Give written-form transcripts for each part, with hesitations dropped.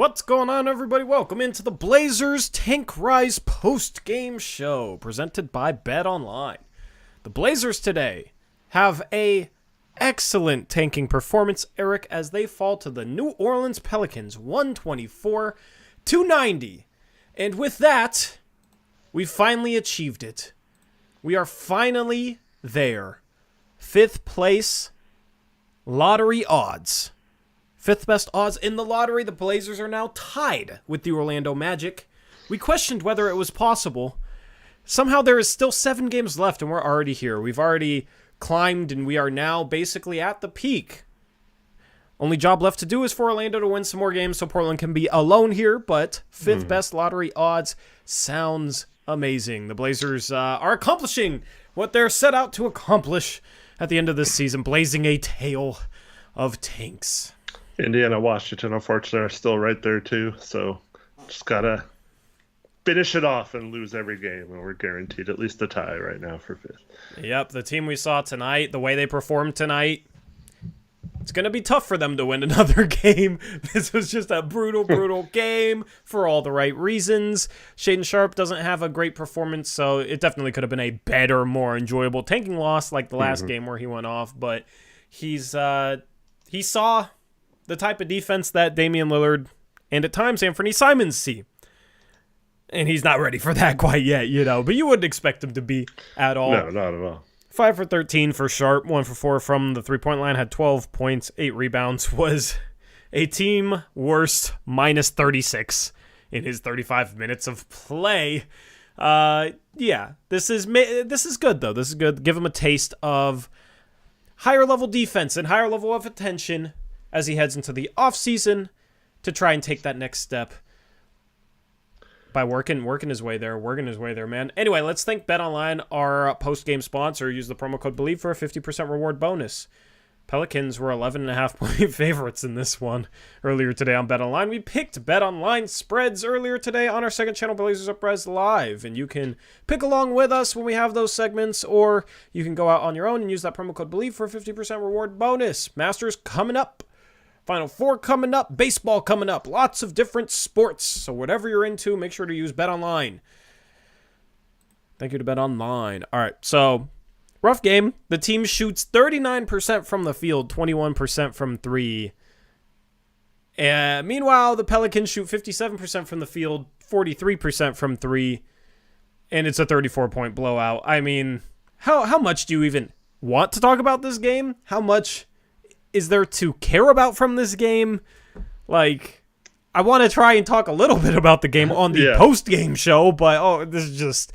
What's going on, everybody? Welcome into the Blazers Tank Rise post-game show presented by BetOnline. The Blazers today have a excellent tanking performance, Eric, as they fall to the New Orleans Pelicans 124-90. And with that, we finally achieved it. We are finally there. Fifth place, lottery odds. Fifth best odds in the lottery. The Blazers are now tied with the Orlando Magic. We questioned whether it was possible. Somehow there is still 7 games left and we're already here. We've already climbed and we are now basically at the peak. Only job left to do is for Orlando to win some more games so Portland can be alone here, but fifth best lottery odds sounds amazing. The Blazers are accomplishing what they're set out to accomplish at the end of this season, blazing a trail of tanks. Indiana, Washington, unfortunately, are still right there, too. So just got to finish it off and lose every game, and we're guaranteed at least a tie right now for fifth. Yep, the team we saw tonight, the way they performed tonight, it's going to be tough for them to win another game. This was just a brutal game for all the right reasons. Shaedon Sharpe doesn't have a great performance, so it definitely could have been a better, more enjoyable tanking loss like the last game where he went off, but he saw the type of defense that Damian Lillard and at times Anthony Simons see. And he's not ready for that quite yet, but you wouldn't expect him to be at all. No, not at all. 5 for 13 for Sharpe, 1 for 4 from the three-point line, had 12 points, 8 rebounds, was a team worst minus 36 in his 35 minutes of play. This is good, though. This is good. Give him a taste of higher level defense and higher level of attention as he heads into the offseason to try and take that next step by working his way there, man. Anyway, let's thank BetOnline, our post-game sponsor. Use the promo code BELIEVE for a 50% reward bonus. Pelicans were 11.5-point favorites in this one earlier today on BetOnline. We picked BetOnline spreads earlier today on our second channel, Blazers Uprise Live, and you can pick along with us when we have those segments, or you can go out on your own and use that promo code BELIEVE for a 50% reward bonus. Masters coming up. Final Four coming up, baseball coming up, lots of different sports. So whatever you're into, make sure to use BetOnline. Thank you to BetOnline. All right, so rough game. The team shoots 39% from the field, 21% from three. And meanwhile, the Pelicans shoot 57% from the field, 43% from three, and it's a 34-point blowout. I mean, how much do you even want to talk about this game? How much is there to care about from this game? Like, I want to try and talk a little bit about the game on the post-game show, but this is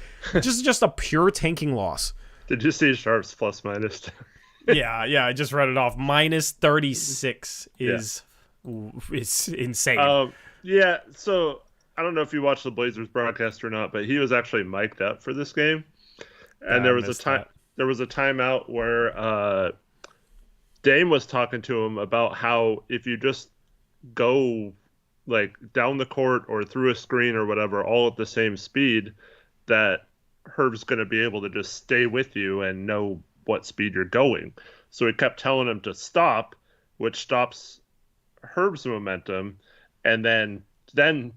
just a pure tanking loss. Did you see Sharpe's plus minus? yeah, I just read it off. Minus 36 is insane. So I don't know if you watched the Blazers broadcast or not, but he was actually mic'd up for this game, and there was a timeout where Dame was talking to him about how if you just go like down the court or through a screen or whatever, all at the same speed, that Herb's going to be able to just stay with you and know what speed you're going. So he kept telling him to stop, which stops Herb's momentum, and then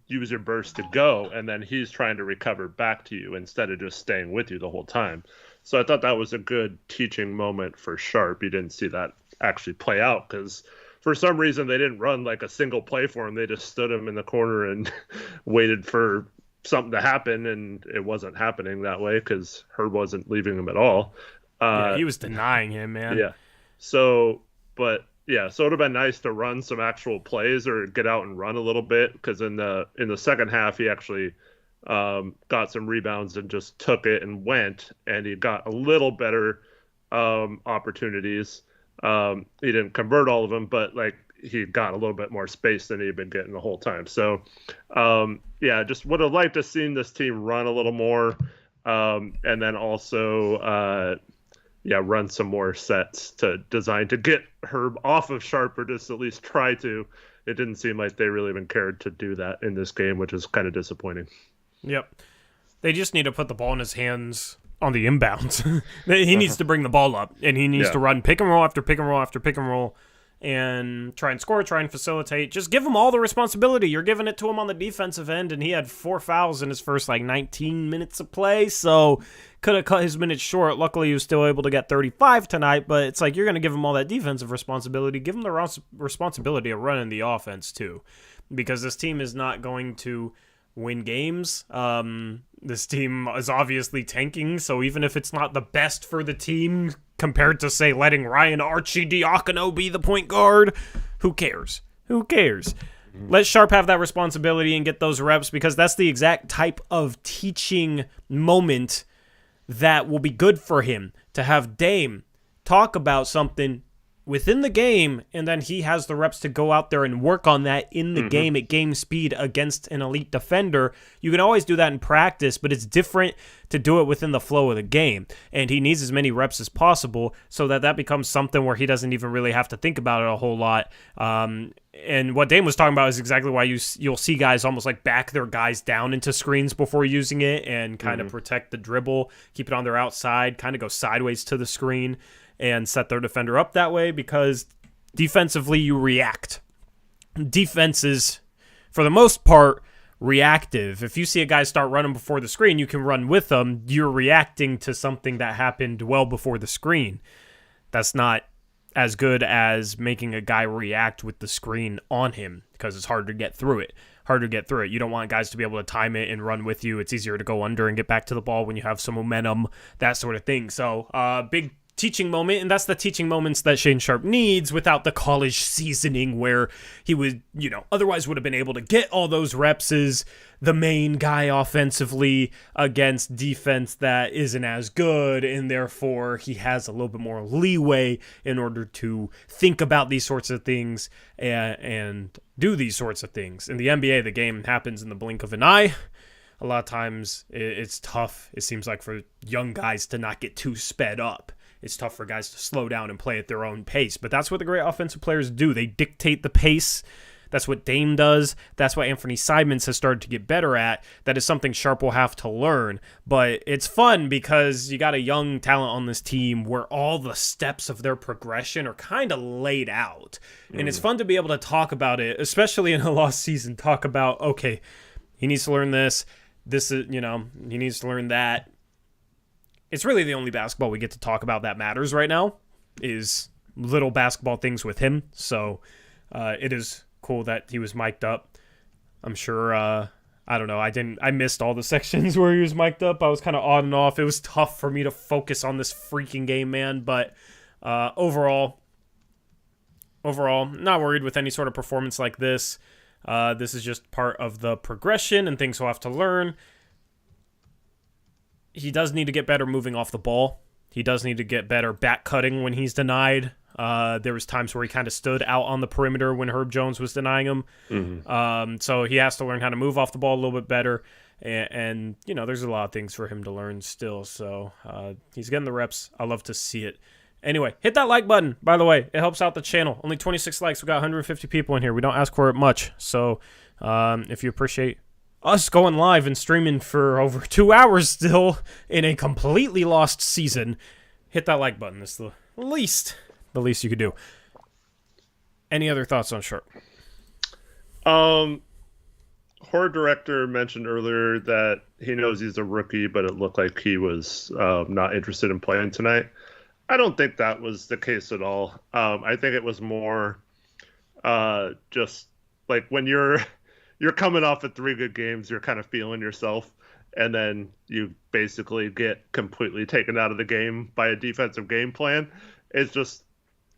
use your burst to go, and then he's trying to recover back to you instead of just staying with you the whole time. So I thought that was a good teaching moment for Sharpe. You didn't see that actually play out because for some reason they didn't run like a single play for him. They just stood him in the corner and waited for something to happen, and it wasn't happening that way because Herb wasn't leaving him at all. He was denying him, man. Yeah. So it would have been nice to run some actual plays or get out and run a little bit, because in the second half he actually got some rebounds and just took it and went, and he got a little better opportunities. He didn't convert all of them, but like he got a little bit more space than he'd been getting the whole time. So just would have liked to seen this team run a little more, and then also run some more sets designed to get Herb off of Sharpe, or just at least try to. It didn't seem like they really even cared to do that in this game, which is kind of disappointing. Yep. They just need to put the ball in his hands on the inbounds. He needs to bring the ball up, and he needs to run pick and roll after pick and roll after pick and roll and try and score, try and facilitate. Just give him all the responsibility. You're giving it to him on the defensive end, and he had 4 fouls in his first 19 minutes of play, so could have cut his minutes short. Luckily, he was still able to get 35 tonight, but it's you're going to give him all that defensive responsibility. Give him the responsibility of running the offense, too, because this team is not going to win games. This team is obviously tanking, so even if it's not the best for the team compared to, say, letting Ryan Arcidiacono be the point guard, who cares? Who cares? Let Sharp have that responsibility and get those reps, because that's the exact type of teaching moment that will be good for him, to have Dame talk about something within the game, and then he has the reps to go out there and work on that in the game at game speed against an elite defender. You can always do that in practice, but it's different to do it within the flow of the game. And he needs as many reps as possible so that becomes something where he doesn't even really have to think about it a whole lot. And what Dame was talking about is exactly why you'll see guys almost back their guys down into screens before using it and kind of protect the dribble, keep it on their outside, kind of go sideways to the screen and set their defender up that way, because defensively you react. Defense is, for the most part, reactive. If you see a guy start running before the screen, you can run with them. You're reacting to something that happened well before the screen. That's not as good as making a guy react with the screen on him, because it's harder to get through it. You don't want guys to be able to time it and run with you. It's easier to go under and get back to the ball when you have some momentum, that sort of thing. So, big teaching moment, and that's the teaching moments that Shane Sharp needs without the college seasoning where he would, otherwise would have been able to get all those reps as the main guy offensively against defense that isn't as good, and therefore he has a little bit more leeway in order to think about these sorts of things and do these sorts of things. In the NBA, the game happens in the blink of an eye. A lot of times it's tough, it seems like, for young guys to not get too sped up. It's tough for guys to slow down and play at their own pace. But that's what the great offensive players do. They dictate the pace. That's what Dame does. That's what Anthony Simons has started to get better at. That is something Sharp will have to learn. But it's fun because you got a young talent on this team where all the steps of their progression are kind of laid out. And it's fun to be able to talk about it, especially in a lost season. Talk about, okay, he needs to learn this. This is, he needs to learn that. It's really the only basketball we get to talk about that matters right now is little basketball things with him. So it is cool that he was mic'd up. I'm sure, I don't know, I missed all the sections where he was mic'd up. I was kind of on and off. It was tough for me to focus on this freaking game, man. But overall, not worried with any sort of performance like this. This is just part of the progression and things he'll have to learn. He does need to get better moving off the ball. He does need to get better back cutting when he's denied. There was times where he kind of stood out on the perimeter when Herb Jones was denying him. So he has to learn how to move off the ball a little bit better. And there's a lot of things for him to learn still. So he's getting the reps. I love to see it. Anyway, hit that like button, by the way. It helps out the channel. Only 26 likes. We got 150 people in here. We don't ask for it much. So if you appreciate us going live and streaming for over 2 hours still in a completely lost season, hit that like button. It's the least you could do. Any other thoughts on Sharp? Horror director mentioned earlier that he knows he's a rookie, but it looked like he was not interested in playing tonight. I don't think that was the case at all. I think it was more just like when you're coming off of 3 good games, you're kind of feeling yourself, and then you basically get completely taken out of the game by a defensive game plan. It's just,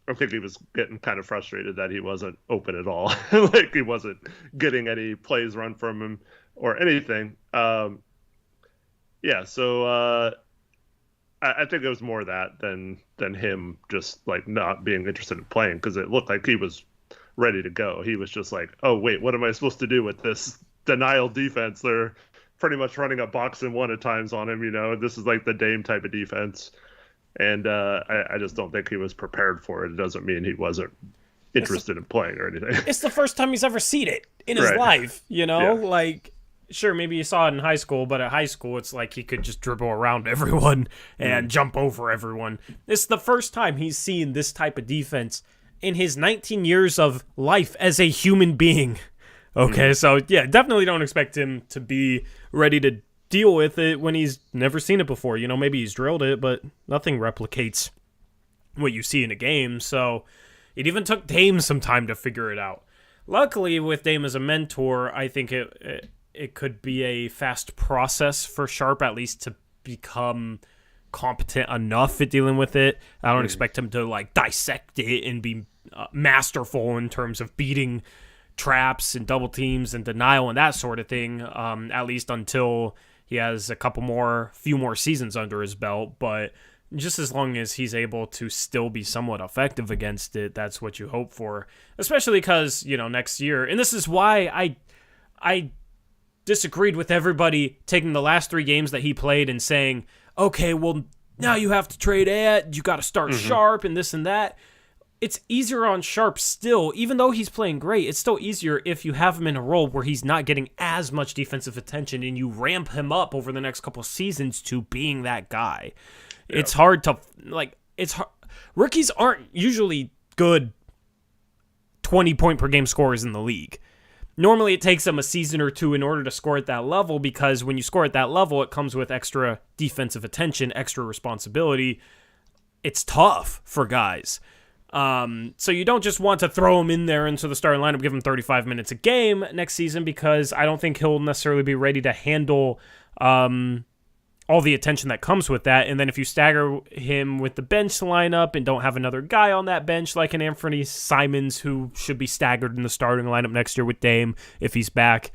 I think he was getting kind of frustrated that he wasn't open at all. Like he wasn't getting any plays run from him or anything. So I think it was more that than him just like not being interested in playing, because it looked like he was ready to go. He was just like, oh wait, what am I supposed to do with this denial defense? They're pretty much running a box and one at times on him. This is like the Dame type of defense, and I just don't think he was prepared for it. It doesn't mean he wasn't interested in playing or anything. It's the first time he's ever seen it in his life. Like, sure, maybe you saw it in high school, but at high school it's like he could just dribble around everyone and jump over everyone. It's the first time he's seen this type of defense in his 19 years of life as a human being. Okay, so yeah, definitely don't expect him to be ready to deal with it when he's never seen it before. You know, maybe he's drilled it, but nothing replicates what you see in a game. So it even took Dame some time to figure it out. Luckily, with Dame as a mentor, I think it could be a fast process for Sharp, at least to become competent enough at dealing with it. I don't expect him to like dissect it and be masterful in terms of beating traps and double teams and denial and that sort of thing, at least until he has few more seasons under his belt. But just as long as he's able to still be somewhat effective against it, that's what you hope for, especially because, you know, next year, and this is why I disagreed with everybody taking the last 3 games that he played and saying, okay, well, now you have to trade Ed, you got to start Sharp and this and that. It's easier on Sharp still, even though he's playing great. It's still easier if you have him in a role where he's not getting as much defensive attention and you ramp him up over the next couple seasons to being that guy. Yeah. It's hard to, like, rookies aren't usually good 20-point per game scorers in the league. Normally it takes them a season or 2 in order to score at that level, because when you score at that level, it comes with extra defensive attention, extra responsibility. It's tough for guys. So you don't just want to throw him in there into the starting lineup, give him 35 minutes a game next season, because I don't think he'll necessarily be ready to handle all the attention that comes with that. And then if you stagger him with the bench lineup and don't have another guy on that bench like an Anthony Simons, who should be staggered in the starting lineup next year with Dame if he's back,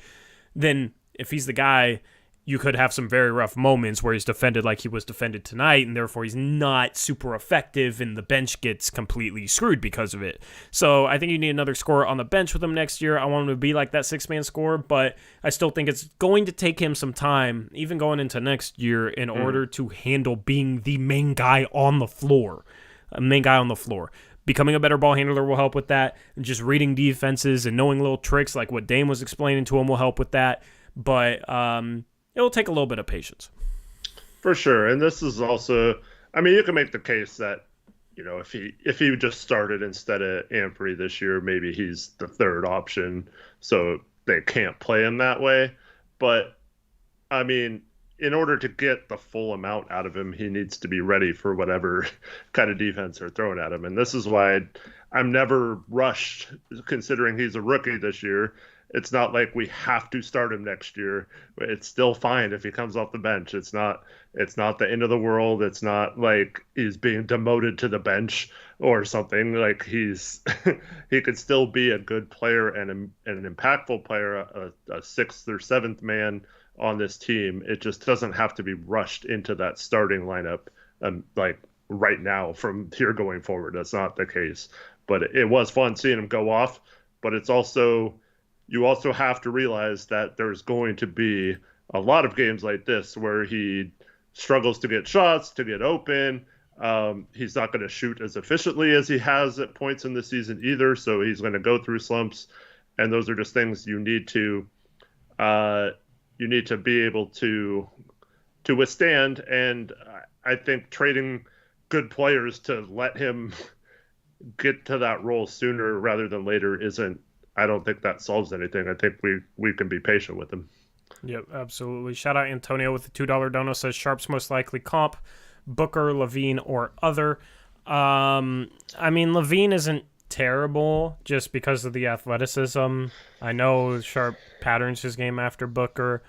then if he's the guy, you could have some very rough moments where he's defended like he was defended tonight, and therefore he's not super effective, and the bench gets completely screwed because of it. So I think you need another scorer on the bench with him next year. I want him to be like that 6-man scorer, but I still think it's going to take him some time, even going into next year, in order to handle being the main guy on the floor. Becoming a better ball handler will help with that, and just reading defenses and knowing little tricks like what Dame was explaining to him will help with that. But it'll take a little bit of patience. For sure. And this is also, I mean, you can make the case that, you know, if he just started instead of Amphrey this year, maybe he's the third option, so they can't play him that way. But, I mean, in order to get the full amount out of him, he needs to be ready for whatever kind of defense they're throwing at him. And this is why I'm never rushed, considering he's a rookie this year. It's not like we have to start him next year. It's still fine if he comes off the bench. It's not the end of the world. It's not like he's being demoted to the bench or something. Like he could still be a good player and an impactful player, a 6th or 7th man on this team. It just doesn't have to be rushed into that starting lineup like right now from here going forward. That's not the case. But it was fun seeing him go off. But it's also, you also have to realize that there's going to be a lot of games like this where he struggles to get shots, to get open. He's not going to shoot as efficiently as he has at points in the season either, so he's going to go through slumps, and those are just things you need to be able to withstand. And I think trading good players to let him get to that role sooner rather than later isn't. I don't think that solves anything. I think we can be patient with him. Yep, absolutely. Shout out Antonio with the $2 dono, says Sharp's most likely comp, Booker, Levine, or other. I mean, Levine isn't terrible just because of the athleticism. I know Sharp patterns his game after Booker.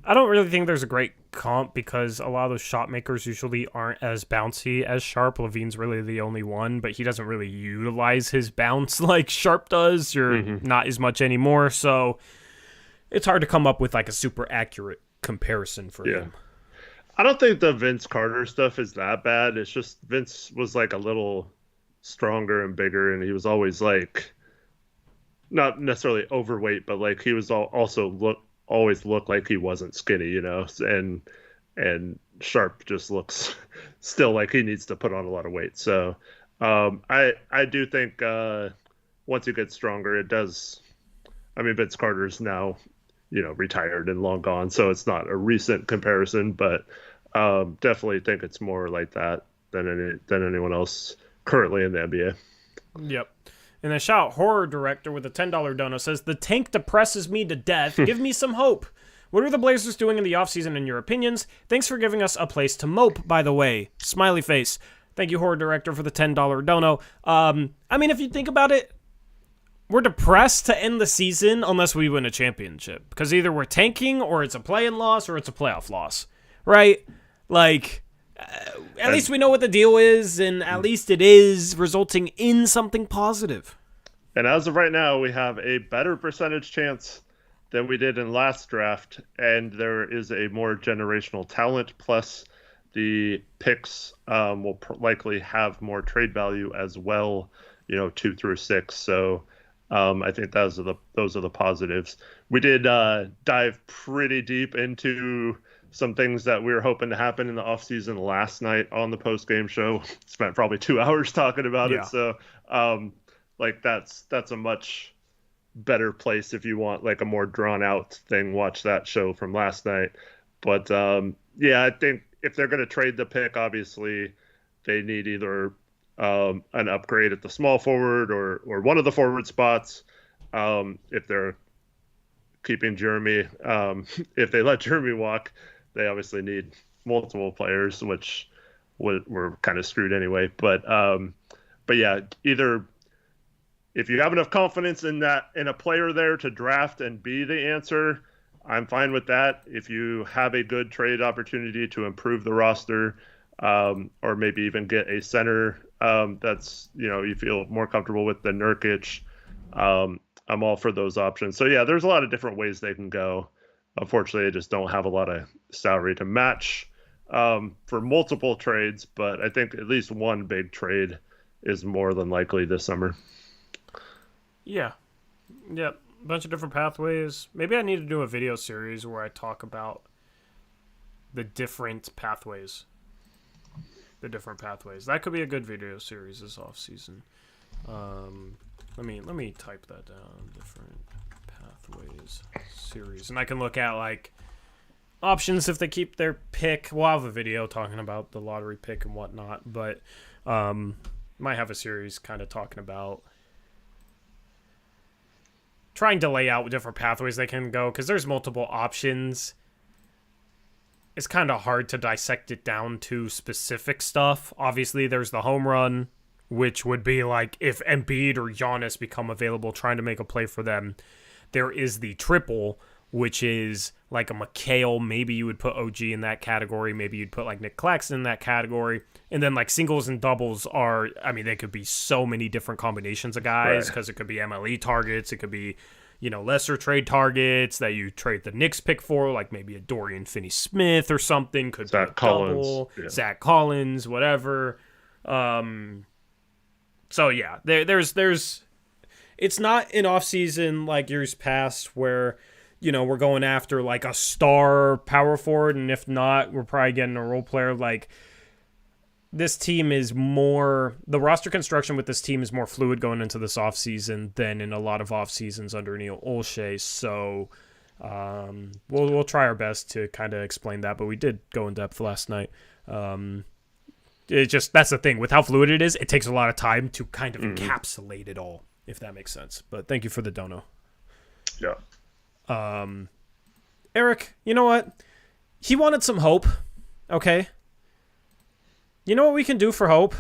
I don't really think there's a great comp because a lot of those shot makers usually aren't as bouncy as Sharp. Levine's really the only one, but he doesn't really utilize his bounce like Sharp does, or not as much anymore. So it's hard to come up with like a super accurate comparison for him. I don't think the Vince Carter stuff is that bad. It's just Vince was like a little stronger and bigger, and he was always like not necessarily overweight, but like he was always looked like he wasn't skinny, you know, and Sharp just looks still like he needs to put on a lot of weight. So I do think once he gets stronger, it does. I mean, Vince Carter's now, you know, retired and long gone, so it's not a recent comparison, but definitely think it's more like that than anyone else currently in the NBA. Yep. And then shout out Horror Director with a $10 dono says, the tank depresses me to death. Give me some hope. What are the Blazers doing in the offseason in your opinions? Thanks for giving us a place to mope, by the way. Smiley face. Thank you, Horror Director, for the $10 dono. I mean, if you think about it, we're depressed to end the season unless we win a championship. Because either we're tanking, or it's a play-in loss, or it's a playoff loss. Right? Like, at least we know what the deal is, and at least it is resulting in something positive. And as of right now, we have a better percentage chance than we did in last draft, and there is a more generational talent, plus the picks will likely have more trade value as well, 2 through 6. So I think those are the positives. We did dive pretty deep into some things that we were hoping to happen in the offseason last night on the post-game show. Spent probably 2 hours talking about it. So that's a much better place if you want like a more drawn out thing. Watch that show from last night. But I think if they're going to trade the pick, obviously they need either an upgrade at the small forward or one of the forward spots. If they're keeping Jeremy, if they let Jeremy walk, they obviously need multiple players, which we're kind of screwed anyway. But yeah, either if you have enough confidence in a player there to draft and be the answer, I'm fine with that. If you have a good trade opportunity to improve the roster, or maybe even get a center that's you feel more comfortable with than Nurkic, I'm all for those options. So yeah, there's a lot of different ways they can go. Unfortunately, I just don't have a lot of salary to match for multiple trades, but I think at least one big trade is more than likely this summer. Yeah. Yep. A bunch of different pathways. Maybe I need to do a video series where I talk about the different pathways. That could be a good video series this offseason. Let me type that down. Different pathways series. And I can look at like options if they keep their pick. We'll have a video talking about the lottery pick and whatnot, but might have a series kind of talking about trying to lay out different pathways they can go, because there's multiple options. It's kind of hard to dissect it down to specific stuff. Obviously, there's the home run, which would be like if Embiid or Giannis become available, trying to make a play for them. There is the triple, which is like a McHale. Maybe you would put OG in that category. Maybe you'd put like Nick Claxton in that category. And then like singles and doubles are, I mean, they could be so many different combinations of guys, because it could be MLE targets. It could be, lesser trade targets that you trade the Knicks pick for, like maybe a Dorian Finney-Smith or something. Could Zach be a Collins. double, Yeah. Zach Collins, whatever. So yeah, there's it's not an off season like years past where we're going after like a star power forward, and if not, we're probably getting a role player. Like, this team is more, the roster construction with this team is more fluid going into this off season than in a lot of off seasons under Neil Olshey. So we'll try our best to kind of explain that, but we did go in depth last night. It just, that's the thing with how fluid it is. It takes a lot of time to kind of encapsulate it all, if that makes sense. But thank you for the dono. Yeah. Eric, you know what? He wanted some hope. Okay. You know what we can do for hope?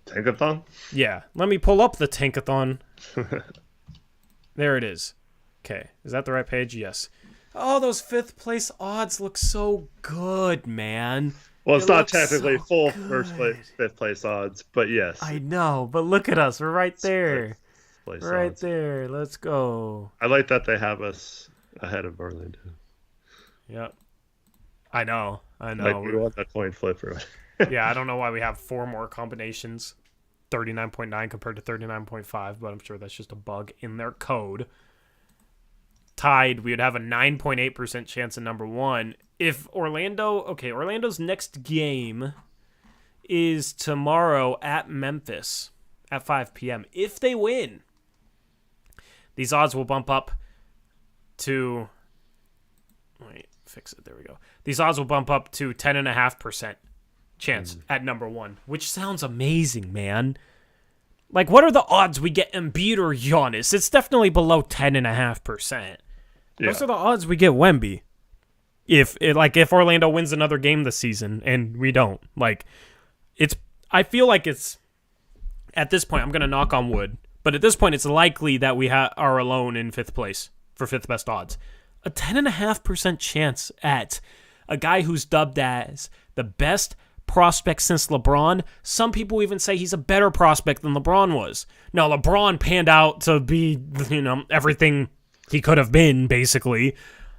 Tankathon? Yeah. Let me pull up the Tankathon. There it is. Okay. Is that the right page? Yes. Oh, those 5th place odds look so good, man. Well, it's It not looks technically so full good. first place, 5th place odds, but yes. I know, but look at us. We're right there. Place Right odds. there. Let's go. I like that they have us ahead of Orlando. Yep. I know. Like, we want that coin flip. Or Yeah, I don't know why we have 4 more combinations. 39.9 compared to 39.5, but I'm sure that's just a bug in their code. Tied, we would have a 9.8% chance in number 1. If Orlando's next game is tomorrow at Memphis at 5 p.m. If they win, these odds will bump up to... Wait, fix it. There we go. These odds will bump up to 10.5% chance at number 1, which sounds amazing, man. Like, what are the odds we get Embiid or Giannis? It's definitely below 10.5%. Those are the odds we get Wemby. If Orlando wins another game this season, and we don't. Like, I feel like it's, at this point, I'm going to knock on wood, but at this point, it's likely that we are alone in 5th place for 5th best odds. A 10.5% chance at a guy who's dubbed as the best prospect since LeBron. Some people even say he's a better prospect than LeBron was. Now, LeBron panned out to be, everything he could have been, basically.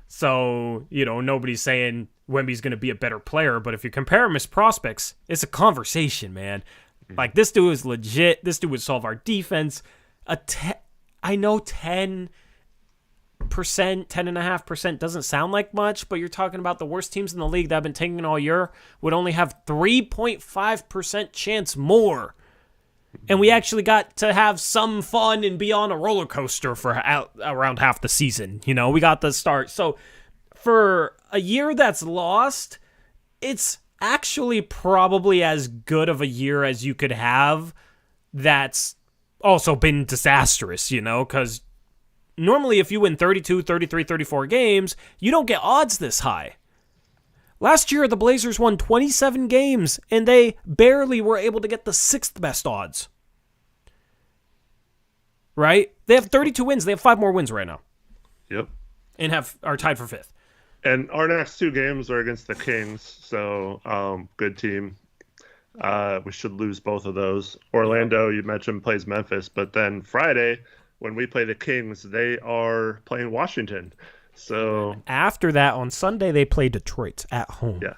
So, nobody's saying Wemby's going to be a better player, but if you compare him as prospects, it's a conversation, man. Like, this dude is legit. This dude would solve our defense. I know 10%, 10.5% doesn't sound like much, but you're talking about the worst teams in the league that have been tanking all year would only have 3.5% chance more. And we actually got to have some fun and be on a roller coaster for around half the season. We got the start. So for a year that's lost, it's actually probably as good of a year as you could have that's also been disastrous, because normally if you win 32, 33, 34 games, you don't get odds this high. Last year, the Blazers won 27 games, and they barely were able to get the 6th best odds. Right? They have 32 wins. They have 5 more wins right now. Yep. And are tied for 5th. And our next 2 games are against the Kings, so good team. We should lose both of those. Orlando, you mentioned, plays Memphis, but then Friday, when we play the Kings, they are playing Washington. So after that, on Sunday, they play Detroit at home. Yeah.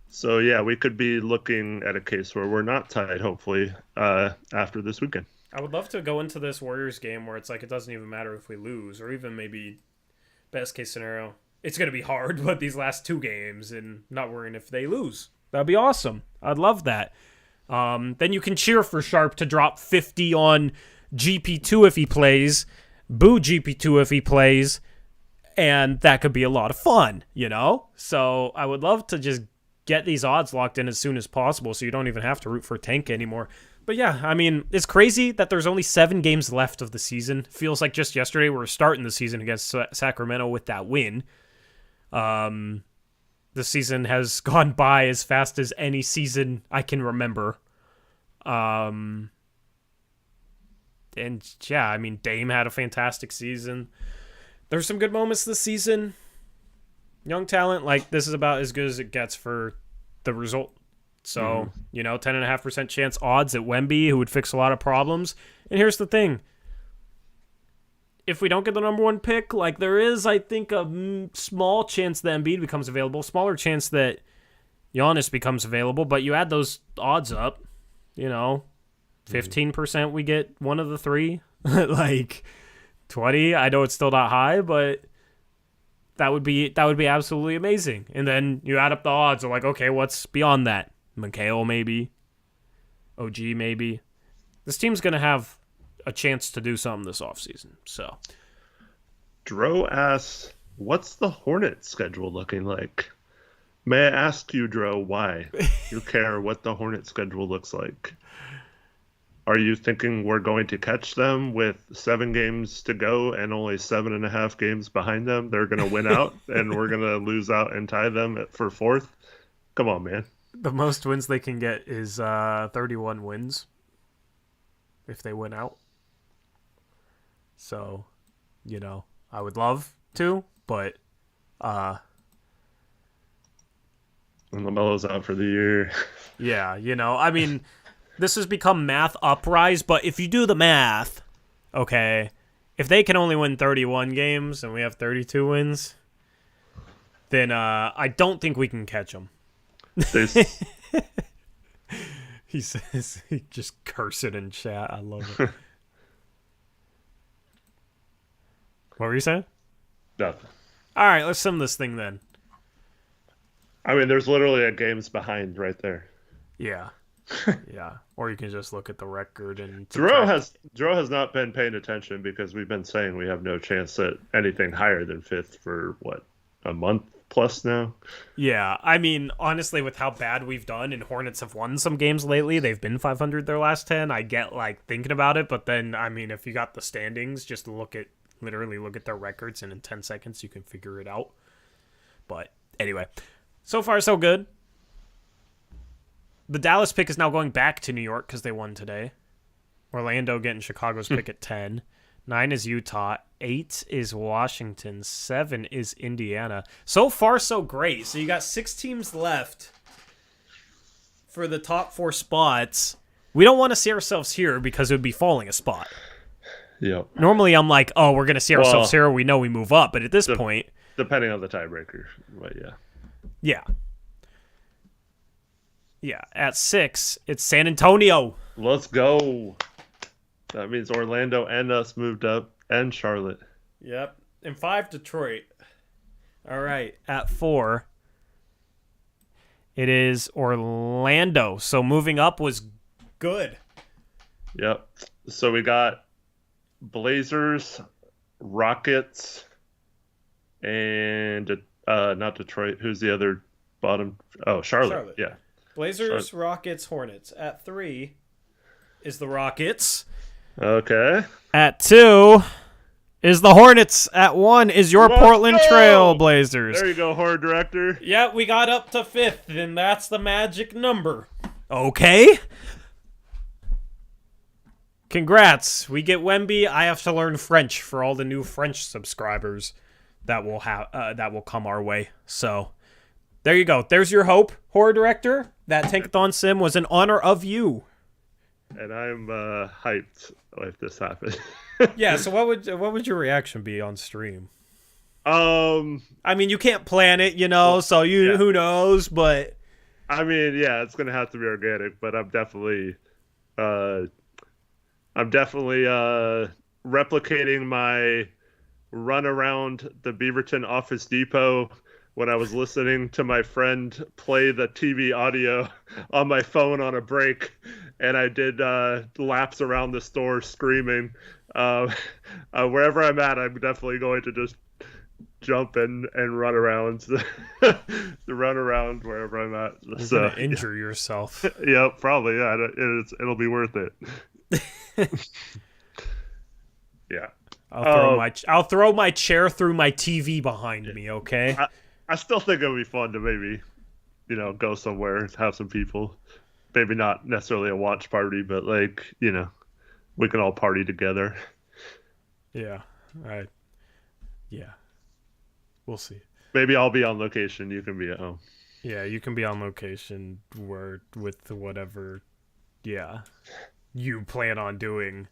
So, we could be looking at a case where we're not tied, hopefully, after this weekend. I would love to go into this Warriors game where it's like it doesn't even matter if we lose, or even maybe best case scenario, it's going to be hard, but these last 2 games and not worrying if they lose. That'd be awesome. I'd love that. Then you can cheer for Sharp to drop 50 on GP2 if he plays, boo GP2 if he plays, and that could be a lot of fun, So I would love to just get these odds locked in as soon as possible so you don't even have to root for Tank anymore. But yeah, I mean, it's crazy that there's only 7 games left of the season. Feels like just yesterday we were starting the season against Sacramento with that win. The season has gone by as fast as any season I can remember. And yeah, I mean, Dame had a fantastic season. There's some good moments this season. Young talent, this is about as good as it gets for the result. So, 10.5% chance odds at Wemby, who would fix a lot of problems. And here's the thing. If we don't get the number 1 pick, there is, I think, a small chance that Embiid becomes available, smaller chance that Giannis becomes available, but you add those odds up, 15% we get one of the 3, 20, I know it's still not high, but that would be absolutely amazing. And then you add up the odds, okay, what's beyond that? McHale, maybe. OG, maybe. This team's going to have a chance to do something this offseason. So, Dro asks, what's the Hornets schedule looking like? May I ask you, Dro, why you care what the Hornets schedule looks like? Are you thinking we're going to catch them with 7 games to go and only 7.5 games behind them? They're going to win out and we're going to lose out and tie them for 4th? Come on, man. The most wins they can get is 31 wins if they win out. So, I would love to, but and LaMelo's out for the year. Yeah, I mean, this has become math uprise, but if you do the math, okay, if they can only win 31 games and we have 32 wins, then I don't think we can catch them. He says, he just curse it in chat. I love it. What were you saying? Nothing. All right, let's sum this thing then. I mean, there's literally a game's behind right there. Yeah. Yeah. Or you can just look at the record and Dro has not been paying attention because we've been saying we have no chance at anything higher than 5th for a month plus now. Yeah, I mean, honestly, with how bad we've done, and Hornets have won some games lately, they've been 500 their last 10. I get, like, thinking about it, but then, I mean, if you got the standings, just literally look at their records, and in 10 seconds you can figure it out. But anyway, so far so good. The Dallas pick is now going back to New York because they won today. Orlando getting Chicago's pick at 10. 9 is Utah. 8 is Washington. 7 is Indiana. So far, so great. So you got 6 teams left for the top 4 spots. We don't want to see ourselves here because it would be falling a spot. Yep. Normally, I'm like, oh, we're going to see ourselves here. We know we move up. But at this point... Depending on the tiebreaker. But yeah. Yeah. Yeah. At 6, it's San Antonio. Let's go. That means Orlando and us moved up, and Charlotte. Yep. And 5, Detroit. All right. At 4, it is Orlando. So moving up was good. Yep. So we got Blazers, Rockets, and not Detroit. Who's the other bottom? Oh, Charlotte. Yeah. Blazers, Charlotte. Rockets, Hornets. At 3 is the Rockets. Okay. At 2 is the Hornets. At 1 is your Portland Trail Blazers. There you go, horror director. Yeah, we got up to 5th, and that's the magic number. Okay. Congrats. We get Wemby. I have to learn French for all the new French subscribers that will come our way. So, there you go. There's your hope, horror director. That Tankathon sim was in honor of you. And I'm hyped if this happened. Yeah, so what would your reaction be on stream? I mean, you can't plan it, so who knows, but I mean, yeah, it's gonna have to be organic, but I'm definitely replicating my run around the Beaverton Office Depot when I was listening to my friend play the TV audio on my phone on a break, and I did laps around the store screaming. Wherever I'm at, I'm definitely going to just jump and run around, run around wherever I'm at. You're gonna injure yourself. Yeah, probably. Yeah, it'll be worth it. Yeah. I'll throw my chair through my TV behind me. Okay. I still think it would be fun to maybe, go somewhere and have some people. Maybe not necessarily a watch party, but we can all party together. Yeah. All right. Yeah. We'll see. Maybe I'll be on location. You can be at home. Yeah, you can be on location with whatever, you plan on doing.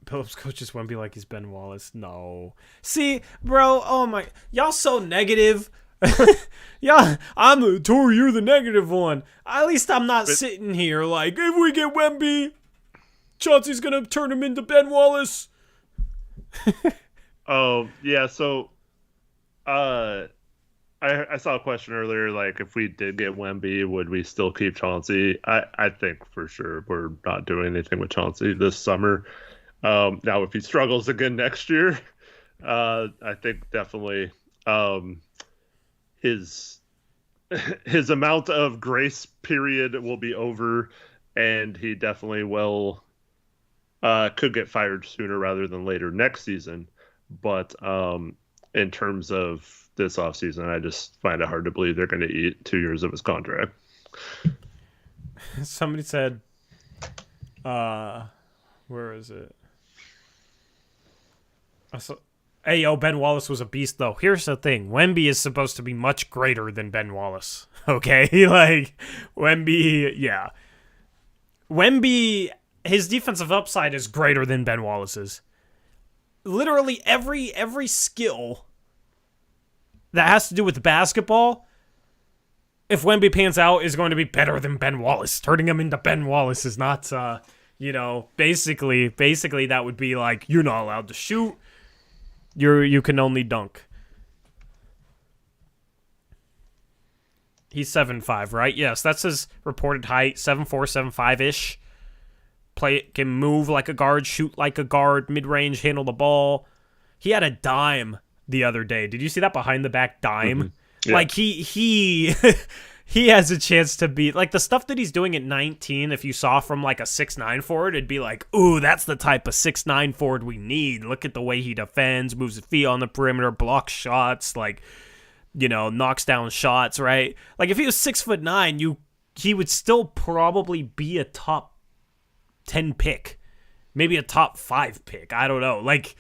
Phillips coaches Wemby like he's Ben Wallace. No. See, bro, oh my... Y'all so negative. Yeah, I'm the Tori, you're the negative one. At least I'm not sitting here like, if we get Wemby, Chauncey's going to turn him into Ben Wallace. Oh, yeah, so... I saw a question earlier, like, if we did get Wemby, would we still keep Chauncey? I think for sure we're not doing anything with Chauncey this summer. Now, if he struggles again next year, I think definitely his amount of grace period will be over, and he definitely will could get fired sooner rather than later next season. But in terms of this offseason, I just find it hard to believe they're going to eat 2 years of his contract. Somebody said, where is it? Hey, Ben Wallace was a beast, though. Here's the thing. Wemby is supposed to be much greater than Ben Wallace. Okay? Wemby, yeah. Wemby, his defensive upside is greater than Ben Wallace's. Literally every skill that has to do with basketball, if Wemby pans out, is going to be better than Ben Wallace. Turning him into Ben Wallace is not, basically that would be like, you're not allowed to shoot. You can only dunk. He's 7'5", right? Yes, that's his reported height, 7'4", 7'5"-ish. can move like a guard, shoot like a guard, mid-range, handle the ball. He had a dime the other day. Did you see that behind the back dime? Mm-hmm. Yeah. Like he he has a chance to be like the stuff that he's doing at 19. If you saw from like a 6'9" forward, it'd be like, ooh, that's the type of 6'9" forward we need. Look at the way he defends, moves his feet on the perimeter, blocks shots, like, knocks down shots, right? Like if he was 6'9", he would still probably be a top 10 pick, maybe a top 5 pick. I don't know. Like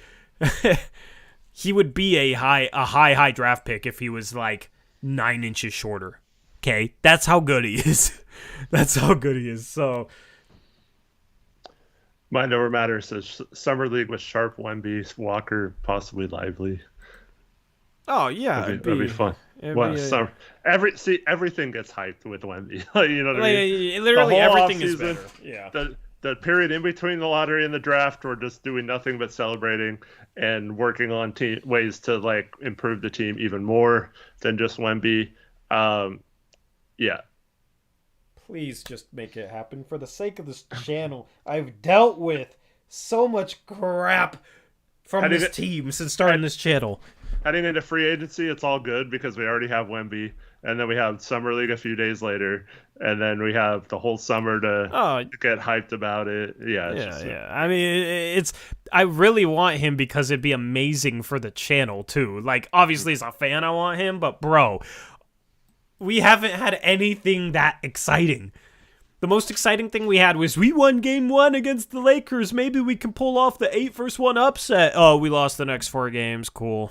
he would be a high draft pick if he was like 9 inches shorter. Okay, that's how good he is. That's how good he is. So, Mind Over Matter says Summer League with Sharp, Wemby, Walker, possibly Lively. Oh yeah, that'd be fun. Everything gets hyped with Wendy. You know what I mean? Literally everything is better. Yeah. The period in between the lottery and the draft, we're just doing nothing but celebrating and working on ways to like improve the team even more than just Wemby. Yeah. Please just make it happen for the sake of this channel. I've dealt with so much crap from this team since starting this channel. Heading into free agency, it's all good because we already have Wemby, and then we have Summer League a few days later, and then we have the whole summer to get hyped about it. Yeah. I mean, I really want him because it'd be amazing for the channel too. Like, obviously as a fan, I want him, but bro, we haven't had anything that exciting. The most exciting thing we had was we won game 1 against the Lakers. Maybe we can pull off the 8-1 upset. Oh, we lost the next 4 games. Cool.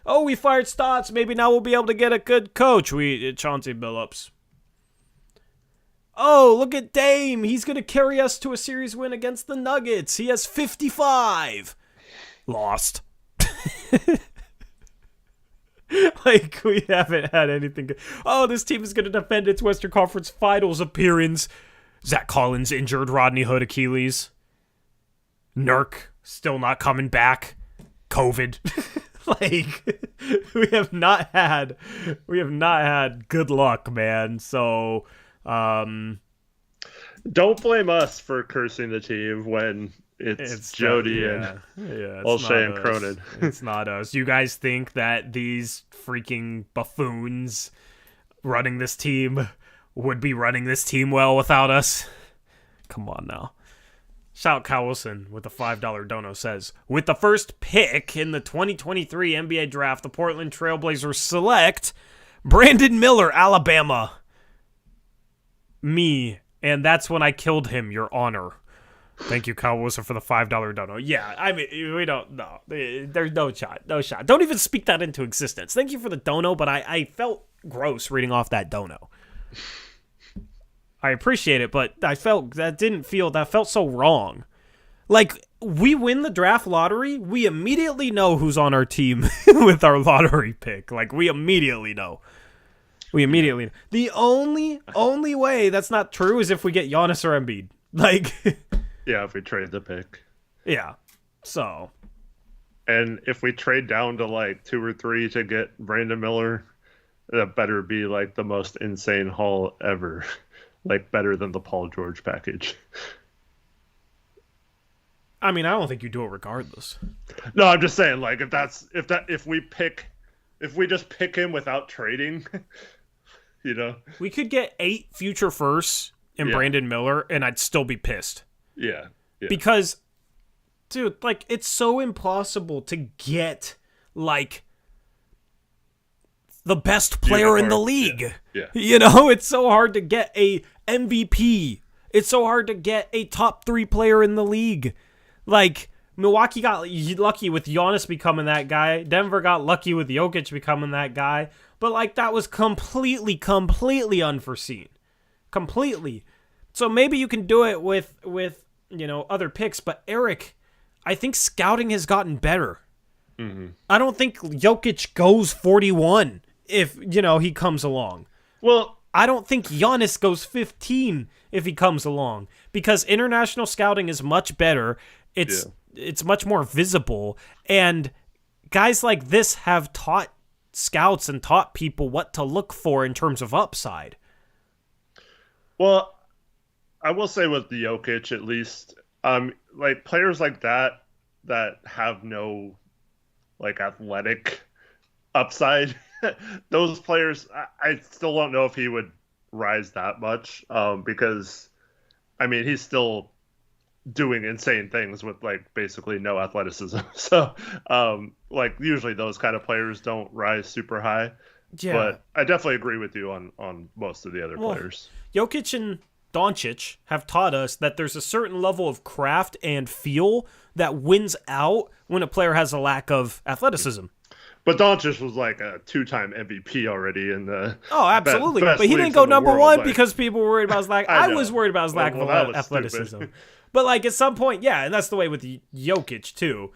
Oh, we fired Stotts. Maybe now we'll be able to get a good coach. Chauncey Billups. Oh, look at Dame. He's going to carry us to a series win against the Nuggets. He has 55. Lost. Like, we haven't had anything good. Oh, this team is going to defend its Western Conference Finals appearance. Zach Collins injured, Rodney Hood Achilles. Nurk still not coming back. COVID. Like, we have not had good luck, man. So, don't blame us for cursing the team when it's Jody and Olshey and Cronin. It's not us. You guys think that these freaking buffoons running this team would be running this team well without us? Come on now. Shout out Kyle Wilson with the $5 dono says, with the first pick in the 2023 NBA draft, the Portland Trailblazers select Brandon Miller, Alabama. Me, and that's when I killed him, Your Honor. Thank you, Kyle Wilson, for the $5 dono. Yeah, I mean, we don't know. There's no shot. No shot. Don't even speak that into existence. Thank you for the dono, but I felt gross reading off that dono. I appreciate it, but that felt so wrong. Like, we win the draft lottery, we immediately know who's on our team with our lottery pick. Like, we immediately know. The only way that's not true is if we get Giannis or Embiid. Like, yeah, if we trade the pick. Yeah. So. And if we trade down to like 2 or 3 to get Brandon Miller, that better be like the most insane haul ever. Like, better than the Paul George package. I mean, I don't think you do it regardless. No, I'm just saying, like, if we just pick him without trading, you know, we could get 8 future firsts in Brandon Miller, and I'd still be pissed. Yeah. Because, dude, like, it's so impossible to get like the best player in the league. Yeah. You know, it's so hard to get a MVP. It's so hard to get a top 3 player in the league. Like, Milwaukee got lucky with Giannis becoming that guy. Denver got lucky with Jokic becoming that guy. But, like, that was completely unforeseen. Completely. So maybe you can do it with other picks. But, Eric, I think scouting has gotten better. Mm-hmm. I don't think Jokic goes 41 if, he comes along. Well, I don't think Giannis goes 15 if he comes along. Because international scouting is much better. It's much more visible. And guys like this have taught scouts and taught people what to look for in terms of upside. Well, I will say with the Jokic at least, like players like that have no like athletic upside. Those players, I still don't know if he would rise that much, because I mean he's still doing insane things with like basically no athleticism. So, like usually those kind of players don't rise super high. Yeah. But I definitely agree with you on most of the other players. Jokic and Doncic have taught us that there's a certain level of craft and feel that wins out when a player has a lack of athleticism. But Doncic was like a 2-time MVP already in the absolutely. best But he didn't leagues go in the number world, one like, because people were worried about his lack. I was worried about his lack of athleticism. Stupid. But like at some point, yeah, and that's the way with Jokic too.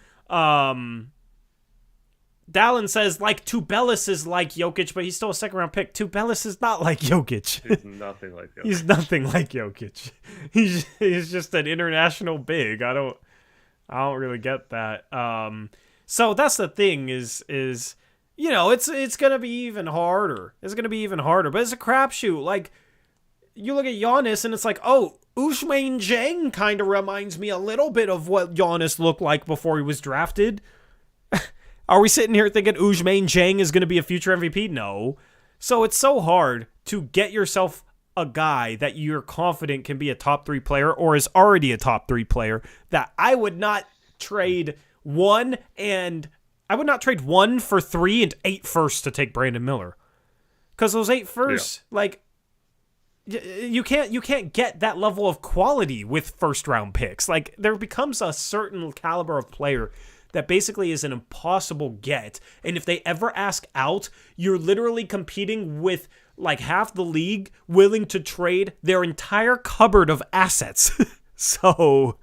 Dallin says like Tubelis is like Jokic, but he's still a second round pick. Tubelis is not like Jokic. He's nothing like Jokic. He's nothing like Jokic. He's just an international big. I don't really get that. So that's the thing is you know, it's gonna be even harder. It's gonna be even harder, but it's a crapshoot. Like you look at Giannis and it's like, oh, Ousmane Dieng kind of reminds me a little bit of what Giannis looked like before he was drafted. Are we sitting here thinking Ousmane Dieng is going to be a future MVP? No. So it's so hard to get yourself a guy that you're confident can be a top 3 player or is already a top 3 player that I would not trade 1 for 3 and 8 firsts to take Brandon Miller. Because those 8 firsts, like, you can't get that level of quality with first round picks. Like, there becomes a certain caliber of player that basically is an impossible get. And if they ever ask out, you're literally competing with like half the league willing to trade their entire cupboard of assets. So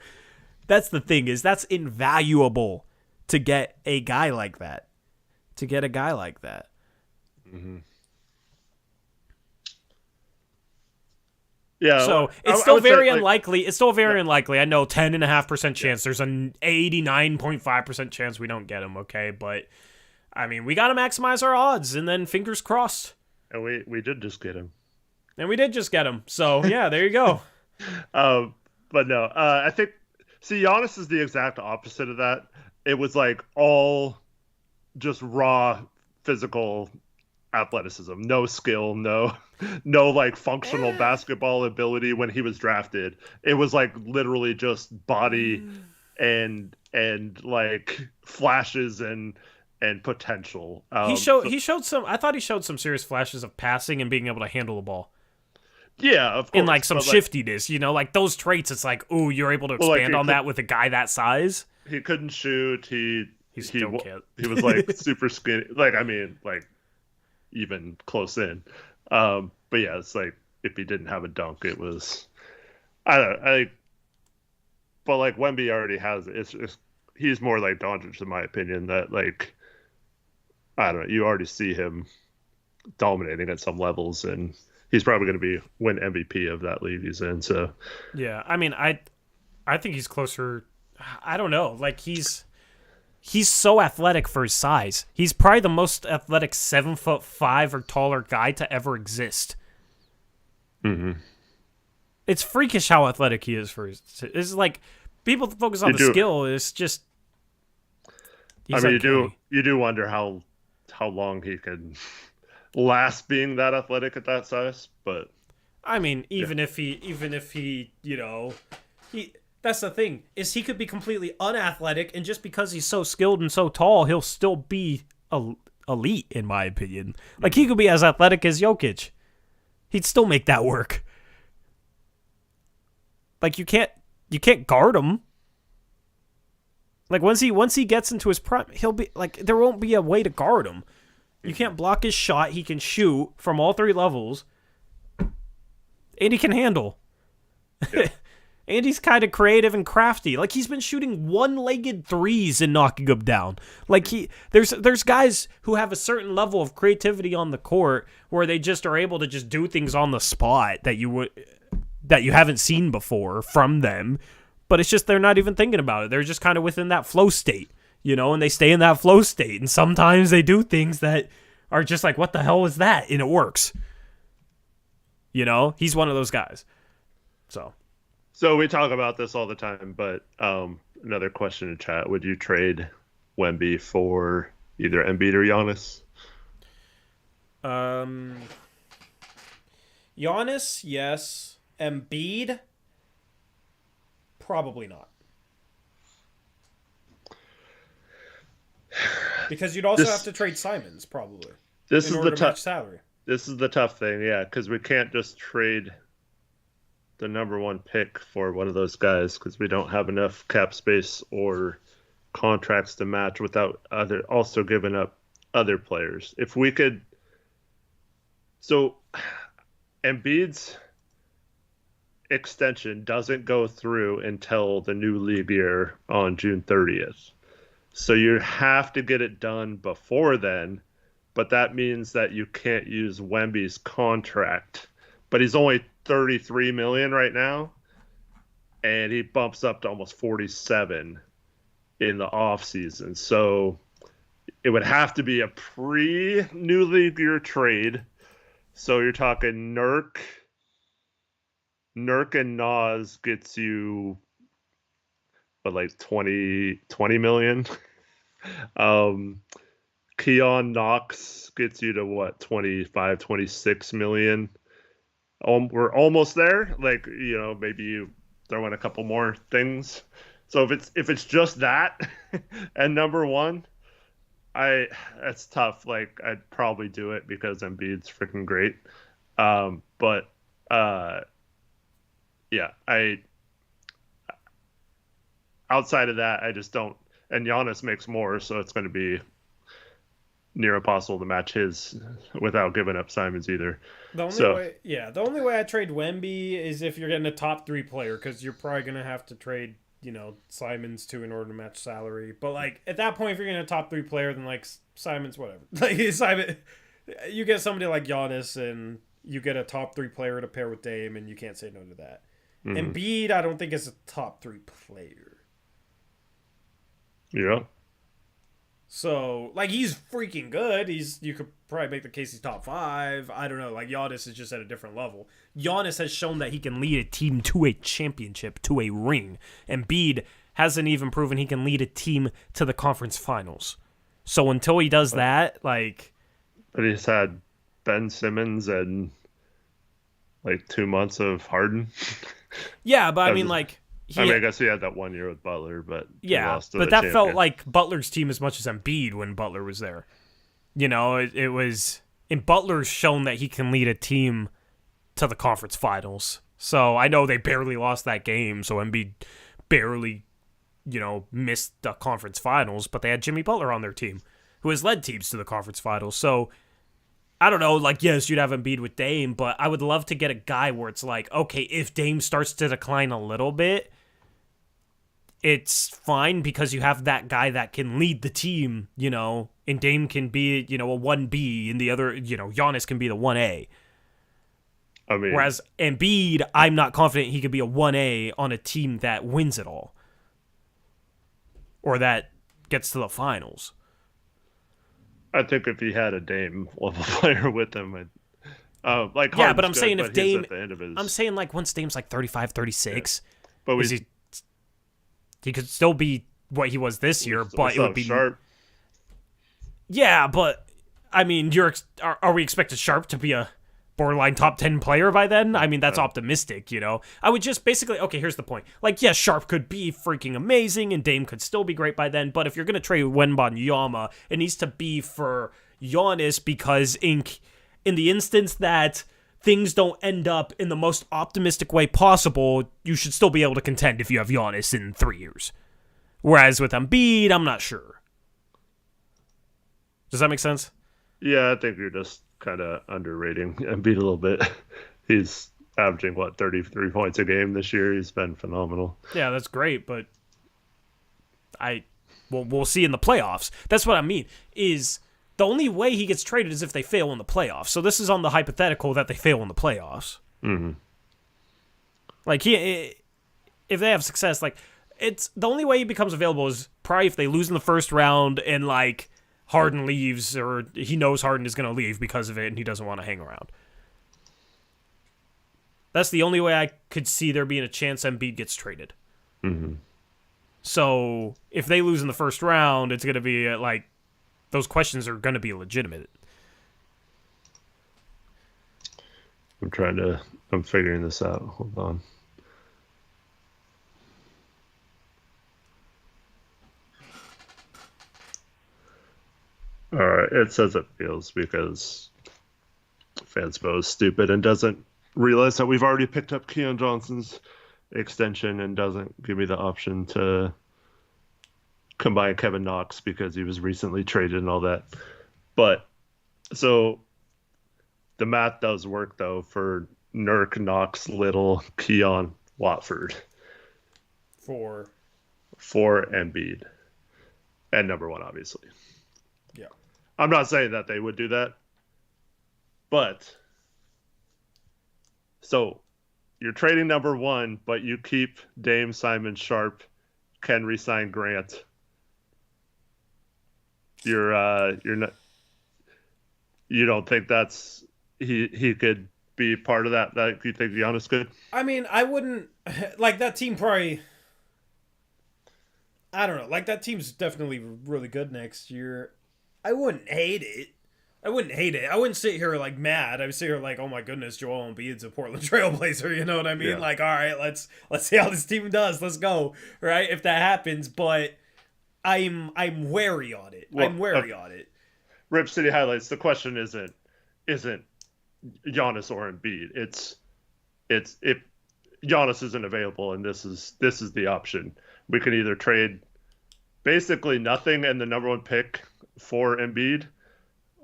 that's the thing, is that's invaluable to get a guy like that. Mm-hmm. Yeah. So it's still very unlikely. It's still very unlikely. I know 10.5% chance. There's an 89.5% chance we don't get him. Okay, but I mean, we got to maximize our odds, and then fingers crossed. And we did just get him. So yeah, there you go. But no, I think Giannis is the exact opposite of that. It was like all just raw physical athleticism, no skill, no like functional basketball ability when he was drafted. It was like literally just body and like flashes and potential. He showed some. I thought he showed some serious flashes of passing and being able to handle the ball. Yeah, of course. And like some shiftiness, you know, like those traits. It's like, ooh, you're able to expand on that with a guy that size. He couldn't shoot. He still can't. He was like super skinny. Like, I mean, like even close in. But yeah, it's like if he didn't have a dunk, it was but like Wemby already has it. It's he's more like Doncic in my opinion, that like I don't know, you already see him dominating at some levels, and he's probably going to win MVP of that league he's in. So yeah, I mean, I think he's closer. I don't know, like he's so athletic for his size. He's probably the most athletic 7'5" or taller guy to ever exist. Mm-hmm. It's freakish how athletic he is for his. It's like people focus on the skill. It's just. I mean, you do wonder how long he could last being that athletic at that size, but I mean, even if he, you know, that's the thing, is he could be completely unathletic, and just because he's so skilled and so tall, he'll still be elite, in my opinion. Like, he could be as athletic as Jokic. He'd still make that work. Like, you can't guard him. Like, once he gets into his prime, he'll be like, there won't be a way to guard him. You can't block his shot. He can shoot from all 3 levels. And he can handle. Yeah. And he's kind of creative and crafty. Like, he's been shooting one-legged threes and knocking them down. Like, there's guys who have a certain level of creativity on the court where they just are able to just do things on the spot that you haven't seen before from them. But it's just they're not even thinking about it. They're just kind of within that flow state, you know, and they stay in that flow state. And sometimes they do things that are just like, what the hell is that? And it works. You know, he's one of those guys. So So we talk about this all the time, but another question in chat: would you trade Wemby for either Embiid or Giannis? Giannis, yes. Embiid, probably not. Because you'd also have to trade Simons, probably, This in is order the to match tough. salary. This is the tough thing, yeah, because we can't just trade the number one pick for one of those guys because we don't have enough cap space or contracts to match without also giving up other players. If we could, so Embiid's extension doesn't go through until the new league year on June 30th. So you have to get it done before then, but that means that you can't use Wemby's contract. But he's only 33 million right now, and he bumps up to almost 47 in the off season. So it would have to be a pre-new league year trade. So you're talking Nurk and Nas gets you like 20 million. Keon Knox gets you to what, 25, 26 million. We're almost there. Like, maybe you throw in a couple more things. So if it's just that and number one, that's tough. Like, I'd probably do it because Embiid's freaking great. But yeah, outside of that, I just don't. And Giannis makes more, so it's going to be near impossible to match his without giving up Simons either. The only way I trade Wemby is if you're getting a top 3 player, because you're probably going to have to trade, Simons too in order to match salary. But like at that point, if you're getting a top 3 player, then like Simons, whatever. Like Simon, you get somebody like Giannis, and you get a top 3 player to pair with Dame, and you can't say no to that. Mm-hmm. Embiid, I don't think is a top 3 player. Yeah. So, like, he's freaking good. You could probably make the case he's top 5. I don't know. Like, Giannis is just at a different level. Giannis has shown that he can lead a team to a championship, to a ring. Embiid hasn't even proven he can lead a team to the conference finals. So until he does that, like... But he's had Ben Simmons and, like, 2 months of Harden. Yeah, but I mean, like... I guess he had that 1 year with Butler, but yeah, but that felt like Butler's team as much as Embiid when Butler was there. It was, and Butler's shown that he can lead a team to the conference finals. So I know they barely lost that game, so Embiid barely, missed the conference finals, but they had Jimmy Butler on their team, who has led teams to the conference finals. So I don't know, like, yes, you'd have Embiid with Dame, but I would love to get a guy where it's like, okay, if Dame starts to decline a little bit, it's fine because you have that guy that can lead the team, and Dame can be, a 1B, and the other, Giannis can be the 1A. I mean, whereas Embiid, I'm not confident he could be a 1A on a team that wins it all. Or that gets to the finals. I think if he had a Dame level player with him, like yeah, but I'm saying if Dame, I'm saying like once Dame's like 35, 36, yeah. But he could still be what he was this year, but it would be Sharp. Yeah, but I mean, are we expecting Sharp to be a borderline top 10 player by then? I mean, that's optimistic, I would just basically, okay, here's the point. Like, yes, Sharp could be freaking amazing, and Dame could still be great by then, but if you're going to trade Wembanyama, it needs to be for Giannis, because in the instance that things don't end up in the most optimistic way possible, you should still be able to contend if you have Giannis in 3 years. Whereas with Embiid, I'm not sure. Does that make sense? Yeah, I think you're just kind of underrating Embiid a little bit. He's averaging, 33 points a game this year. He's been phenomenal. Yeah, that's great, but we'll see in the playoffs. That's what I mean, is... The only way he gets traded is if they fail in the playoffs. So this is on the hypothetical that they fail in the playoffs. Mm-hmm. Like, if they have success, like, it's the only way he becomes available is probably if they lose in the first round and, like, Harden leaves, or he knows Harden is going to leave because of it and he doesn't want to hang around. That's the only way I could see there being a chance Embiid gets traded. Mm-hmm. So if they lose in the first round, it's going to be those questions are going to be legitimate. I'm figuring this out. Hold on. All right, it says it feels because Fanspo is stupid and doesn't realize that we've already picked up Keon Johnson's extension and doesn't give me the option to combine Kevin Knox because he was recently traded and all that. But so the math does work though for Nurk, Knox, Little, Keon, Watford For Embiid and number one, obviously. Yeah. I'm not saying that they would do that, but so you're trading number one, but you keep Dame, Simon, Sharp, can resign Grant. You're not. You don't think that's he could be part of that? That you think Giannis could? I mean, I wouldn't that team probably. I don't know. That team's definitely really good next year. I wouldn't hate it. I wouldn't sit here mad. I would sit here oh my goodness, Joel Embiid's a Portland Trailblazer. You know what I mean? Yeah. All right, let's see how this team does. Let's go. Right, if that happens. But I'm wary on it. Well, I'm wary on it. Rip City highlights. The question isn't Giannis or Embiid. It's if Giannis isn't available and this is the option. We can either trade basically nothing and the number one pick for Embiid,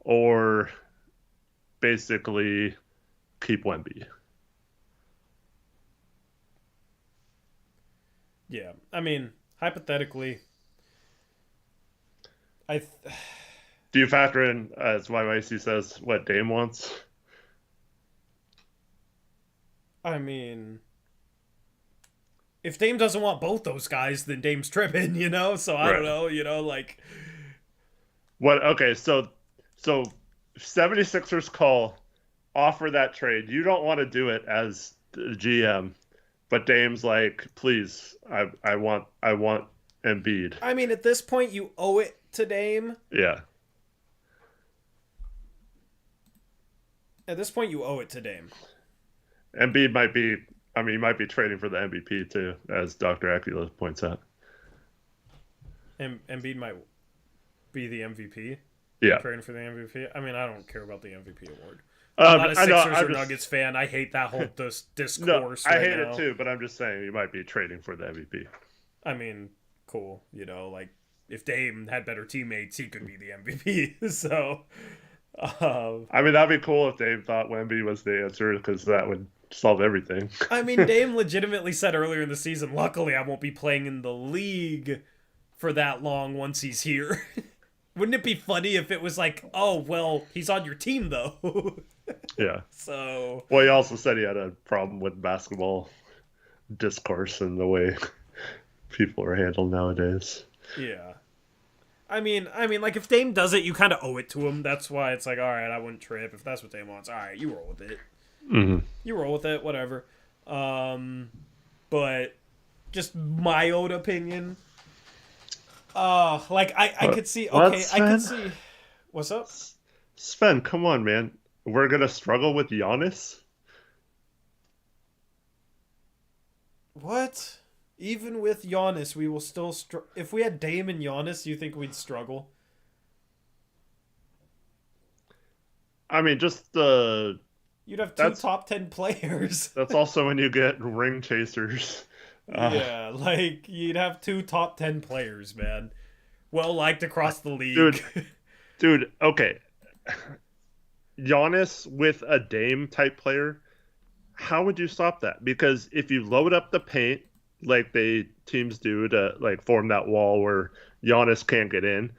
or basically keep Wemby. Yeah, I mean, hypothetically, do you factor in, as YYC says, what Dame wants? I mean, if Dame doesn't want both those guys, then Dame's tripping, So I don't know, What? Okay, so 76ers offer that trade. You don't want to do it as the GM, but Dame's like, please, I want Embiid. I mean, at this point, you owe it to Dame. Yeah. At this point, you owe it to Dame. Embiid might be trading for the MVP too, as Dr. Acula points out. Embiid might be the MVP. Yeah. Trading for the MVP. I mean, I don't care about the MVP award. I'm not a Sixers or Nuggets fan. I hate that whole discourse. No, I hate now. it too, but I'm just saying you might be trading for the MVP. I mean, cool. If Dame had better teammates, he could be the MVP. So, I mean, that'd be cool if Dame thought Wemby was the answer, because that would solve everything. I mean, Dame legitimately said earlier in the season, luckily I won't be playing in the league for that long once he's here. Wouldn't it be funny if it was oh, well, he's on your team, though? Yeah. So. Well, he also said he had a problem with basketball discourse and the way people are handled nowadays. Yeah. I mean, if Dame does it, you kind of owe it to him. That's why it's all right, I wouldn't trip. If that's what Dame wants, all right, you roll with it. Mm-hmm. You roll with it, whatever. But just my own opinion. I could see. Okay, I could see. What's up, Sven? Come on, man. We're gonna struggle with Giannis. What? Even with Giannis, we will still if we had Dame and Giannis, you think we'd struggle? I mean, just the. You'd have two top 10 players. That's also when you get ring chasers. Yeah, you'd have two top 10 players, man. Well liked across the league. Dude, okay. Giannis with a Dame type player, how would you stop that? Because if you load up the paint like teams do to form that wall where Giannis can't get in,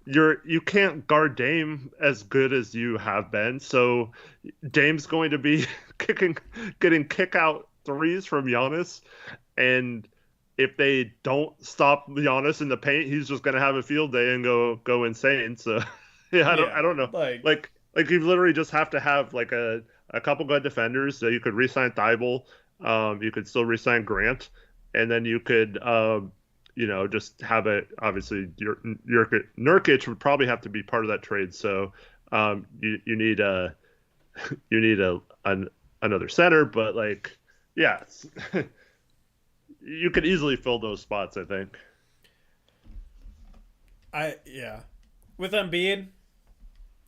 you can't guard Dame as good as you have been. So Dame's going to be getting kick out threes from Giannis, and if they don't stop Giannis in the paint, he's just going to have a field day and go insane. So I don't know. Like you literally just have to have a a couple good defenders. So you could re-sign Thibault. You could still re-sign Grant, and then you could, just have it. Obviously, Nurkic would probably have to be part of that trade. So you need another center, but like, yeah, you could easily fill those spots, I think. With Embiid,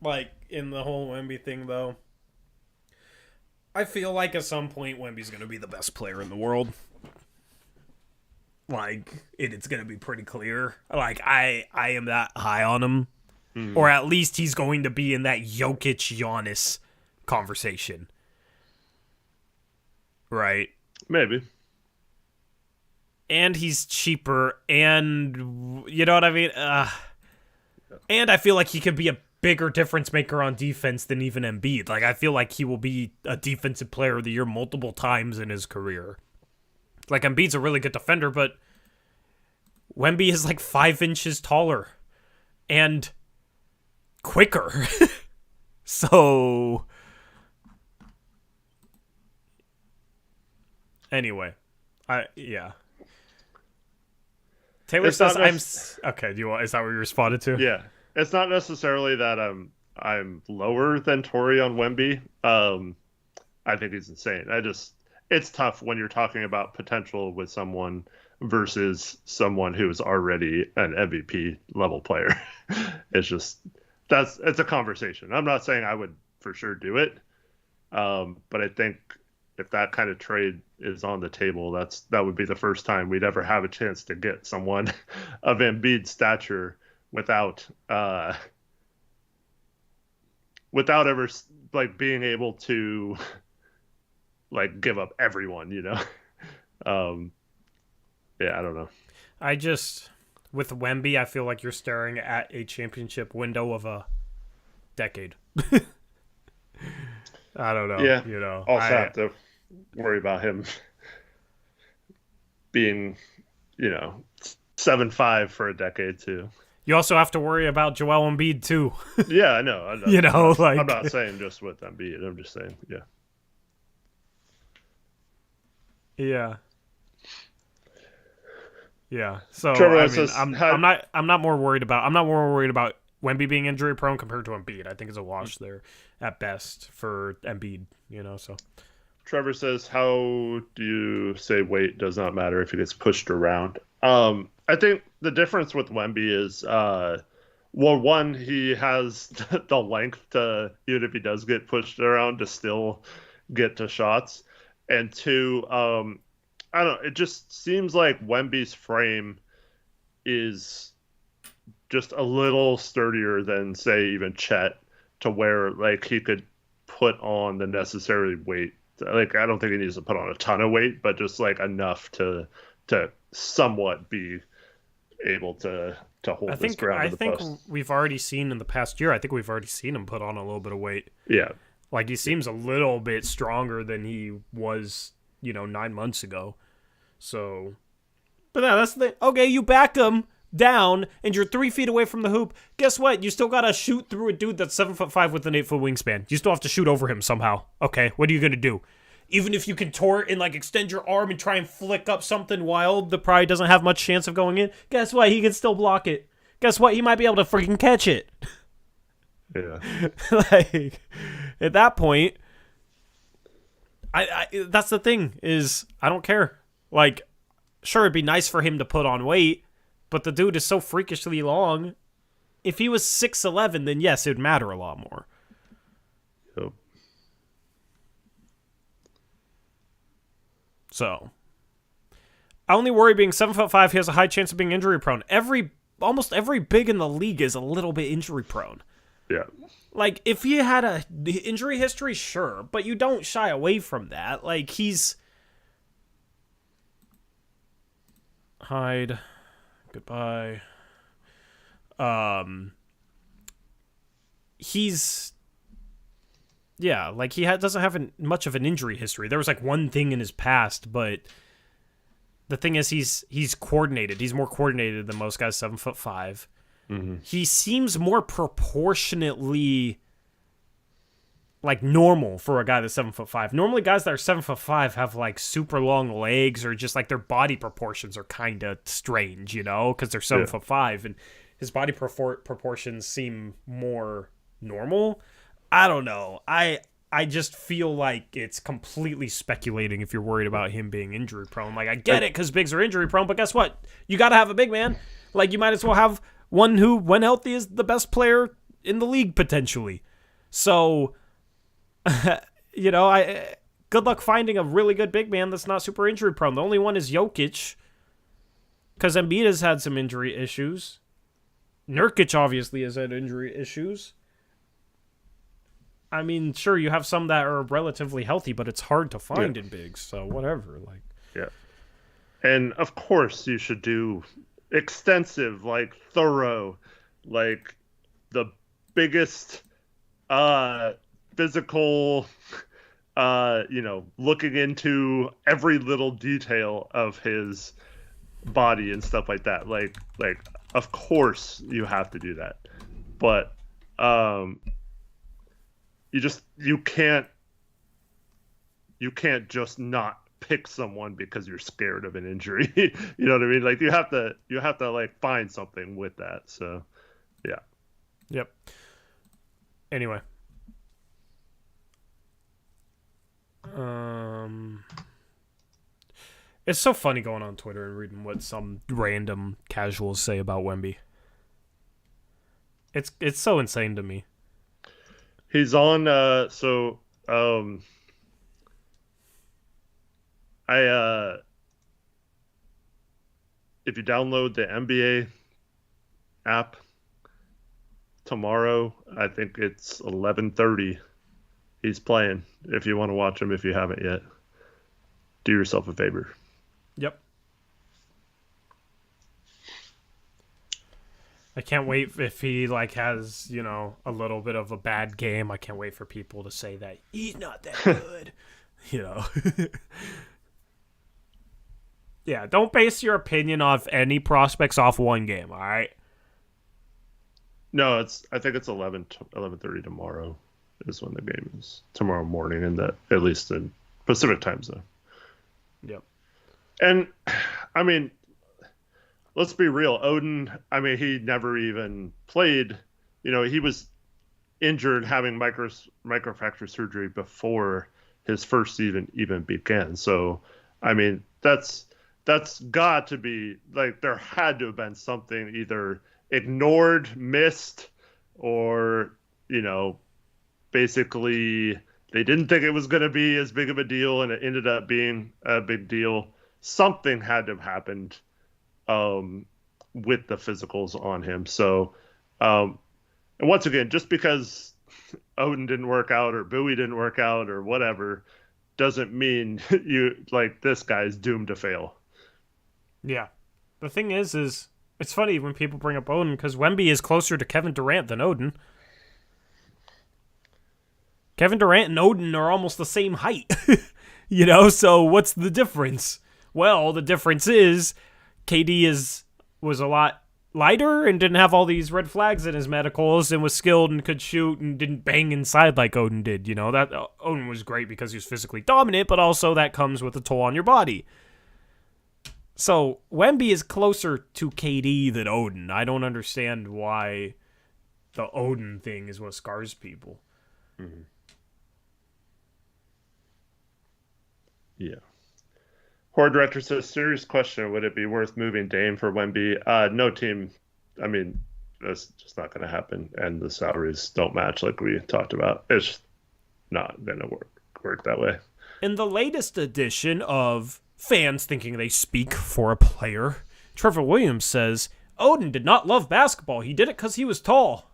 like in the whole Wemby thing though, I feel like at some point Wemby's gonna be the best player in the world. Like it's gonna be pretty clear. Like I am that high on him, or at least he's going to be in that Jokic Giannis conversation, right? Maybe. And he's cheaper, and you know what I mean? And I feel like he could be a bigger difference maker on defense than even Embiid. Like, I feel like he will be a defensive player of the year multiple times in his career. Like, Embiid's a really good defender, but Wemby is like 5 inches taller and quicker. So, anyway, Taylor says okay. Is that what you responded to? Yeah, it's not necessarily that I'm lower than Torrey on Wemby. I think he's insane. It's tough when you're talking about potential with someone versus someone who is already an MVP level player. It's a conversation. I'm not saying I would for sure do it, but I think if that kind of trade is on the table, that would be the first time we'd ever have a chance to get someone of Embiid's stature without ever like being able to like give up everyone, you know. I don't know. With Wemby, I feel like you're staring at a championship window of a decade. I don't know. Yeah, you know, also have to worry about him being, 7'5" for a decade too. You also have to worry about Joel Embiid too. Yeah, I know. I'm not saying just with Embiid. I'm just saying, yeah. Yeah. Yeah. So Trevor says, I'm not more worried about Wemby being injury prone compared to Embiid. I think it's a wash there at best for Embiid, so. Trevor says, how do you say weight does not matter if he gets pushed around? I think the difference with Wemby is, one, he has the length to, even if he does get pushed around, to still get to shots. And two, I don't know, it just seems like Wemby's frame is just a little sturdier than, say, even Chet, to where like he could put on the necessary weight. Like, I don't think he needs to put on a ton of weight, but just like enough to somewhat be able to hold this ground. I think we've already seen in the past year. I think we've already seen him put on a little bit of weight. Yeah, like he seems a little bit stronger than he was, 9 months ago. So, but yeah, that's the thing. Okay, you backed him down, and you're 3 feet away from the hoop. Guess what? You still gotta shoot through a dude that's 7'5" with an 8-foot wingspan. You still have to shoot over him somehow. Okay, what are you gonna do? Even if you can tort and like extend your arm and try and flick up something wild that probably doesn't have much chance of going in, guess what? He can still block it. Guess what? He might be able to freaking catch it. Yeah. Like, at that point, I that's the thing, is I don't care. Like, sure, it'd be nice for him to put on weight, but the dude is so freakishly long. If he was 6'11", then yes, it would matter a lot more. Yep. So, I only worry being 7'5", he has a high chance of being injury prone. Almost every big in the league is a little bit injury prone. Yeah. Like, if he had a injury history, sure, but you don't shy away from that. Like, he's... Hide. Goodbye. He's... Yeah, like, he doesn't have much of an injury history. There was, like, one thing in his past, but the thing is he's coordinated. He's more coordinated than most guys, 7'5". Mm-hmm. He seems more proportionately like normal for a guy that's 7'5". Normally guys that are 7'5" have like super long legs, or just like their body proportions are kind of strange, you know, because they're 7'5", and his body proportions seem more normal. I don't know. I just feel like it's completely speculating if you're worried about him being injury prone. Like, I get it because bigs are injury prone, but guess what? You got to have a big man. Like, you might as well have one who, when healthy, is the best player in the league potentially. So, you know, good luck finding a really good big man that's not super injury prone. The only one is Jokic, because Embiid has had some injury issues. Nurkic obviously has had injury issues. I mean, sure, you have some that are relatively healthy, but it's hard to find in bigs, so whatever. Like, yeah. And of course you should do extensive, like thorough, like the biggest physical looking into every little detail of his body and stuff like that. Like of course you have to do that. But you can't just not pick someone because you're scared of an injury. You know what I mean? Like you have to like find something with that. So yeah. Yep. Anyway. It's so funny going on Twitter and reading what some random casuals say about Wemby. It's so insane to me. He's on if you download the NBA app tomorrow, I think it's 11:30. He's playing. If you want to watch him, if you haven't yet, do yourself a favor. Yep. I can't wait if he like has, you know, a little bit of a bad game. I can't wait for people to say that he's not that good. You know. Yeah, don't base your opinion of any prospects off one game, all right? No, I think it's 11:30 tomorrow is when the game is. Tomorrow morning, at least in Pacific time zone. Yep. And I mean, let's be real. Odin, I mean, he never even played. You know, he was injured having microfracture surgery before his first season even began. So, I mean, that's got to be, like, there had to have been something either ignored, missed, or, you know, basically they didn't think it was going to be as big of a deal and it ended up being a big deal. Something had to have happened with the physicals on him. So, and once again, just because Odin didn't work out or Bowie didn't work out or whatever, doesn't mean this guy's doomed to fail. Yeah. The thing is it's funny when people bring up Odin because Wemby is closer to Kevin Durant than Odin. Kevin Durant and Odin are almost the same height. You know, so what's the difference? Well, the difference is KD was a lot lighter and didn't have all these red flags in his medicals and was skilled and could shoot and didn't bang inside like Odin did. You know, that Odin was great because he was physically dominant, but also that comes with a toll on your body. So Wemby is closer to KD than Odin. I don't understand why the Odin thing is what scars people. Mm-hmm. Yeah. Horde Director says, serious question, would it be worth moving Dame for Wemby? No team, I mean, that's just not going to happen, and the salaries don't match like we talked about. It's just not going to work that way. In the latest edition of Fans Thinking They Speak for a Player, Trevor Williams says, Odin did not love basketball. He did it because he was tall.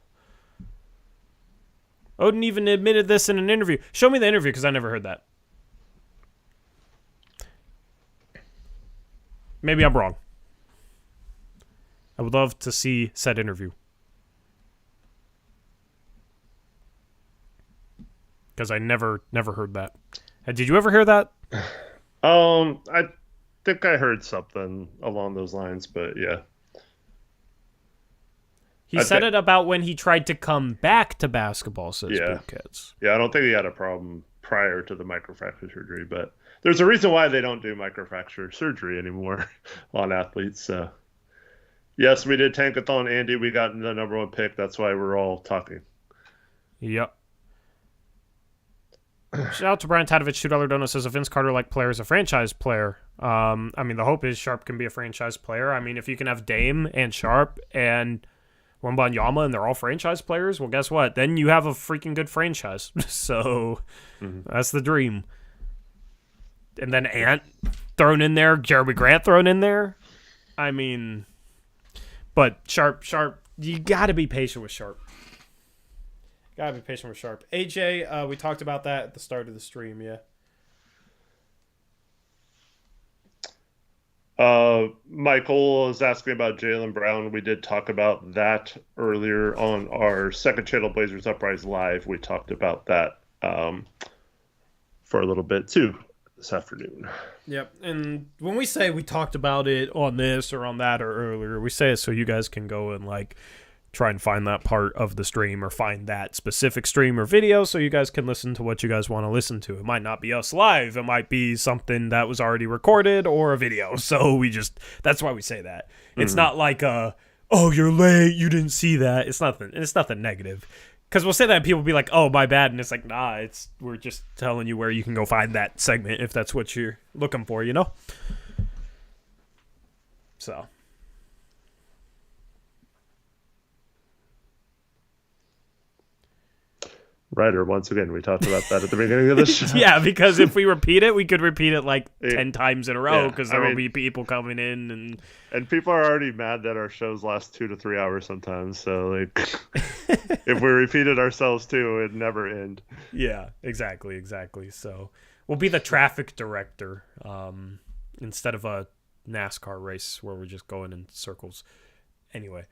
Odin even admitted this in an interview. Show me the interview because I never heard that. Maybe I'm wrong. I would love to see said interview. Because I never heard that. Did you ever hear that? I think I heard something along those lines, but yeah. He said it about when he tried to come back to basketball, says Bookets. Yeah, I don't think he had a problem prior to the microfracture surgery, but there's a reason why they don't do microfracture surgery anymore on athletes. So, yes, we did Tankathon, Andy. We got the number 1 pick. That's why we're all talking. Yep. Shout out to Brian Tadovich, $2 says, a Vince Carter-like player is a franchise player. I mean, the hope is Sharp can be a franchise player. I mean, if you can have Dame and Sharp and Wembanyama and they're all franchise players, well, guess what? Then you have a freaking good franchise. So that's the dream. And then Ant thrown in there, Jeremy Grant thrown in there. I mean, but Sharp, you got to be patient with Sharp. Gotta be patient with Sharp. AJ, we talked about that at the start of the stream, yeah. Michael is asking about Jaylen Brown. We did talk about that earlier on our second channel, Blazers Uprise Live. We talked about that for a little bit too this afternoon. Yep, and when we say we talked about it on this or on that or earlier, we say it so you guys can go and like try and find that part of the stream or find that specific stream or video so you guys can listen to what you guys want to listen to. It might not be us live. It might be something that was already recorded or a video. So that's why we say that. It's not like oh, you're late, you didn't see that. It's nothing negative. Because we'll say that and people will be like, oh, my bad. And it's like, nah, we're just telling you where you can go find that segment if that's what you're looking for, you know? So... Ryder, once again, we talked about that at the beginning of the show. Yeah, because if we repeat it, we could repeat it like 10 times in a row because there will be people coming in. And people are already mad that our shows last 2 to 3 hours sometimes. So, like, if we repeated ourselves too, it'd never end. Yeah, exactly. So we'll be the traffic director instead of a NASCAR race where we're just going in circles. Anyway.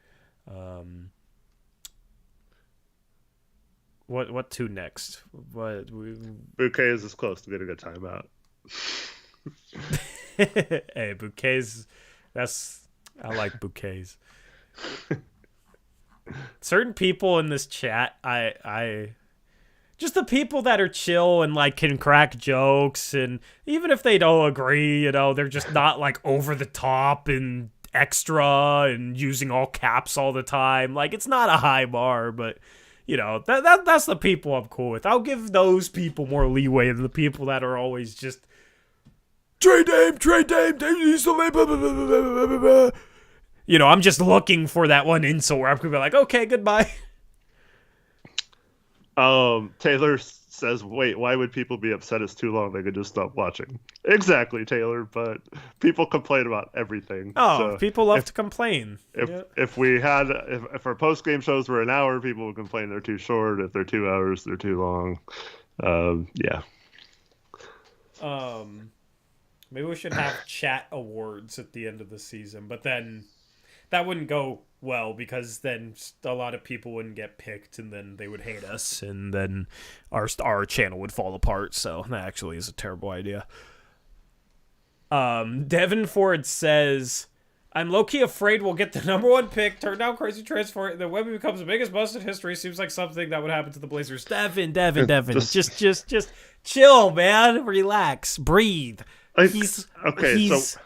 What to next? Bouquet is as close to getting a timeout. Hey, bouquets. I like bouquets. Certain people in this chat, I just the people that are chill and like can crack jokes, and even if they don't agree, you know, they're just not like over the top and extra and using all caps all the time. Like, it's not a high bar, but you know, that's the people I'm cool with. I'll give those people more leeway than the people that are always just trade Dame, you know, I'm just looking for that one insult where I'm gonna be like, okay, goodbye. Taylor says, wait, why would people be upset it's too long? They could just stop watching. Exactly, Taylor, but people complain about everything. Oh, so people love to complain. If our post-game shows were an hour, people would complain they're too short. If they're 2 hours, they're too long. Yeah. Maybe we should have chat awards at the end of the season, but then that wouldn't go well because then a lot of people wouldn't get picked and then they would hate us and then our channel would fall apart. So that actually is a terrible idea. Devin Ford says, I'm low-key afraid we'll get the number 1 pick, turn down crazy transfer, then Wemby becomes the biggest bust in history. Seems like something that would happen to the Blazers. Devin. just chill, man. Relax. Breathe. So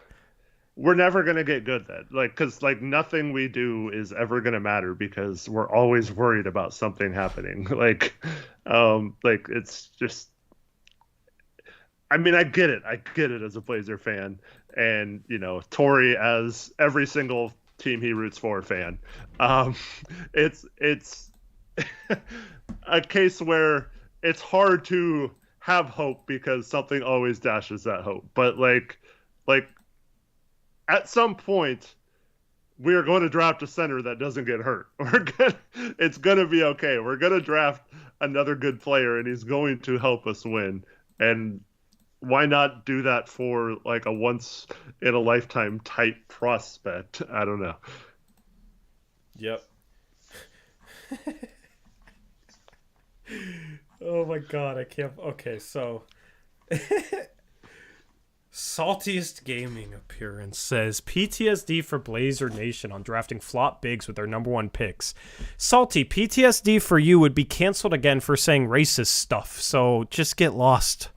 we're never going to get good then. Because nothing we do is ever going to matter because we're always worried about something happening. It's just, I mean, I get it as a Blazer fan, and you know, Torrey as every single team he roots for fan. It's a case where it's hard to have hope because something always dashes that hope. But like at some point, we are going to draft a center that doesn't get hurt. It's going to be okay. We're going to draft another good player, and he's going to help us win. And why not do that for like a once in a lifetime type prospect? I don't know. Yep. Oh my god, I can't. Okay, so Saltiest gaming appearance says PTSD for Blazer Nation on drafting flop bigs with their number 1 picks. Salty, PTSD for you would be canceled again for saying racist stuff. So just get lost.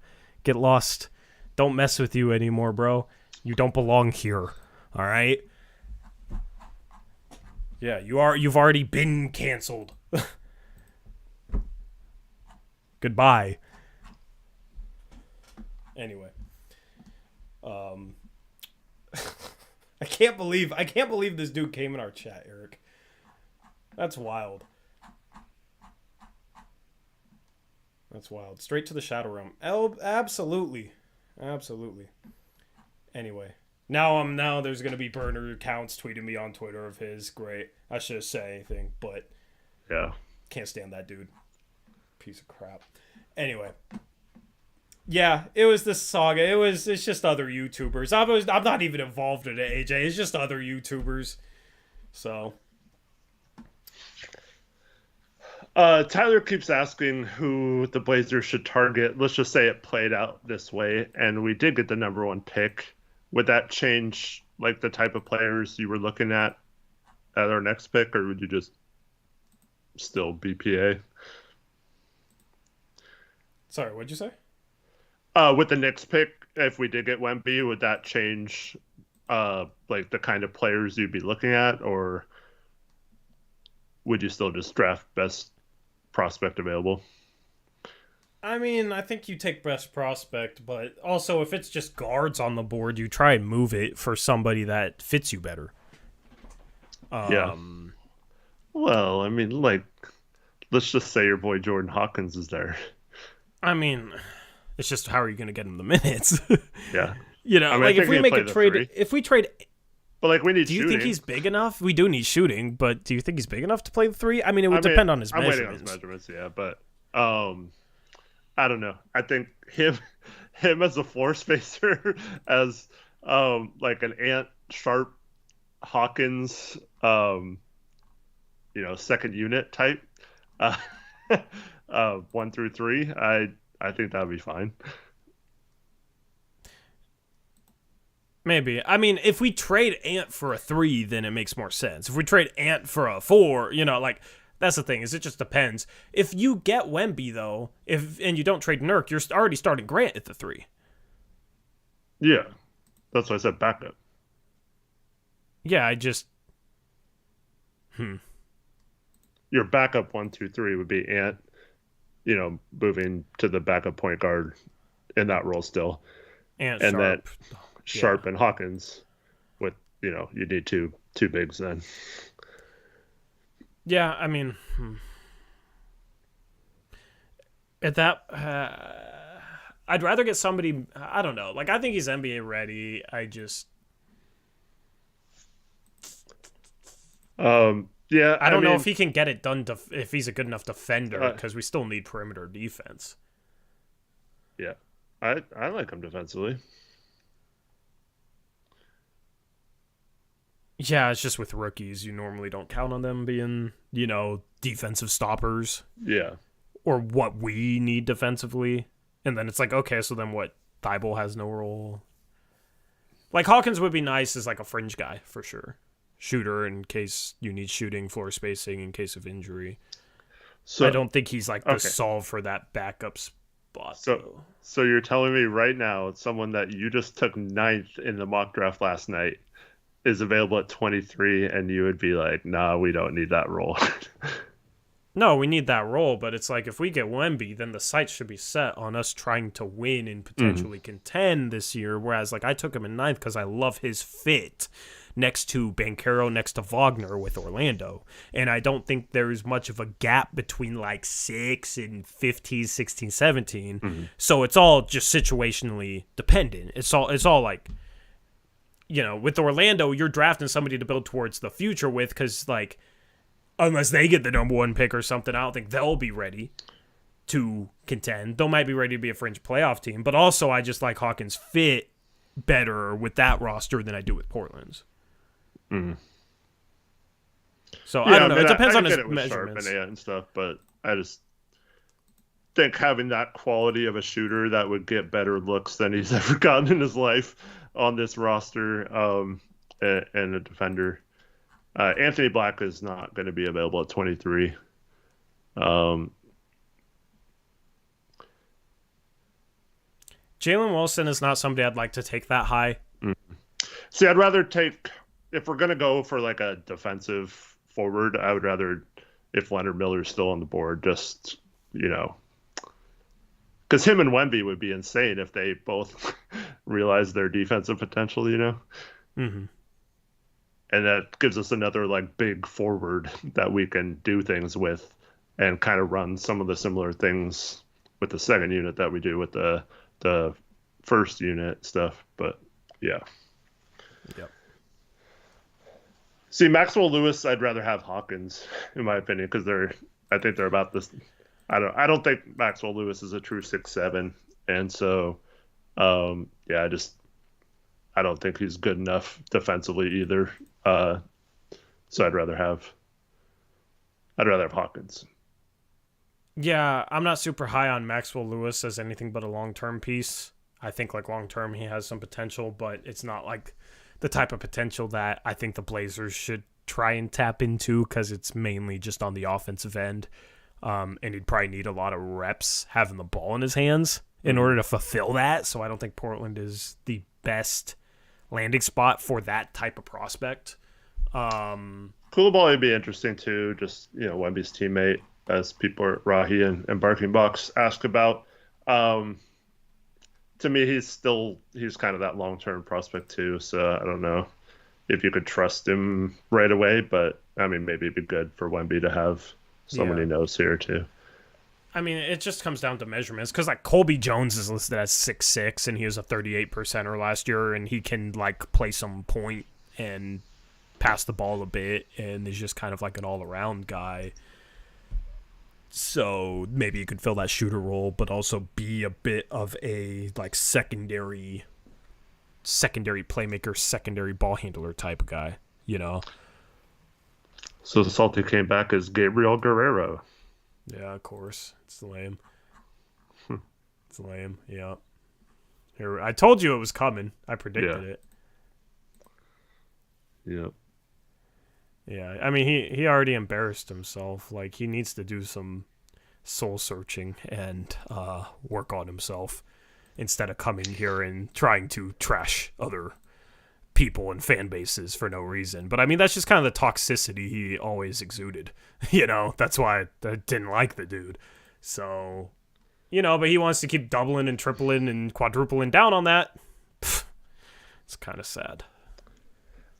Get lost. Don't mess with you anymore, bro. You don't belong here. All right? Yeah, you've already been canceled. Goodbye. Anyway. I can't believe this dude came in our chat, Eric. That's wild. That's wild. Straight to the Shadow Realm. Absolutely. Anyway. Now there's gonna be burner accounts tweeting me on Twitter of his. Great. I shouldn't say anything, but yeah. Can't stand that dude. Piece of crap. Anyway. Yeah, it was this saga. It's just other YouTubers. I'm not even involved in it, AJ. It's just other YouTubers. So. Tyler keeps asking who the Blazers should target. Let's just say it played out this way, and we did get the number 1 pick. Would that change like the type of players you were looking at our next pick, or would you just still BPA? Sorry, what'd you say? With the next pick, if we did get Wemby, would that change like the kind of players you'd be looking at, or would you still just draft best prospect available? I mean, I think you take best prospect, but also if it's just guards on the board, you try and move it for somebody that fits you better. Yeah. Well, I mean, like, let's just say your boy Jordan Hawkins is there. I mean, it's just how are you going to get him the minutes? Yeah. You know, I mean, like if we make a trade, but like we need do you shooting. think he's big enough? We do need shooting, but do you think he's big enough to play the 3? I mean, it would depend on his measurements. I'm waiting on his measurements, yeah, but I don't know. I think him as a floor spacer, as like an Ant Sharp Hawkins, second unit type, 1 through 3. I think that'd be fine. Maybe. I mean, if we trade Ant for a 3, then it makes more sense. If we trade Ant for a 4, like that's the thing. Is it just depends. If you get Wemby though, and you don't trade Nurk, you're already starting Grant at the 3. Yeah, that's why I said backup. Yeah, I just. Your backup 1, 2, 3 would be Ant. Moving to the backup point guard in that role still, and Sharp. Then Sharp and Hawkins with you need two bigs then. Yeah, I mean, at that, I'd rather get somebody. I don't know. Like I think he's NBA ready. I just. Yeah, I don't know if he can get it done. If he's a good enough defender, because we still need perimeter defense. Yeah, I like him defensively. Yeah, it's just with rookies, you normally don't count on them being, defensive stoppers. Yeah. Or what we need defensively. And then it's like, okay, so then what? Thibault has no role. Like, Hawkins would be nice as, like, a fringe guy, for sure. Shooter in case you need shooting, floor spacing in case of injury. So I don't think he's, like, the solve for that backup spot. So you're telling me right now, someone that you just took 9th in the mock draft last night is available at 23, and you would be like, nah, we don't need that role. No, we need that role, but it's like if we get Wemby, then the sights should be set on us trying to win and potentially contend this year. Whereas, like, I took him in 9th because I love his fit next to Banchero, next to Wagner with Orlando. And I don't think there's much of a gap between, like, 6 and 15, 16, 17. So it's all just situationally dependent. It's all like, with Orlando, you're drafting somebody to build towards the future with because, like, unless they get the number 1 pick or something, I don't think they'll be ready to contend. They might be ready to be a fringe playoff team, but also I just like Hawkins' fit better with that roster than I do with Portland's. So I don't know. It depends on his measurements and stuff, but I just think having that quality of a shooter that would get better looks than he's ever gotten in his life on this roster, and a defender. Anthony Black is not going to be available at 23. Jalen Wilson is not somebody I'd like to take that high. See, I'd rather take, if we're going to go for like a defensive forward, I would rather, if Leonard Miller's still on the board, just, because him and Wemby would be insane if they both realize their defensive potential, Mm-hmm. And that gives us another like big forward that we can do things with and kind of run some of the similar things with the second unit that we do with the first unit stuff. But yeah. Yep. See, Maxwell Lewis, I'd rather have Hawkins, in my opinion, because I think they're about this. I don't think Maxwell Lewis is a true 6'7", and so I don't think he's good enough defensively either. So I'd rather have Hawkins. Yeah, I'm not super high on Maxwell Lewis as anything but a long-term piece. I think like long-term he has some potential, but it's not like the type of potential that I think the Blazers should try and tap into, because it's mainly just on the offensive end. And he'd probably need a lot of reps having the ball in his hands in order to fulfill that. So I don't think Portland is the best landing spot for that type of prospect. Coulibaly would be interesting too, just Wemby's teammate, as people Rahi and Barking Box ask about. To me, he's kind of that long-term prospect too, so I don't know if you could trust him right away, but I mean, maybe it'd be good for Wemby to have someone he knows here too. I mean, it just comes down to measurements, because like Colby Jones is listed as 6'6", and he was a 38%er last year, and he can like play some point and pass the ball a bit, and is just kind of like an all-around guy. So maybe you could fill that shooter role, but also be a bit of a like secondary playmaker, secondary ball handler type of guy, So the Salty came back as Gabriel Guerrero. Yeah, of course. It's lame. It's lame. Yeah. Here, I told you it was coming. I predicted it. Yep. Yeah, I mean, he already embarrassed himself. Like, he needs to do some soul searching and work on himself instead of coming here and trying to trash other people and fan bases for no reason. But I mean, that's just kind of the toxicity he always exuded. That's why I didn't like the dude. So, but he wants to keep doubling and tripling and quadrupling down on that. It's kind of sad.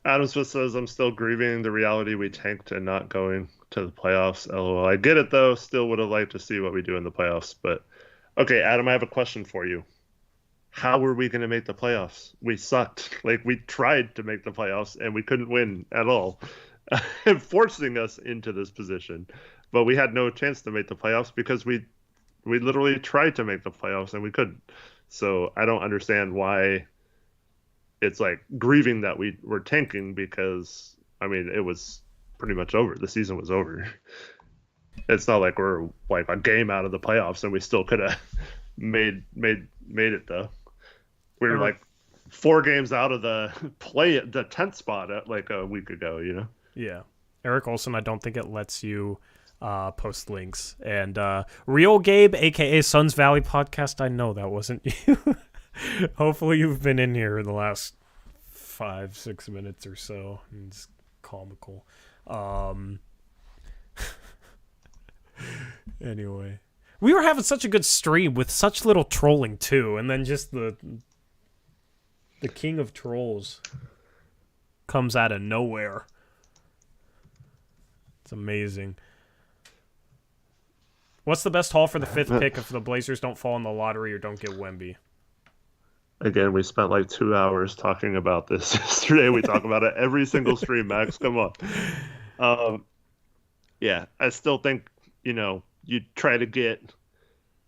Adam Smith says, I'm still grieving the reality we tanked and not going to the playoffs. LOL. I get it, though. Still would have liked to see what we do in the playoffs. But, okay, Adam, I have a question for you. How were we going to make the playoffs? We sucked. Like, we tried to make the playoffs, and we couldn't win at all, forcing us into this position. But we had no chance to make the playoffs because we literally tried to make the playoffs, and we couldn't. So I don't understand why it's like grieving that we were tanking, because I mean, it was pretty much over. The season was over. It's not like we're like a game out of the playoffs and we still could have made it though. We were like 4 games out of the 10th spot at like a week ago, Yeah. Eric Olson, I don't think it lets you post links. And Real Gabe, aka Suns Valley Podcast, I know that wasn't you. Hopefully you've been in here in the last 5-6 minutes or so. It's comical. Anyway, we were having such a good stream with such little trolling too, and then just the king of trolls comes out of nowhere. It's amazing. What's the best haul for the 5th pick if the Blazers don't fall in the lottery or don't get Wemby? Again, we spent like 2 hours talking about this yesterday. We talk about it every single stream, Max. Come on. Yeah, I still think, you try to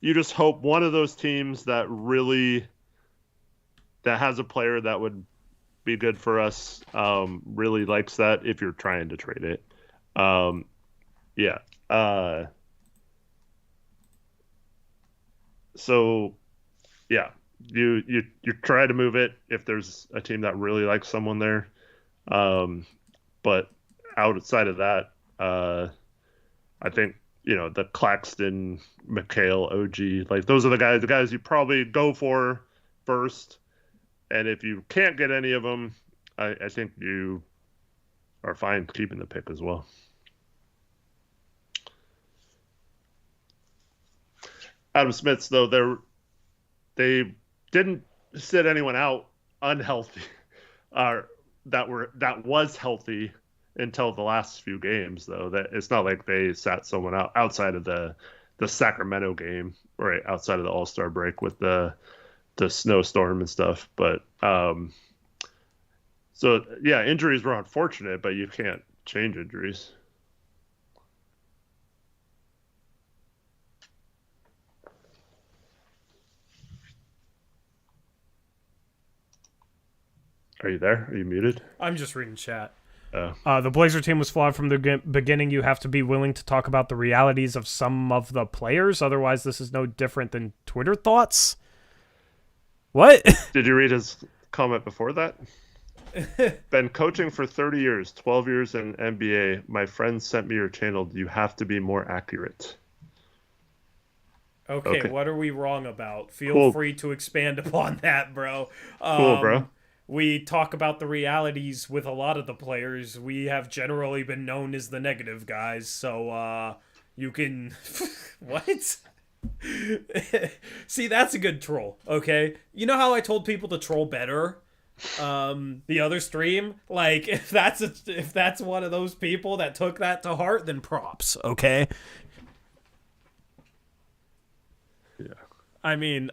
you just hope one of those teams that has a player that would be good for us really likes that if you're trying to trade it. Yeah. So yeah, you try to move it if there's a team that really likes someone there. But outside of that, I think the Claxton, McHale, OG, like those are the guys you probably go for first. And if you can't get any of them, I think you are fine keeping the pick as well. Adam Smith's, though, they didn't sit anyone out unhealthy, that was healthy until the last few games. Though that it's not like they sat someone out outside of the Sacramento game, right outside of the All-Star break with the snowstorm and stuff. But so yeah, injuries were unfortunate, but you can't change injuries. Are you there? Are you muted? I'm just reading chat. Oh. The Blazer team was flawed from the beginning. You have to be willing to talk about the realities of some of the players. Otherwise, this is no different than Twitter thoughts. What? Did you read his comment before that? Been coaching for 30 years, 12 years in NBA. My friend sent me your channel. You have to be more accurate. Okay, what are we wrong about? Feel free to expand upon that, bro. Cool, bro. We talk about the realities with a lot of the players. We have generally been known as the negative guys, so you can... What? See, that's a good troll, okay? You know how I told people to troll better? The other stream? Like, if that's one of those people that took that to heart, then props, okay? Yeah. I mean...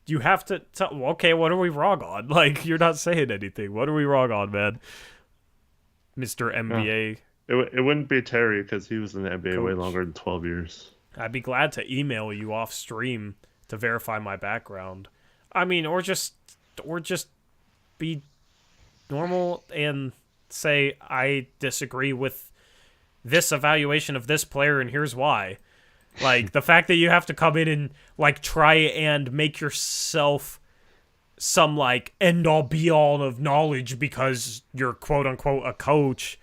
You have to tell, okay, what are we wrong on? Like, you're not saying anything. What are we wrong on, man? Mr. NBA. It wouldn't be Terry because he was in the NBA way longer than 12 years. I'd be glad to email you off stream to verify my background. I mean, or just be normal and say, I disagree with this evaluation of this player and here's why. Like, the fact that you have to come in and, like, try and make yourself some, like, end-all, be-all of knowledge because you're, quote-unquote, a coach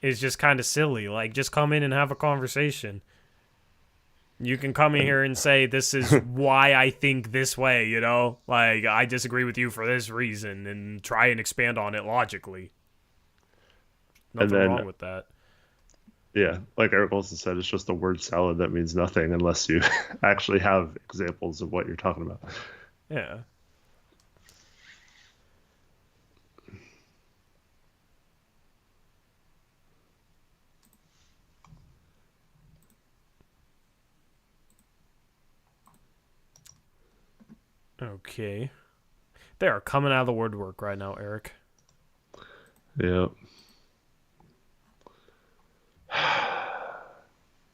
is just kind of silly. Like, just come in and have a conversation. You can come in here and say, this is why I think this way, you know? Like, I disagree with you for this reason, and try and expand on it logically. Nothing wrong with that. Yeah, like Eric Olson said, it's just a word salad that means nothing unless you actually have examples of what you're talking about. Yeah. Okay. They are coming out of the woodwork right now, Eric. Yep.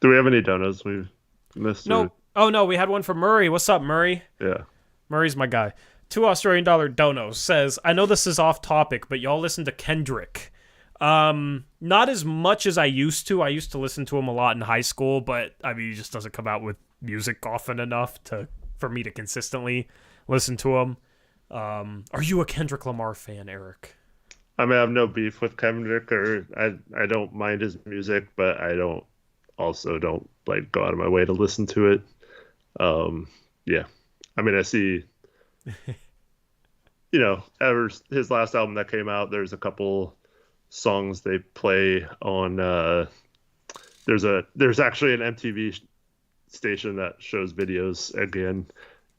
Do we have any donuts we've missed? No. Oh, no, we had one from Murray. What's up, Murray? Yeah. Murray's my guy. $2 Australian donos says, I know this is off topic, but y'all listen to Kendrick. Not as much as I used to. I used to listen to him a lot in high school, but, I mean, he just doesn't come out with music often enough for me to consistently listen to him. Are you a Kendrick Lamar fan, Eric? I mean, I have no beef with Kendrick, or I don't mind his music, but I don't like go out of my way to listen to it. Yeah. I mean, I see, ever his last album that came out, there's a couple songs they play on, there's actually an MTV station that shows videos again.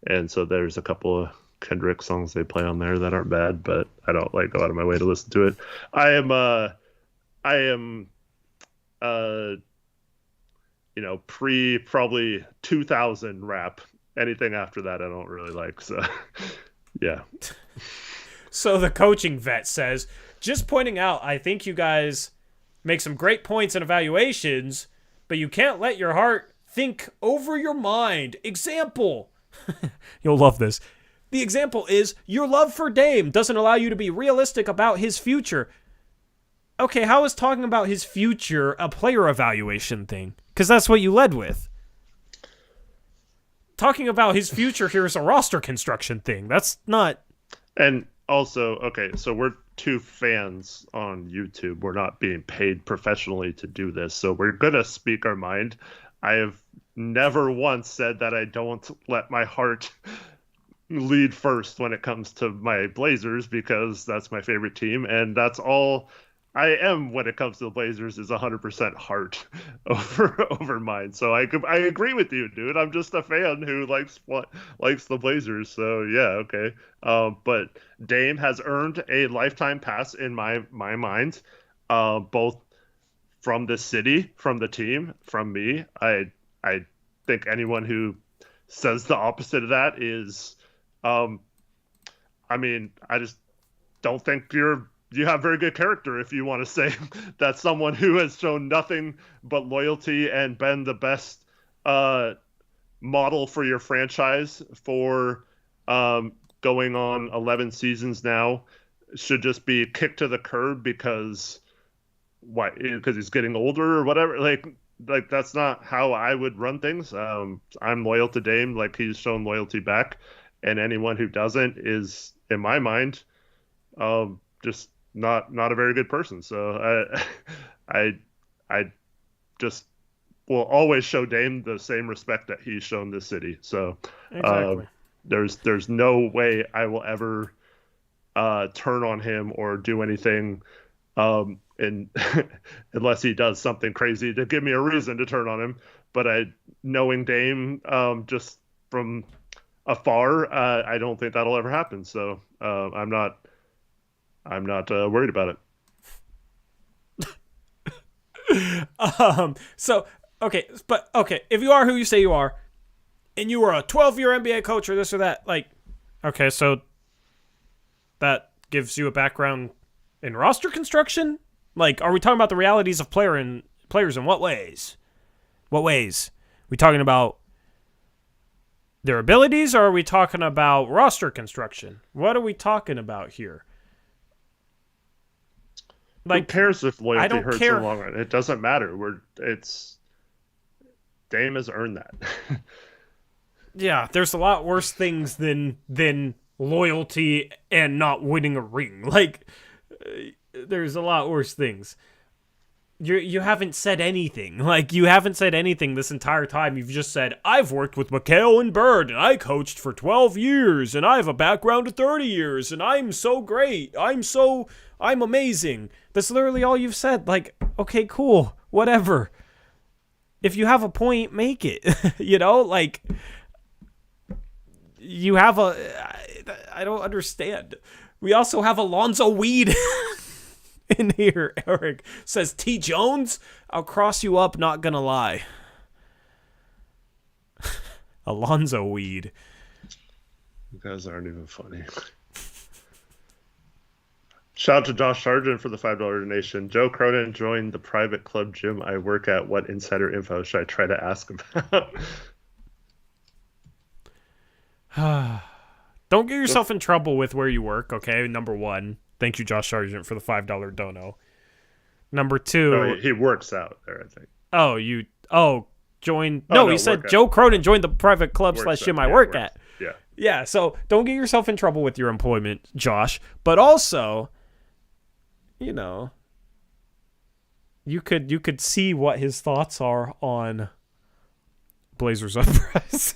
And so there's a couple of Kendrick songs they play on there that aren't bad, but I don't like go out of my way to listen to it. I am pre probably 2000 rap. Anything after that I don't really like, so yeah. So the coaching vet says, just pointing out, I think you guys make some great points and evaluations, but you can't let your heart think over your mind. Example. You'll love this. The example is your love for Dame doesn't allow you to be realistic about his future. Okay, how is talking about his future a player evaluation thing? Because that's what you led with. talking about his future here is a roster construction thing. That's not. And also, okay, so we're two fans on YouTube. We're not being paid professionally to do this, so we're gonna speak our mind. I have never once said that I don't let my heart lead first when it comes to my Blazers, because that's my favorite team, and that's all I am when it comes to the Blazers, is 100% heart over mind. So I agree with you, dude. I'm just a fan who likes the Blazers. So yeah, okay. But Dame has earned a lifetime pass in my mind, both from the city, from the team, from me. I think anyone who says the opposite of that is, I mean, I just don't think you have very good character if you want to say that someone who has shown nothing but loyalty and been the best model for your franchise for going on 11 seasons now should just be kicked to the curb because he's getting older or whatever. Like that's not how I would run things. I'm loyal to Dame, like he's shown loyalty back, and anyone who doesn't is, in my mind, just not a very good person. So I just will always show Dame the same respect that he's shown this city. So Exactly. There's no way I will ever turn on him or do anything and unless he does something crazy to give me a reason to turn on him. But knowing Dame just from afar, I don't think that'll ever happen. So I'm not worried about it. Okay, if you are who you say you are, and you were a 12-year NBA coach or this or that, like, okay, so that gives you a background in roster construction? Like, are we talking about the realities of players in what ways? What ways? We talking about their abilities, or are we talking about roster construction? What are we talking about here? Like, who cares if loyalty hurts care. in the long run? It doesn't matter. Dame has earned that. Yeah, there's a lot worse things than loyalty and not winning a ring. Like, there's a lot worse things. You haven't said anything. Like, you haven't said anything this entire time. You've just said, I've worked with McHale and Bird, and I coached for 12 years, and I have a background of 30 years, and I'm so great. I'm amazing. That's literally all you've said. Like, okay, cool, whatever. If you have a point, make it. You know, like, you have I don't understand. We also have Alonzo Weed in here. Eric says, T. Jones, I'll cross you up, not gonna lie. Alonzo Weed. You guys aren't even funny. Shout out to Josh Sargent for the $5 donation. Joe Cronin joined the private club gym I work at. What insider info should I try to ask about? Don't get yourself in trouble with where you work, okay? Number one. Thank you, Josh Sargent, for the $5 dono. Number two. He works out there, I think. Join. No, he said Joe Cronin joined the private club / gym I work at. Yeah. Yeah, so don't get yourself in trouble with your employment, Josh. But also, you know, you could see what his thoughts are on Blazers Uprise.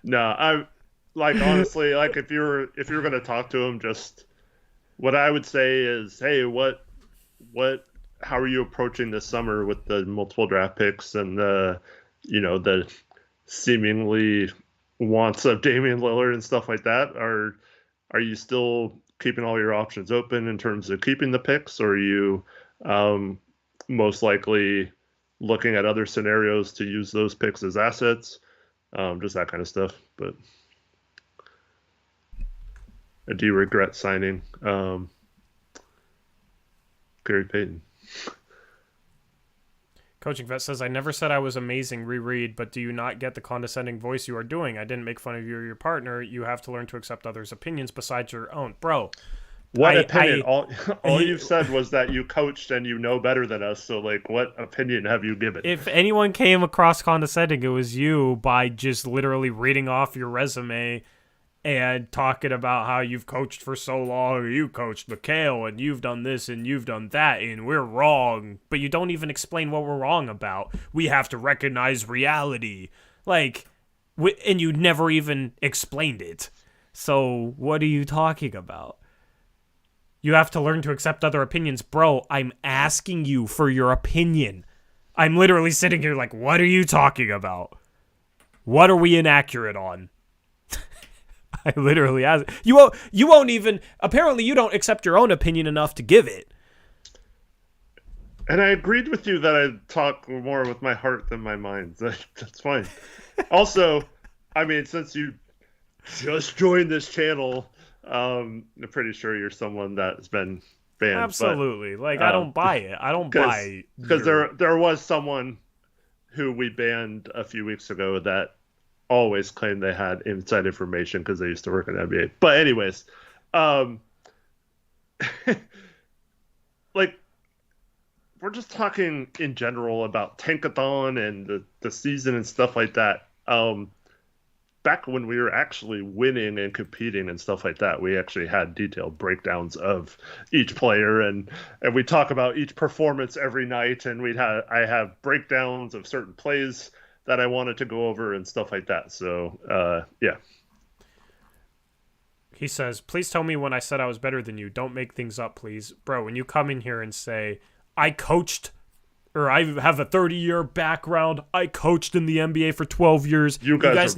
No, I like, honestly, like if you're gonna talk to him, just what I would say is, hey, how are you approaching this summer with the multiple draft picks and the seemingly wants of Damian Lillard and stuff like that? Are you still keeping all your options open in terms of keeping the picks, or are you most likely looking at other scenarios to use those picks as assets? Just that kind of stuff. But do you regret signing Gary Payton? Coaching Vet says, I never said I was amazing, reread, but do you not get the condescending voice you are doing? I didn't make fun of you or your partner. You have to learn to accept others' opinions besides your own. Bro, What opinion? All you said was that you coached and you know better than us. So, like, what opinion have you given? If anyone came across condescending, it was you by just literally reading off your resume and talking about how you've coached for so long. You coached McHale, and you've done this, and you've done that, and we're wrong. But you don't even explain what we're wrong about. We have to recognize reality. Like, and you never even explained it. So what are you talking about? You have to learn to accept other opinions. Bro, I'm asking you for your opinion. I'm literally sitting here like, what are you talking about? What are we inaccurate on? I literally asked. You won't even, apparently you don't accept your own opinion enough to give it. And I agreed with you that I talk more with my heart than my mind. That's fine. Also, I mean, since you just joined this channel, I'm pretty sure you're someone that's been banned. Absolutely. But, I don't buy it. I don't buy it. Because there was someone who we banned a few weeks ago that always claimed they had inside information because they used to work in the NBA. But anyways, like, we're just talking in general about Tankathon and the season and stuff like that. Back when we were actually winning and competing and stuff like that, we actually had detailed breakdowns of each player, and we talk about each performance every night, and I have breakdowns of certain plays that I wanted to go over and stuff like that. So, yeah. He says, please tell me when I said I was better than you. Don't make things up, please. Bro, when you come in here and say, I coached, or I have a 30-year background, I coached in the NBA for 12 years. You guys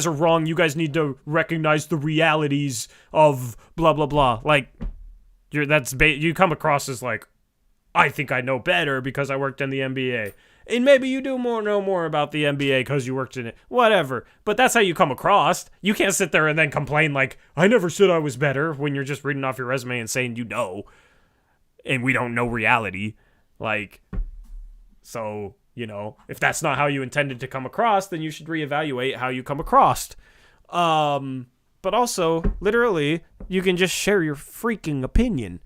are wrong. You guys need to recognize the realities of blah, blah, blah. Like, you come across as like, I think I know better because I worked in the NBA. And maybe you do know more about the NBA because you worked in it. Whatever. But that's how you come across. You can't sit there and then complain like, I never said I was better, when you're just reading off your resume and saying you know. And we don't know reality. Like, so, if that's not how you intended to come across, then you should reevaluate how you come across. But also, literally, you can just share your freaking opinion.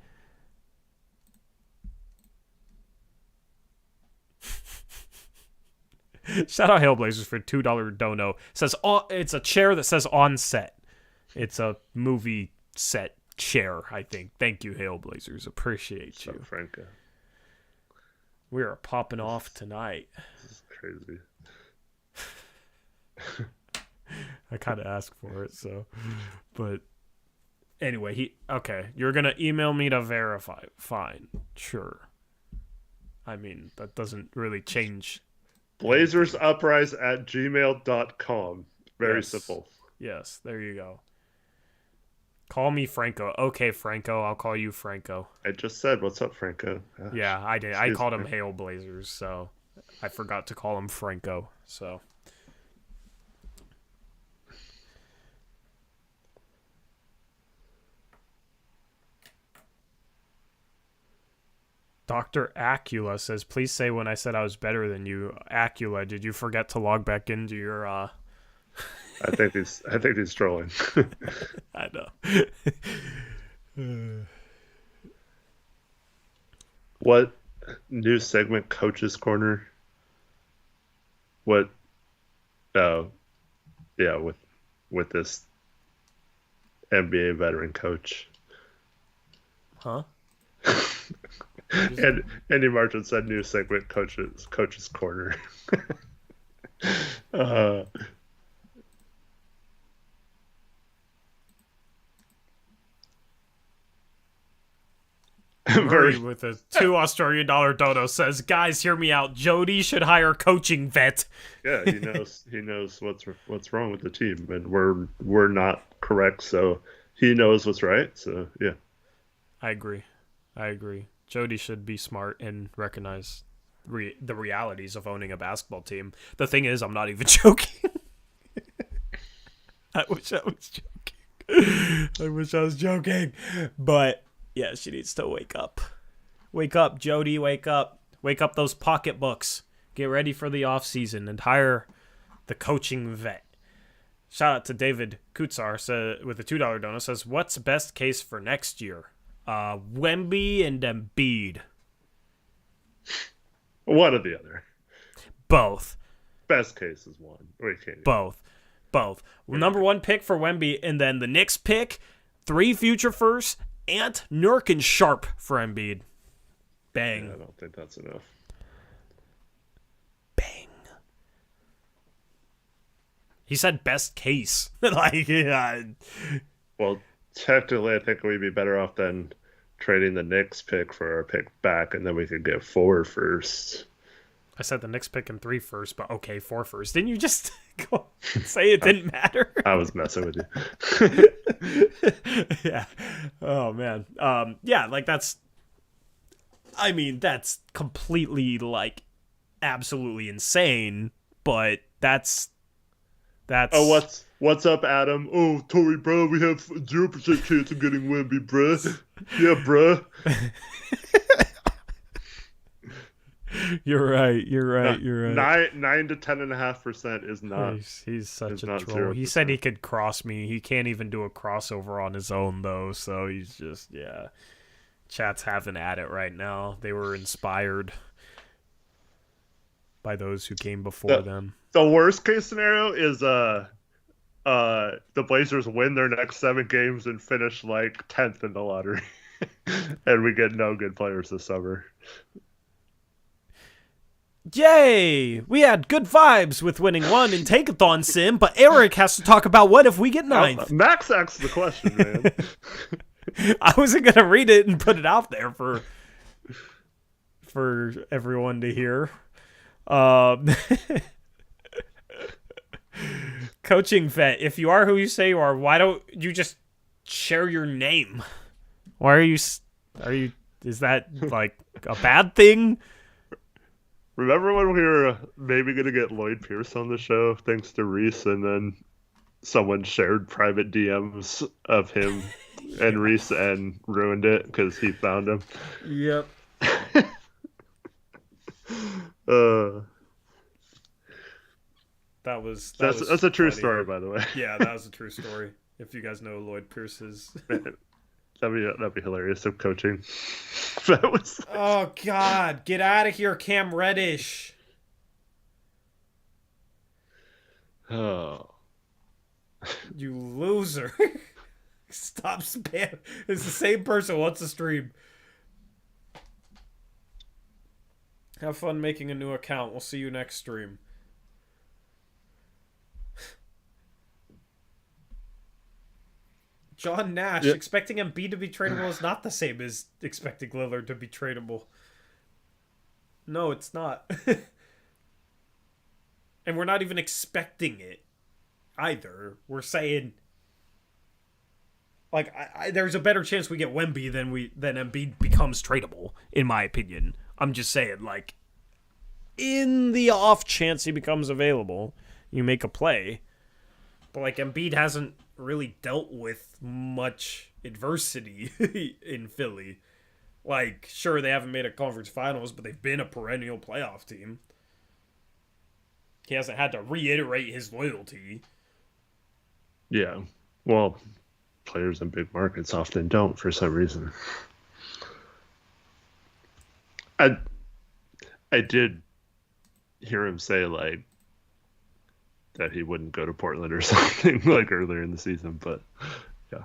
Shout out Hailblazers for $2 dono. Says it's a chair that says on set. It's a movie set chair, I think. Thank you, Hailblazers. Appreciate you. Franco. We are popping off tonight. This is crazy. I kind of asked for it, so. But anyway, okay. You're gonna email me to verify. Fine, sure. I mean, that doesn't really change. BlazersUprise@gmail.com. Very simple. Yes, there you go. Call me Franco. Okay, Franco, I'll call you Franco. I just said, what's up, Franco? Gosh. Yeah, I did. I called him Hailblazers, so I forgot to call him Franco, so. Dr. Acula says, please say when I said I was better than you. Acula, did you forget to log back into your I think he's trolling. I know. What new segment, Coach's Corner? What? Oh, yeah, with this NBA veteran coach. Huh? And Andy Martin said new segment, Coach's Corner. Murray with a $2 Australian dono says, guys, hear me out. Jody should hire coaching vet. Yeah, he knows what's wrong with the team, and we're not correct, so he knows what's right. So yeah, I agree. Jody should be smart and recognize the realities of owning a basketball team. The thing is, I'm not even joking. I wish I was joking. But yeah, she needs to wake up. Wake up, Jody, wake up. Wake up those pocketbooks. Get ready for the off season and hire the coaching vet. Shout out to David Kutsar with a $2 donut. Says, what's best case for next year? Wemby and Embiid. One or the other. Both. Best case is one. Both. Number 1 pick for Wemby, and then the Knicks pick, 3 future firsts, Ant, Nurk, and Sharp for Embiid. Bang. Yeah, I don't think that's enough. Bang. He said best case. Like, yeah. Well, technically, I think we'd be better off than trading the Knicks pick for our pick back, and then we could get 4 firsts. I said the Knicks pick and 3 firsts, but okay, 4 firsts. Didn't you just go say it didn't matter? I was messing with you. Yeah. Oh, man. Yeah, like that's completely, like, absolutely insane, but that's... Oh, what's up, Adam? Oh, Tori, bro, we have 0% chance of getting Wemby, bruh. Yeah, bruh. You're right. 9 to 10.5% is not. He's such a troll. 0%. He said he could cross me. He can't even do a crossover on his own though. So he's just Chat's having at it right now. They were inspired by those who came before them. The worst case scenario is the Blazers win their next 7 games and finish like 10th in the lottery, and we get no good players this summer. Yay! We had good vibes with winning 1 in Tankathon Sim, but Eric has to talk about what if we get 9th. Max asked the question, man. I wasn't gonna read it and put it out there for everyone to hear. Coaching vet, if you are who you say you are, why don't you just share your name? Why are you? Is that like a bad thing? Remember when we were maybe going to get Lloyd Pierce on the show thanks to Reese, and then someone shared private DMs of him and Reese and ruined it because he found him? Yep. That's a true funny. story, by the way. Yeah, that was a true story. If you guys know Lloyd Pierce is... That'd be hilarious if coaching. That was. Oh God! Get out of here, Cam Reddish. Oh. You loser! Stop spam. It's the same person. What's the stream? Have fun making a new account. We'll see you next stream. John Nash, expecting Embiid to be tradable is not the same as expecting Lillard to be tradable. No, it's not. And we're not even expecting it either. We're saying, like, there's a better chance we get Wemby than Embiid becomes tradable, in my opinion. I'm just saying, like, in the off chance he becomes available, you make a play. But, like, Embiid hasn't really dealt with much adversity in Philly. Like, sure, they haven't made a conference finals, but they've been a perennial playoff team. He hasn't had to reiterate his loyalty. Yeah. Well, players in big markets often don't for some reason. I did hear him say, like, that he wouldn't go to Portland or something like earlier in the season, but yeah.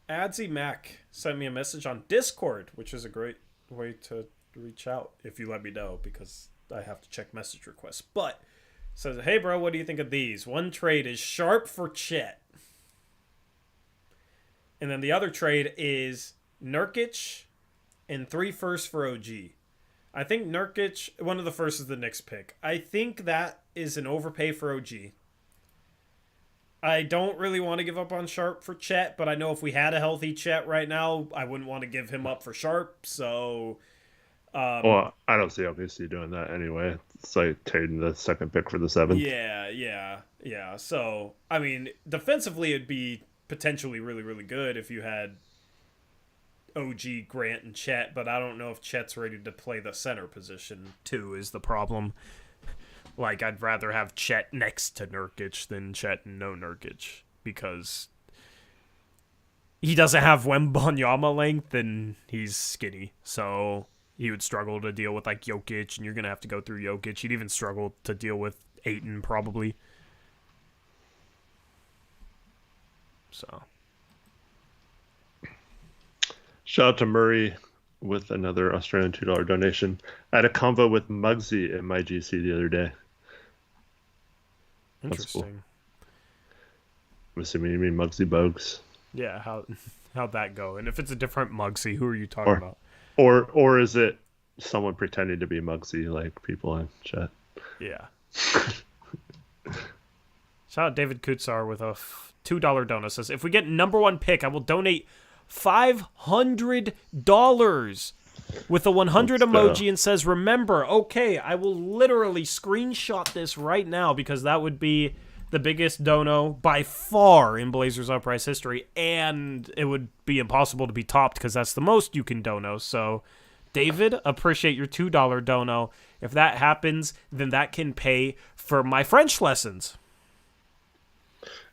Adsy Mac sent me a message on Discord, which is a great way to reach out if you let me know, because I have to check message requests. But says, hey bro, what do you think of these? One trade is Sharp for Chet. And then the other trade is Nurkic and 3 firsts for OG. I think Nurkic, one of the first is the Knicks pick. I think that is an overpay for OG. I don't really want to give up on Sharp for Chet, but I know if we had a healthy Chet right now, I wouldn't want to give him up for Sharp, so... well, I don't see OKC doing that anyway. It's like trading the second pick for the 7th. Yeah. So, I mean, defensively it'd be potentially really, really good if you had OG, Grant, and Chet, but I don't know if Chet's ready to play the center position, too, is the problem. Like, I'd rather have Chet next to Nurkic than Chet and no Nurkic, because he doesn't have Wembanyama length and he's skinny. So he would struggle to deal with, like, Jokic, and you're going to have to go through Jokic. He'd even struggle to deal with Ayton, probably. So. Shout out to Murray with another Australian $2 donation. I had a convo with Muggsy in my GC the other day. Interesting. Cool. I'm assuming you mean Muggsy Bogues. Yeah, how'd that go? And if it's a different Muggsy, who are you talking about? Or is it someone pretending to be Muggsy, like people in chat? Yeah. Shout out David Kutsar with a $2 donut. Says, if we get number 1 pick, I will donate $500 with a 100 emoji and says, remember. Okay, I will literally screenshot this right now, because that would be the biggest dono by far in Blazers Uprise history, and it would be impossible to be topped because that's the most you can dono. So, David, appreciate your $2 dono. If that happens, then that can pay for my French lessons.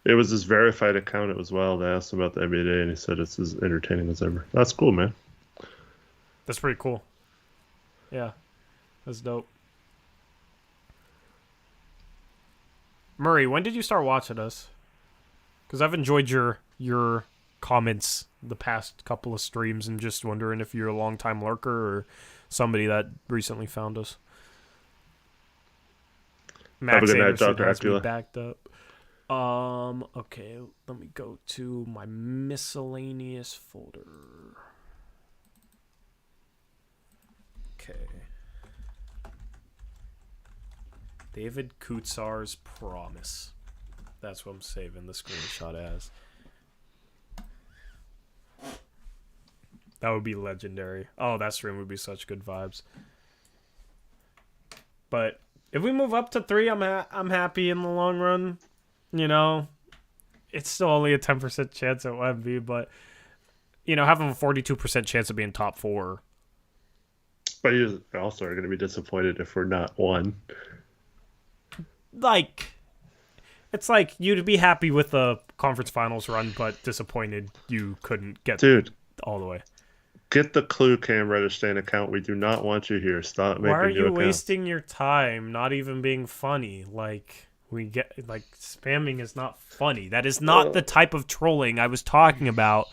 It was his verified account. It was wild. I asked him about the NBA Day, and he said it's as entertaining as ever. That's cool, man. That's pretty cool. Yeah, that's dope. Murray, when did you start watching us? Because I've enjoyed your comments the past couple of streams, and just wondering if you're a long-time lurker or somebody that recently found us. Max Anderson has me backed up. Okay, let me go to my miscellaneous folder. Okay. David Kutsar's Promise. That's what I'm saving the screenshot as. That would be legendary. Oh, that stream would be such good vibes. But if we move up to 3, I'm happy in the long run. You know, it's still only a 10% chance at Wemby, but, you know, having a 42% chance of being top 4. But you also are going to be disappointed if we're not 1. Like, it's like you'd be happy with the conference finals run, but disappointed you couldn't get all the way. Get the Clue Cam Redistain account. We do not want you here. Stop making. Why are you account. wasting your time? Not even being funny. Like, spamming is not funny. That is not the type of trolling I was talking about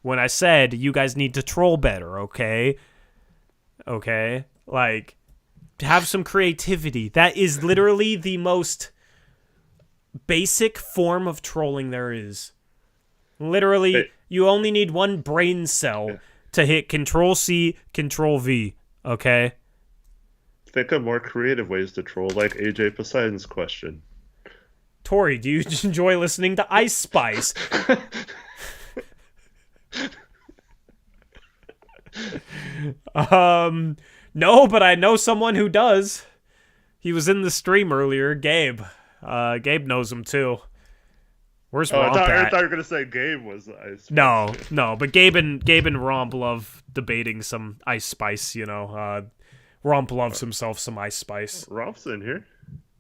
when I said you guys need to troll better. Okay. Like, have some creativity. That is literally the most basic form of trolling there is. Literally, you only need one brain cell to hit Control-C, Control-V, okay? Think of more creative ways to troll, like AJ Poseidon's question. Tori, do you enjoy listening to Ice Spice? No, but I know someone who does. He was in the stream earlier, Gabe. Gabe knows him too. Where's Romp at? I thought you were gonna say Gabe was Ice Spice. No, but Gabe and Romp love debating some Ice Spice. You know, Romp loves himself some Ice Spice. Romp's in here.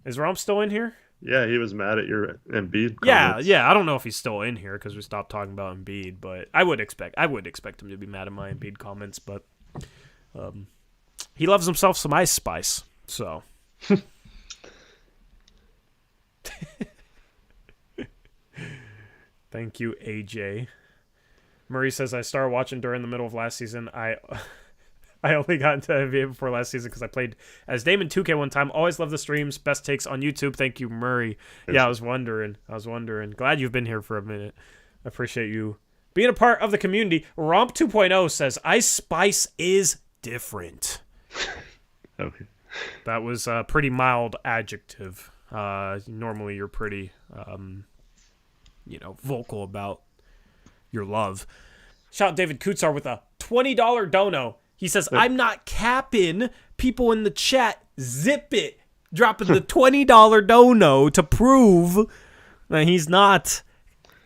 Is Romp still in here? Yeah, he was mad at your Embiid comments. Yeah. I don't know if he's still in here because we stopped talking about Embiid, but I would expect him to be mad at my Embiid comments. But he loves himself some Ice Spice, so. Thank you, AJ. Murray says, I started watching during the middle of last season. I only got into NBA before last season because I played as Damon 2K one time. Always love the streams. Best takes on YouTube. Thank you, Murray. Yeah, I was wondering. Glad you've been here for a minute. I appreciate you being a part of the community. Romp 2.0 says, Ice Spice is different. Okay. That was a pretty mild adjective. Normally you're pretty, vocal about your love. Shout out David Kutsar with a $20 dono. He says, I'm not capping. People in the chat, zip it. Dropping the $20 dono to prove that he's not,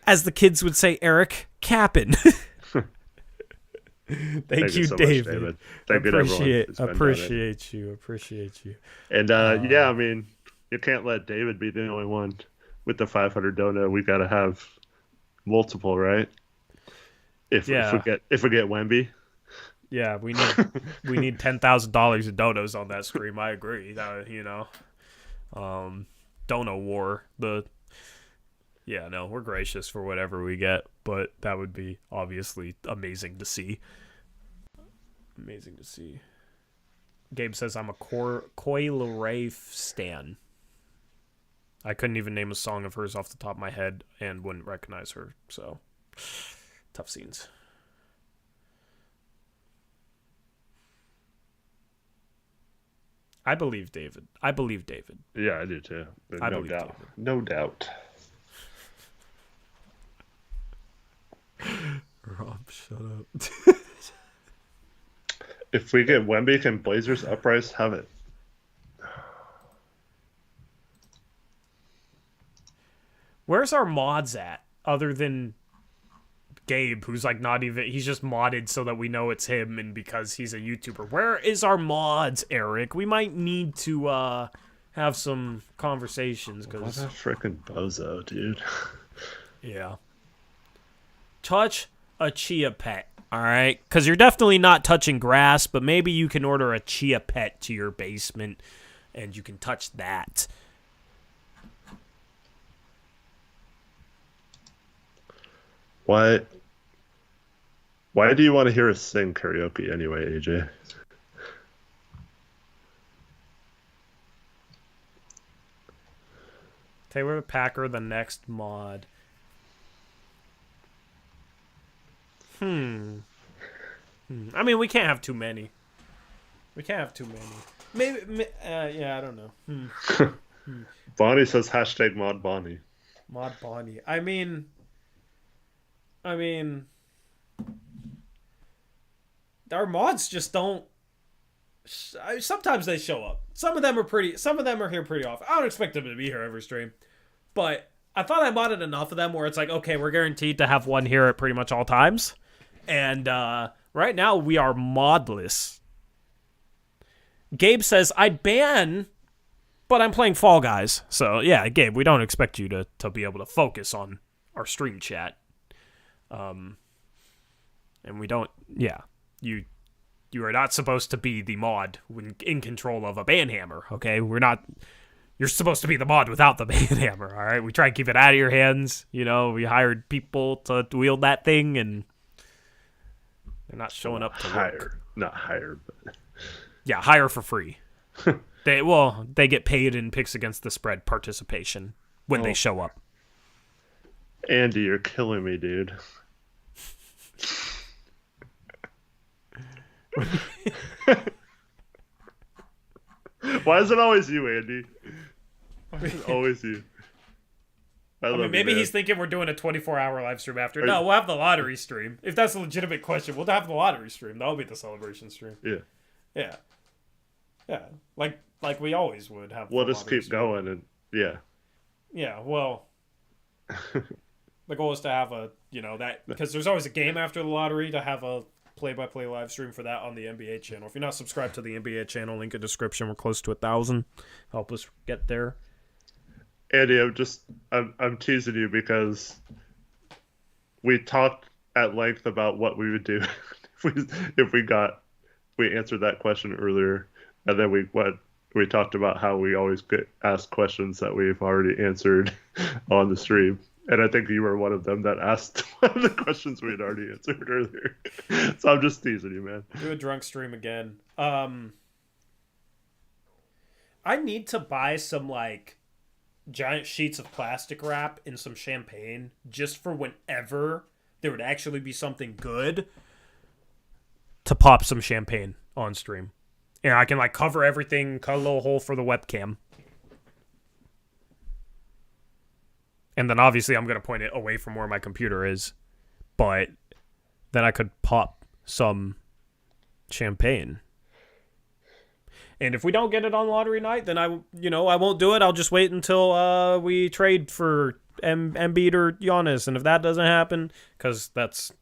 as the kids would say, Eric, capping. Thank you, so David. much, David. Thank you, everyone. Appreciate you. And, I mean, You can't let David be the only one with the 500 donut. We got to have multiple, right? If we get Wemby. Yeah, we need $10,000 in donos on that stream. I agree. Dono war. We're gracious for whatever we get, but that would be obviously amazing to see. Amazing to see. Gabe says I'm a Coi Leray stan. I couldn't even name a song of hers off the top of my head and wouldn't recognize her. So tough scenes. I believe David. Yeah, I do too. I believe doubt. David. No doubt. Rob, shut up. If we get Wemby, can Blazers Uprise have it? Where's our mods at? Other than Gabe, who's like not even, he's just modded so that we know it's him and because he's a YouTuber. Where is our mods, Eric? We might need to have some conversations. What a freaking bozo, dude. Yeah. Touch a chia pet, all right? Because you're definitely not touching grass, but maybe you can order a chia pet to your basement and you can touch that. Why do you want to hear us sing karaoke anyway, AJ? Taylor Packer, the next mod. I mean, we can't have too many. Maybe, I don't know. Bonnie says hashtag mod Bonnie. Mod Bonnie. I mean, our mods just don't. Sometimes they show up. Some of them are here pretty often. I don't expect them to be here every stream, but I thought I modded enough of them where it's like, okay, we're guaranteed to have one here at pretty much all times. And right now we are modless. Gabe says I'd ban, but I'm playing Fall Guys. So yeah, Gabe, we don't expect you to be able to focus on our stream chat. And we don't. Yeah, you are not supposed to be the mod when in control of a banhammer. Okay, we're not. You're supposed to be the mod without the banhammer. All right, we try and keep it out of your hands. We hired people to wield that thing, and they're not showing up to work. Not hire, but yeah, hire for free. They get paid in picks against the spread participation when they show up. Andy, you're killing me, dude. Why is it always you, Andy? Why is it always you? I mean, maybe he's thinking we're doing a 24-hour live stream after. No, we'll have the lottery stream. If that's a legitimate question, we'll have the lottery stream. That'll be the celebration stream. Yeah. Like we always would have. We'll just keep going and yeah. Yeah. Well, the goal is to have that because there's always a game after the lottery to have a play-by-play live stream for that on the NBA channel. If you're not subscribed to the NBA channel, link in description. We're close to 1,000. Help us get there. Andy, I'm teasing you because we talked at length about what we would do if we answered that question earlier, and then we talked about how we always get asked questions that we've already answered on the stream. And I think you were one of them that asked one of the questions we had already answered earlier. So I'm just teasing you, man. Do a drunk stream again. I need to buy some giant sheets of plastic wrap and some champagne just for whenever there would actually be something good to pop some champagne on stream. And I can cover everything, cut a little hole for the webcam. And then obviously I'm going to point it away from where my computer is. But then I could pop some champagne. And if we don't get it on lottery night, then I won't do it. I'll just wait until we trade for Embiid or Giannis. And if that doesn't happen, because that's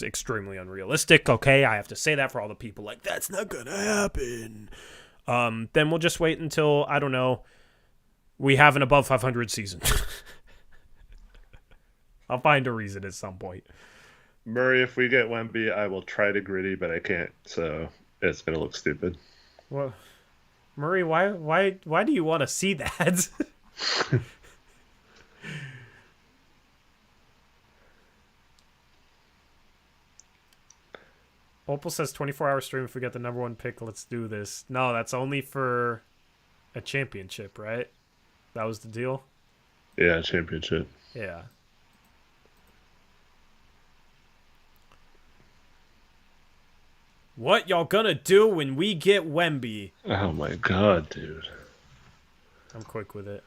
extremely unrealistic. Okay, I have to say that for all the people that's not going to happen. Then we'll just wait until, I don't know, we have an above 500 season. I'll find a reason at some point. Murray, if we get Wemby, I will try to gritty, but I can't, so it's gonna look stupid. Well, Murray, why do you want to see that? Opal says 24-hour stream if we get the number 1 pick. Let's do this. No, that's only for a championship, right? That was the deal? Yeah, championship. Yeah. What y'all gonna do when we get Wemby? Oh my god, dude. I'm quick with it.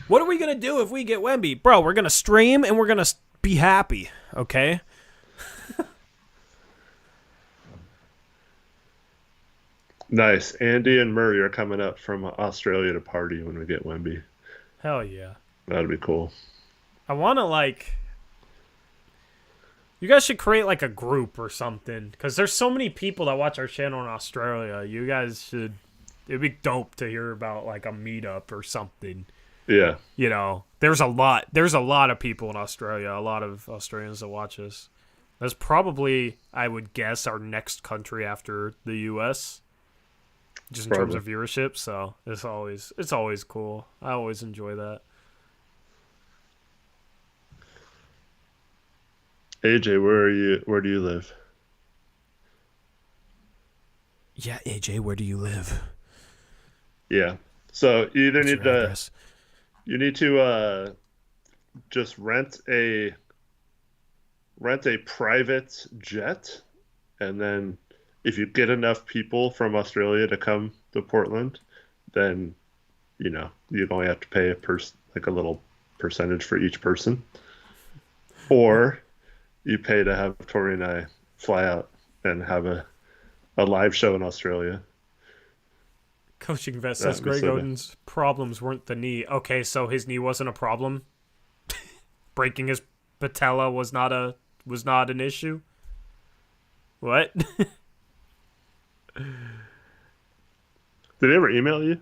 What are we gonna do if we get Wemby? Bro, we're gonna stream and we're gonna be happy, okay? Nice. Andy and Murray are coming up from Australia to party when we get Wemby. Hell yeah. That'd be cool. I wanna, like... You guys should create, like, a group or something. Because there's so many people that watch our channel in Australia. You guys should... It'd be dope to hear about, like, a meetup or something. Yeah. You know, there's a lot of people in Australia, a lot of Australians that watch us. That's probably, I would guess, our next country after the US, just in terms of viewership. So it's always cool. I always enjoy that. AJ, where are you? Where do you live? Yeah, AJ, where do you live? Yeah. So you either What's need your to address? you need to just rent a private jet, and then if you get enough people from Australia to come to Portland, then you only have to pay a little percentage for each person, or you pay to have Tori and I fly out and have a live show in Australia. Coaching vet says Greg Oden's problems weren't the knee. Okay, so his knee wasn't a problem. Breaking his patella was not an issue. What? Did they ever email you?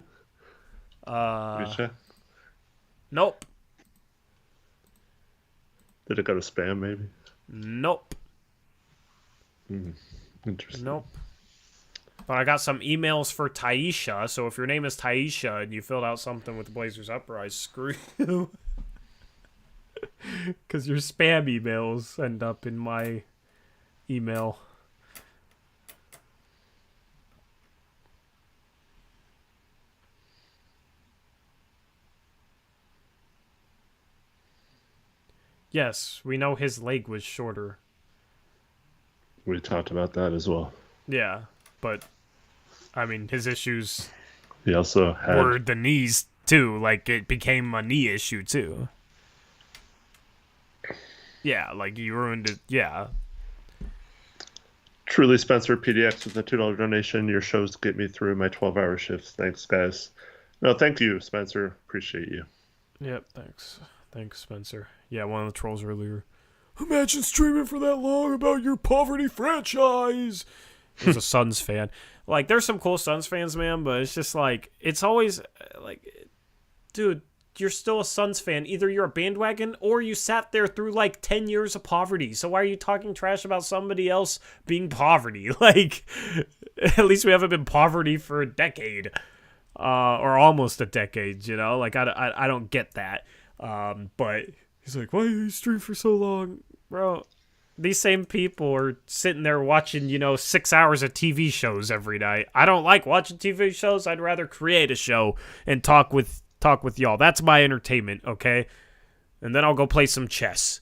Nope. Did it go to spam maybe? Nope. Interesting. Nope. But I got some emails for Taisha, so if your name is Taisha and you filled out something with Blazers Uprise, screw you. Because your spam emails end up in my email. Yes, we know his leg was shorter. We talked about that as well. Yeah, but I mean, his issues He also were the knees too. Like, it became a knee issue too. Yeah, like, you ruined it. Yeah. Truly Spencer PDX with a $2 donation. Your shows get me through my 12-hour shifts. Thanks, guys. No, thank you, Spencer. Appreciate you. Yep, thanks, Spencer. Yeah, one of the trolls earlier. Imagine streaming for that long about your poverty franchise. He's a Suns fan. Like, there's some cool Suns fans, man, but it's just like, it's always like, dude, you're still a Suns fan. Either you're a bandwagon or you sat there through like 10 years of poverty. So why are you talking trash about somebody else being poverty? Like, at least we haven't been poverty for a decade, or almost a decade, you know? Like, I don't get that. But he's like, why are you stream for so long? Bro, these same people are sitting there watching, 6 hours of TV shows every night. I don't like watching TV shows. I'd rather create a show and talk with y'all. That's my entertainment, okay? And then I'll go play some chess.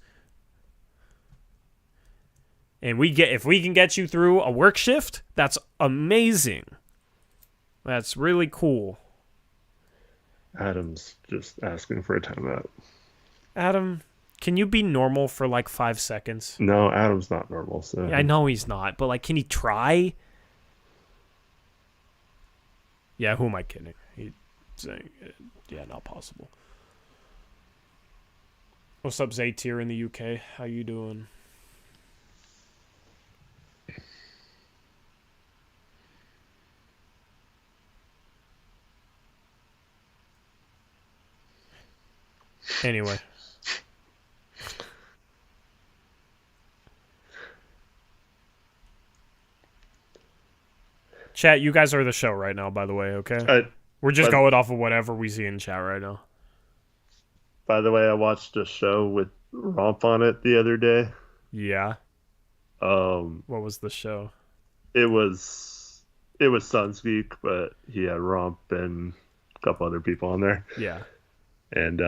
And if we can get you through a work shift, that's amazing. That's really cool. Adam's just asking for a timeout. Adam, can you be normal for like 5 seconds? No, Adam's not normal. So Yeah, I know he's not, but like, can he try? Yeah, who am I kidding? He's saying, yeah, not possible. What's up, Zayt here in the UK? How you doing? Anyway. Chat, you guys are the show right now, by the way, okay? We're just going off of whatever we see in chat right now. By the way, I watched a show with Romp on it the other day. Yeah. What was the show? It was Suns Geek, but he had Romp and a couple other people on there. Yeah. And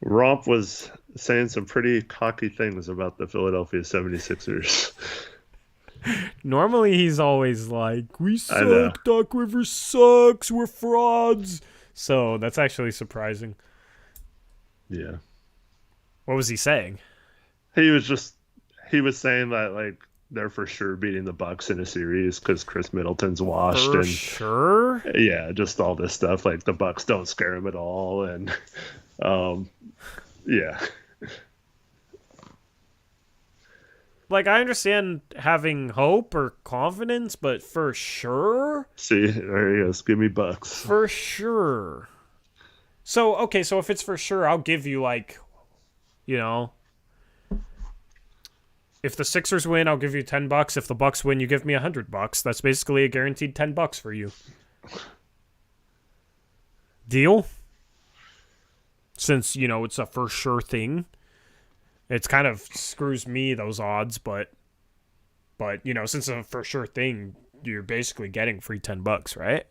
Romp was saying some pretty cocky things about the Philadelphia 76ers. Normally he's always like, we suck, Doc Rivers sucks, we're frauds. So that's actually surprising. Yeah. What was he saying? He was saying that like they're for sure beating the Bucks in a series because Chris Middleton's washed. For sure? Yeah, just all this stuff. Like the Bucks don't scare him at all. And yeah. Like, I understand having hope or confidence, but for sure? See, there he goes. Give me Bucks. For sure. So, okay, so if it's for sure, I'll give you, like, you know, if the Sixers win, I'll give you $10. If the Bucks win, you give me $100. That's basically a guaranteed $10 for you. Deal? Since, you know, it's a for sure thing. It's kind of screws me, those odds, but you know, since it's a for sure thing, you're basically getting free $10, right?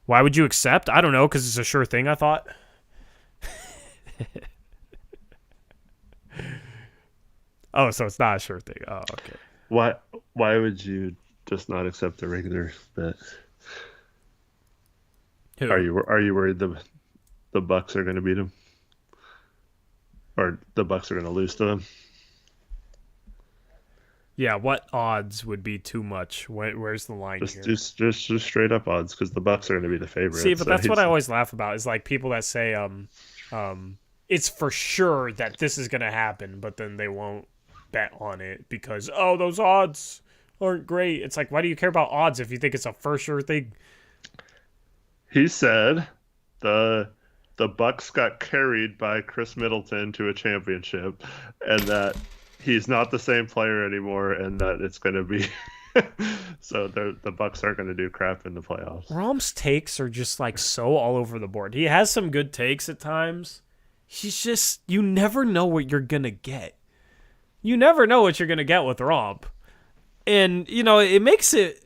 Why would you accept? I don't know, because it's a sure thing, I thought. Oh, so it's not a sure thing. Oh, okay. Why would you just not accept the regular bet? Who? Are you worried the Bucks are going to beat them? Or the Bucks are going to lose to them? Yeah, what odds would be too much? Where's the line here? Just straight up odds, because the Bucks are going to be the favorite. See, but that's what I always laugh about is like people that say it's for sure that this is going to happen, but then they won't bet on it because those odds aren't great. It's like, why do you care about odds if you think it's a for sure thing? He said the Bucks got carried by Chris Middleton to a championship, and that he's not the same player anymore, and that it's going to be so the Bucks aren't going to do crap in the playoffs. Rom's takes are just like so all over the board. He has some good takes at times. He's just, you never know what you're going to get. You never know what you're going to get with Rom. And, you know, it makes it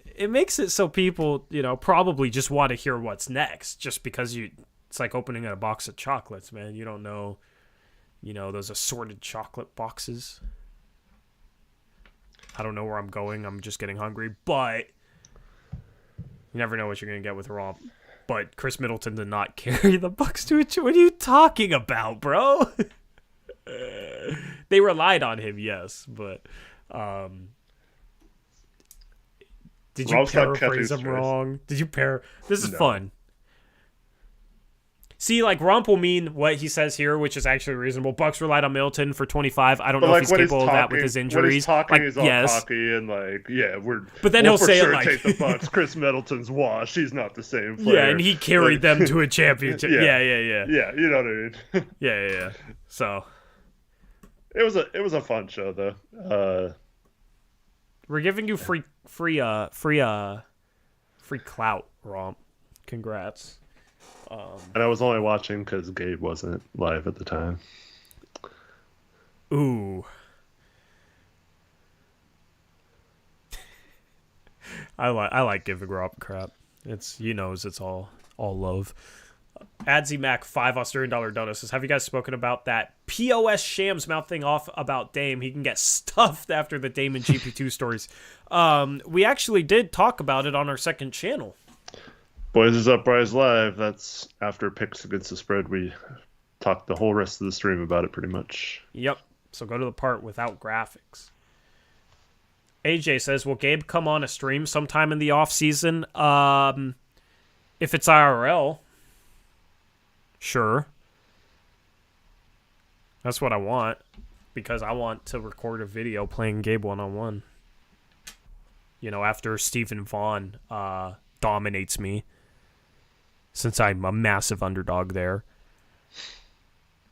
so people, you know, probably just want to hear what's next just because it's like opening a box of chocolates, man. You don't know, you know, those assorted chocolate boxes. I don't know where I'm going. I'm just getting hungry. But you never know what you're going to get with Romp. But Chris Middleton did not carry the Bucks to it. What are you talking about, bro? They relied on him, yes. But did you paraphrase him wrong? Did you This is fun. See, like, Romp will mean what he says here, which is actually reasonable. Bucks relied on Middleton for 25. I don't know if he's capable of that with his injuries. When he's talking, like, he's all cocky and like, yeah, But then he'll say sure it like, take the Bucks. Chris Middleton's washed. He's not the same player. Yeah, and he carried them to a championship. Yeah. Yeah, you know what I mean. Yeah. So it was a fun show though. We're giving you free clout, Romp. Congrats. And I was only watching because Gabe wasn't live at the time. Ooh. I like giving Rob crap. It's it's all love. Adsy Mac $5 Australian donut says, have you guys spoken about that POS Shams mouthing off about Dame? He can get stuffed after the Dame and GP2 stories. We actually did talk about it on our second channel. Boys is Uprise Live. That's after picks against the spread. We talked the whole rest of the stream about it pretty much. Yep. So go to the part without graphics. AJ says, will Gabe come on a stream sometime in the off season? If it's IRL, sure. That's what I want, because I want to record a video playing Gabe one-on-one. You know, after Stephen Vaughn dominates me, since I'm a massive underdog there.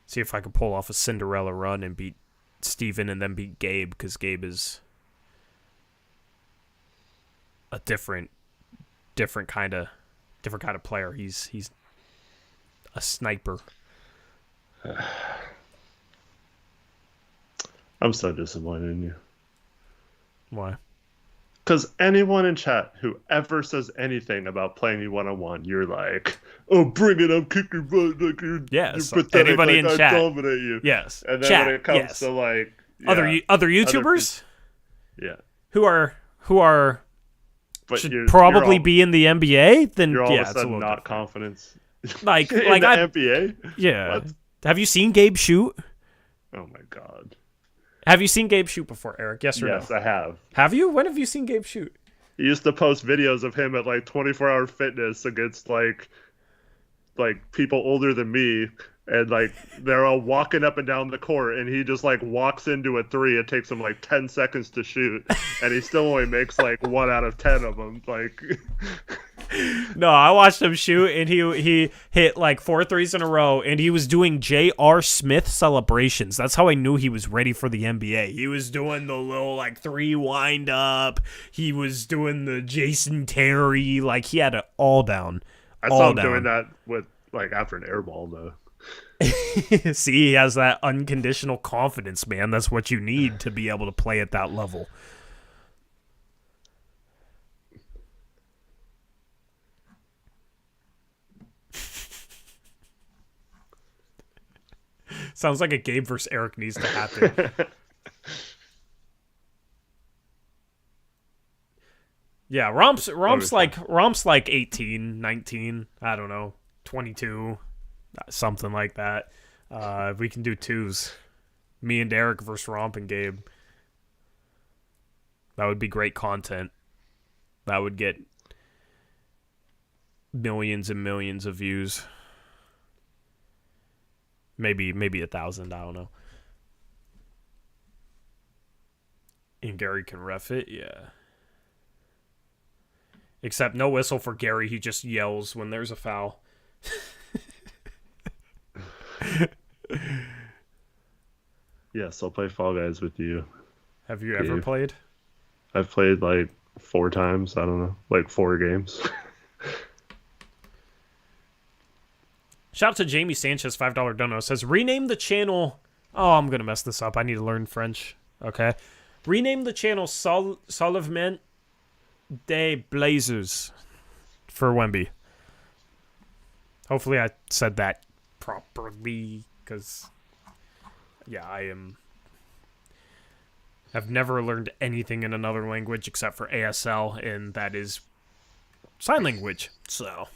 See if I can pull off a Cinderella run and beat Stephen and then beat Gabe, because Gabe is a different kind of player. He's a sniper. I'm so disappointed in you. Why? Because anyone in chat who ever says anything about playing you one-on-one, you're like, oh, bring it up, kick your butt, like you're pathetic, anybody like in chat. Dominate you. Yes. And then chat, when it comes to like other YouTubers, who are but should probably all, be in the NBA, then you're all yeah, of a sudden it's a not confidence. Like in like the I NBA. Yeah. What? Have you seen Gabe shoot? Oh my god. Have you seen Gabe shoot before, Eric? Yes or no? Yes, I have. Have you? When have you seen Gabe shoot? He used to post videos of him at like 24-hour fitness against like people older than me, and like they're all walking up and down the court, and he just like walks into a three. It takes him like 10 seconds to shoot, and he still only makes like 1 out of 10 of them. Like, no, I watched him shoot, and he hit like 4 threes in a row, and he was doing J.R. Smith celebrations. That's how I knew he was ready for the NBA. He was doing the little like 3 wind up. He was doing the Jason Terry. Like, he had it all down. I saw him doing that with like after an air ball though. See, he has that unconditional confidence, man. That's what you need to be able to play at that level. Sounds like a Gabe versus Eric needs to happen. Yeah, Romp's like 18, 19, I don't know, 22, something like that. We can do twos. Me and Eric versus Romp and Gabe. That would be great content. That would get millions and millions of views. Maybe 1,000, I don't know. And Gary can ref it, yeah. Except no whistle for Gary. He just yells when there's a foul. Yes, I'll play Fall Guys with you. Have you ever played? I've played like 4 times. I don't know, like 4 games. Shout out to Jamie Sanchez, $5 dono. Says, rename the channel... Oh, I'm going to mess this up. I need to learn French. Okay. Rename the channel Soulevement des Blazers for Wemby. Hopefully I said that properly, because yeah, I've never learned anything in another language except for ASL, and that is sign language. So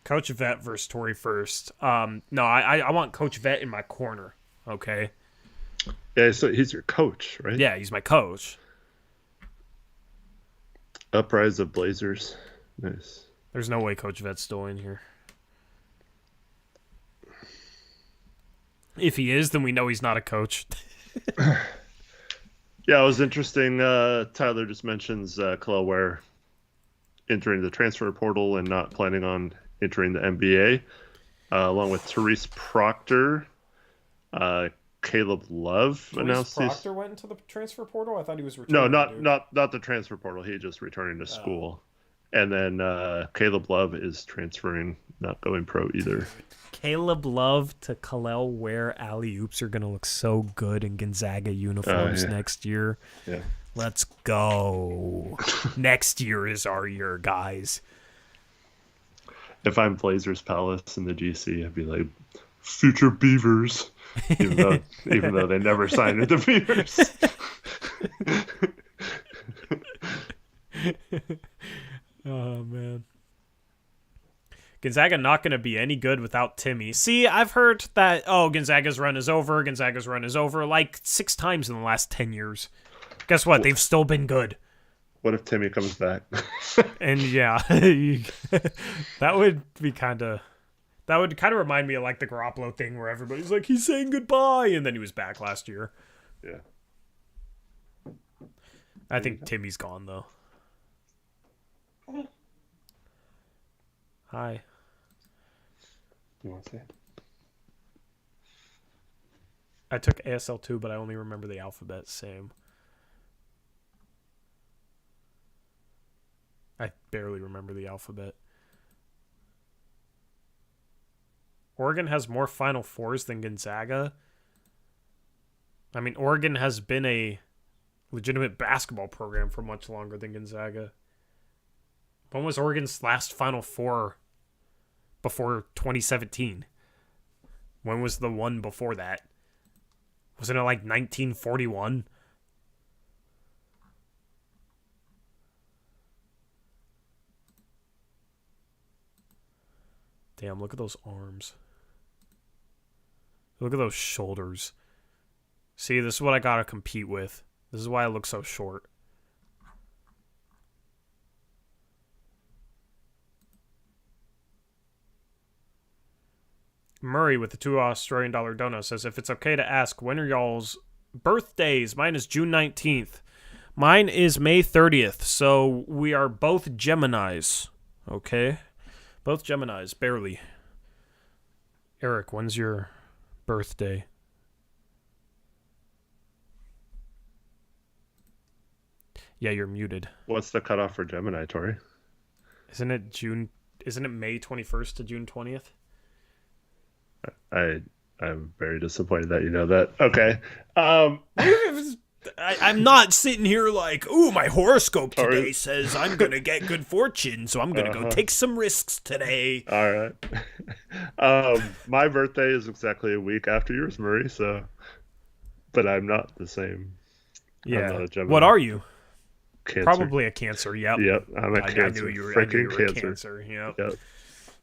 Coach Vet versus Tory first. No, I want Coach Vet in my corner. Okay. Yeah, so he's your coach, right? Yeah, he's my coach. Uprise of Blazers. Nice. There's no way Coach Vet's still in here. If he is, then we know he's not a coach. Yeah, it was interesting. Tyler just mentions Khalil Ware entering the transfer portal and not planning on entering the NBA, along with Therese Proctor. Caleb Love announced Proctor went into the transfer portal? I thought he was returning. No, not the transfer portal. He just returning to school. And then Caleb Love is transferring, not going pro either. Caleb Love to Khalil Ware alley-oops are going to look so good in Gonzaga uniforms next year. Yeah. Let's go. Next year is our year, guys. If I'm Blazers Palace in the GC, I'd be like, future Beavers. Even though they never signed with the Beavers. Oh, man. Gonzaga not going to be any good without Timmy. See, I've heard that, Gonzaga's run is over, like 6 times in the last 10 years. Guess what? They've still been good. What if Timmy comes back? And yeah, that would be kind of. That would kind of remind me of like the Garoppolo thing where everybody's like, he's saying goodbye, and then he was back last year. Yeah. I think Timmy's gone though. Hi. You want to say? I took ASL 2, but I only remember the alphabet. Same. I barely remember the alphabet. Oregon has more Final Fours than Gonzaga. I mean, Oregon has been a legitimate basketball program for much longer than Gonzaga. When was Oregon's last Final Four before 2017? When was the one before that? Wasn't it like 1941? Damn, look at those arms. Look at those shoulders. See, this is what I gotta compete with. This is why I look so short. Murray with the $2 Australian dono says, if it's okay to ask, when are y'all's birthdays? Mine is June 19th. Mine is May 30th. So we are both Geminis. Okay? Both Geminis, barely. Eric, when's your birthday? Yeah, you're muted. What's the cutoff for Gemini, Tori? Isn't it May 21st to June 20th? I'm very disappointed that you know that. Okay. I'm not sitting here like, ooh, my horoscope today says I'm going to get good fortune, so I'm going to go take some risks today. All right. My birthday is exactly a week after yours, Murray, so... But I'm not the same. Yeah. I'm not a Gemini. What are you? Cancer. Probably a Cancer, yep. Yep, I'm a Cancer. I knew you were Freaking a Cancer, yep. Yep.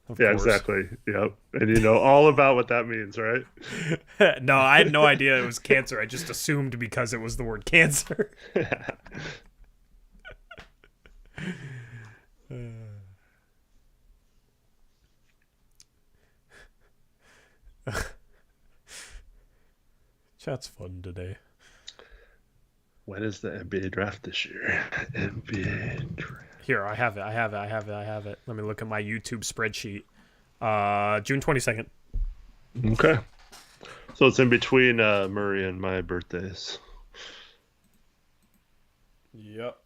Of yeah, course. exactly. Yep. And you know all about what that means, right? No, I had no idea it was Cancer. I just assumed because it was the word cancer. Chat's fun today. When is the NBA draft this year? NBA draft. Here, I have it. Let me look at my YouTube spreadsheet. June 22nd. Okay. So it's in between Murray and my birthdays. Yep.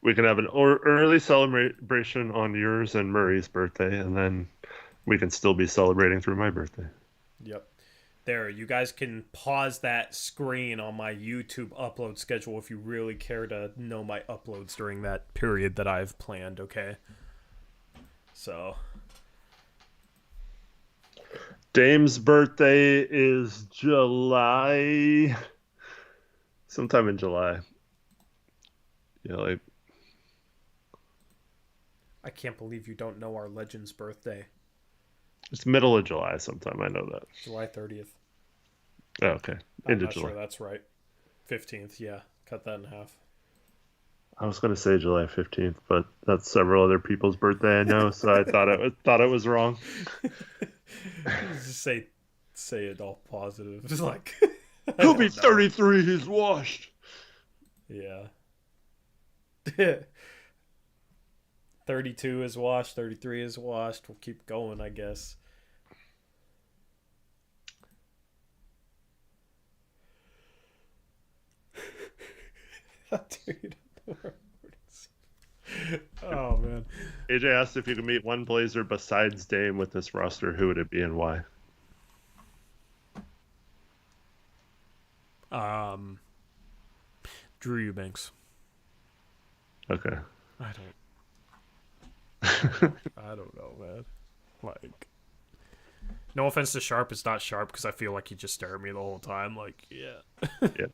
We can have an early celebration on yours and Murray's birthday, and then we can still be celebrating through my birthday. Yep. There, you guys can pause that screen on my YouTube upload schedule if you really care to know my uploads during that period that I've planned, okay? So. Dame's birthday is July. Sometime in July. Yeah, like. I can't believe you don't know our legend's birthday. It's middle of July sometime, I know that. July 30th. Oh, okay. I'm Into not July. sure that's right. 15th, yeah. Cut that in half. I was going to say July 15th, but that's several other people's birthday I know, so I thought it was wrong. Just say it all positive. Just like he'll be 33, he's washed. Yeah. 32 is washed, 33 is washed. We'll keep going, I guess. Dude, oh man. AJ asked if you could meet one Blazer besides Dame with this roster, who would it be and why? Drew Eubanks. Okay. I don't know, man. Like, no offense to Sharp, it's not Sharp because I feel like he just stared at me the whole time. Like, yeah. Yeah.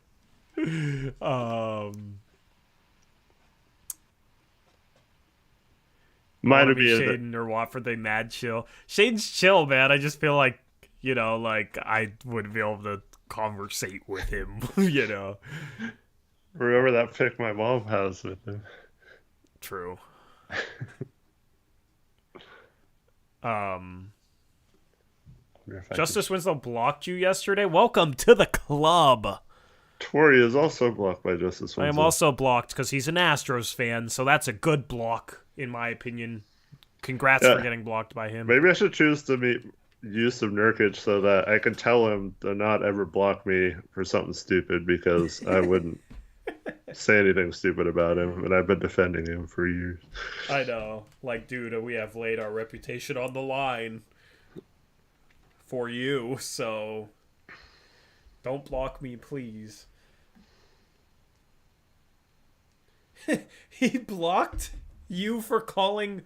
Mine would be Shaden or Watford. They mad chill. Shaden's chill, man. I just feel like, you know, like I would be able to conversate with him, you know. Remember that pic my mom has with him. True. Um, Justice Winslow blocked you yesterday. Welcome to the club. Tori is also blocked by Justice Winslow. I am also blocked because he's an Astros fan, so that's a good block, in my opinion. Congrats for getting blocked by him. Maybe I should choose to use some Nurkic so that I can tell him to not ever block me for something stupid, because I wouldn't say anything stupid about him, and I've been defending him for years. I know. Like, dude, we have laid our reputation on the line for you, so don't block me, please. He blocked you for calling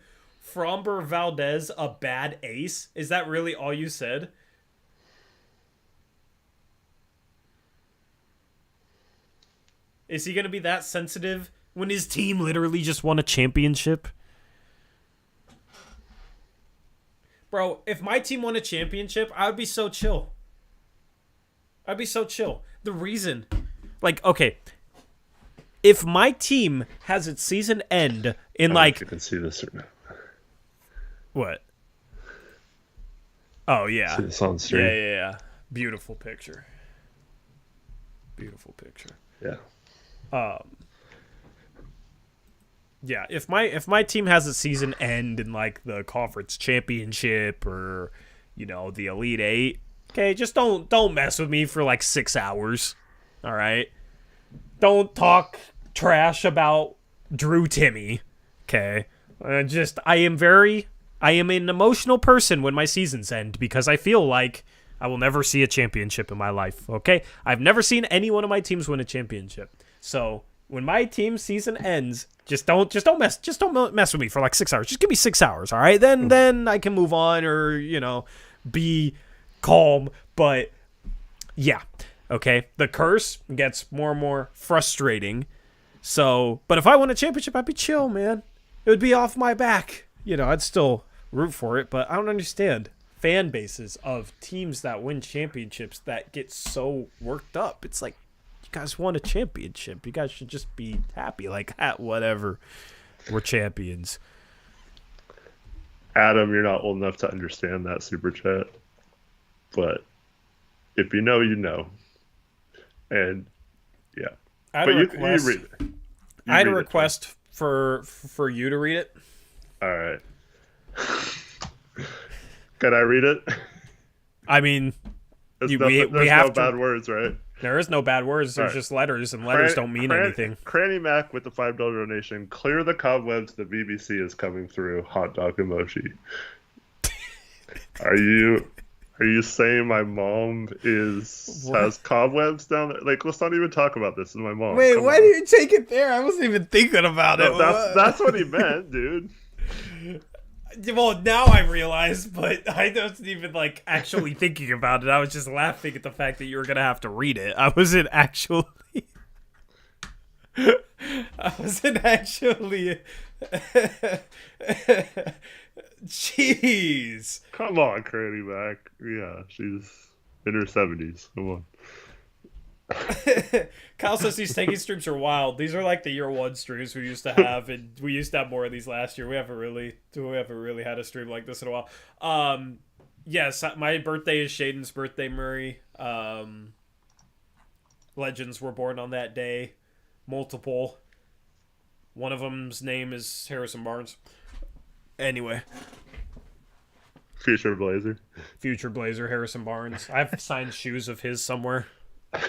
Framber Valdez a bad ace? Is that really all you said? Is he going to be that sensitive when his team literally just won a championship? Bro, if my team won a championship, I would be so chill. I'd be so chill. The reason, like, okay, if my team has its season end in, like, you can see this or not. What? Oh, yeah. See this on stream? Yeah. Beautiful picture. Beautiful picture. Yeah. Yeah, if my team has a season end in, like, the conference championship or, you know, the Elite Eight, okay, just don't mess with me for like 6 hours. All right? Don't talk trash about Drew Timmy. Okay? I am an emotional person when my seasons end because I feel like I will never see a championship in my life. Okay? I've never seen any one of my teams win a championship. So when my team's season ends, just don't mess with me for like 6 hours. Just give me 6 hours, all right? Then I can move on or, you know, be calm. But yeah, okay. The curse gets more and more frustrating. So, but if I won a championship, I'd be chill, man. It would be off my back. You know, I'd still root for it, but I don't understand fan bases of teams that win championships that get so worked up. It's like, you guys won a championship. You guys should just be happy. Like, whatever. We're champions. Adam, you're not old enough to understand that super chat. But if you know, you know. And, yeah. I but you read it. I had a request for you to read it. All right. Can I read it? I mean, we have no bad words, right? There is no bad words. There's just letters, and letters don't mean anything. Cranny Mac with the $5 donation. Clear the cobwebs. The BBC is coming through. Hot dog emoji. Are you saying my mom has cobwebs down there? Like, let's not even talk about this. Is my mom? Wait, why do you take it there? I wasn't even thinking about it. That's what he meant, dude. Well, now I realize, but I wasn't even, like, actually thinking about it. I was just laughing at the fact that you were going to have to read it. I wasn't actually... Jeez. Come on, Cranny Mac. Yeah, she's in her 70s. Come on. Kyle says these tanky streams are wild. These are like the year one streams we used to have, and we used to have more of these last year. We haven't really had a stream like this in a while. Yes, my birthday is Shaden's birthday, Murray. Legends were born on that day. Multiple. One of them's name is Harrison Barnes. Anyway. Future Blazer, Harrison Barnes. I have signed shoes of his somewhere.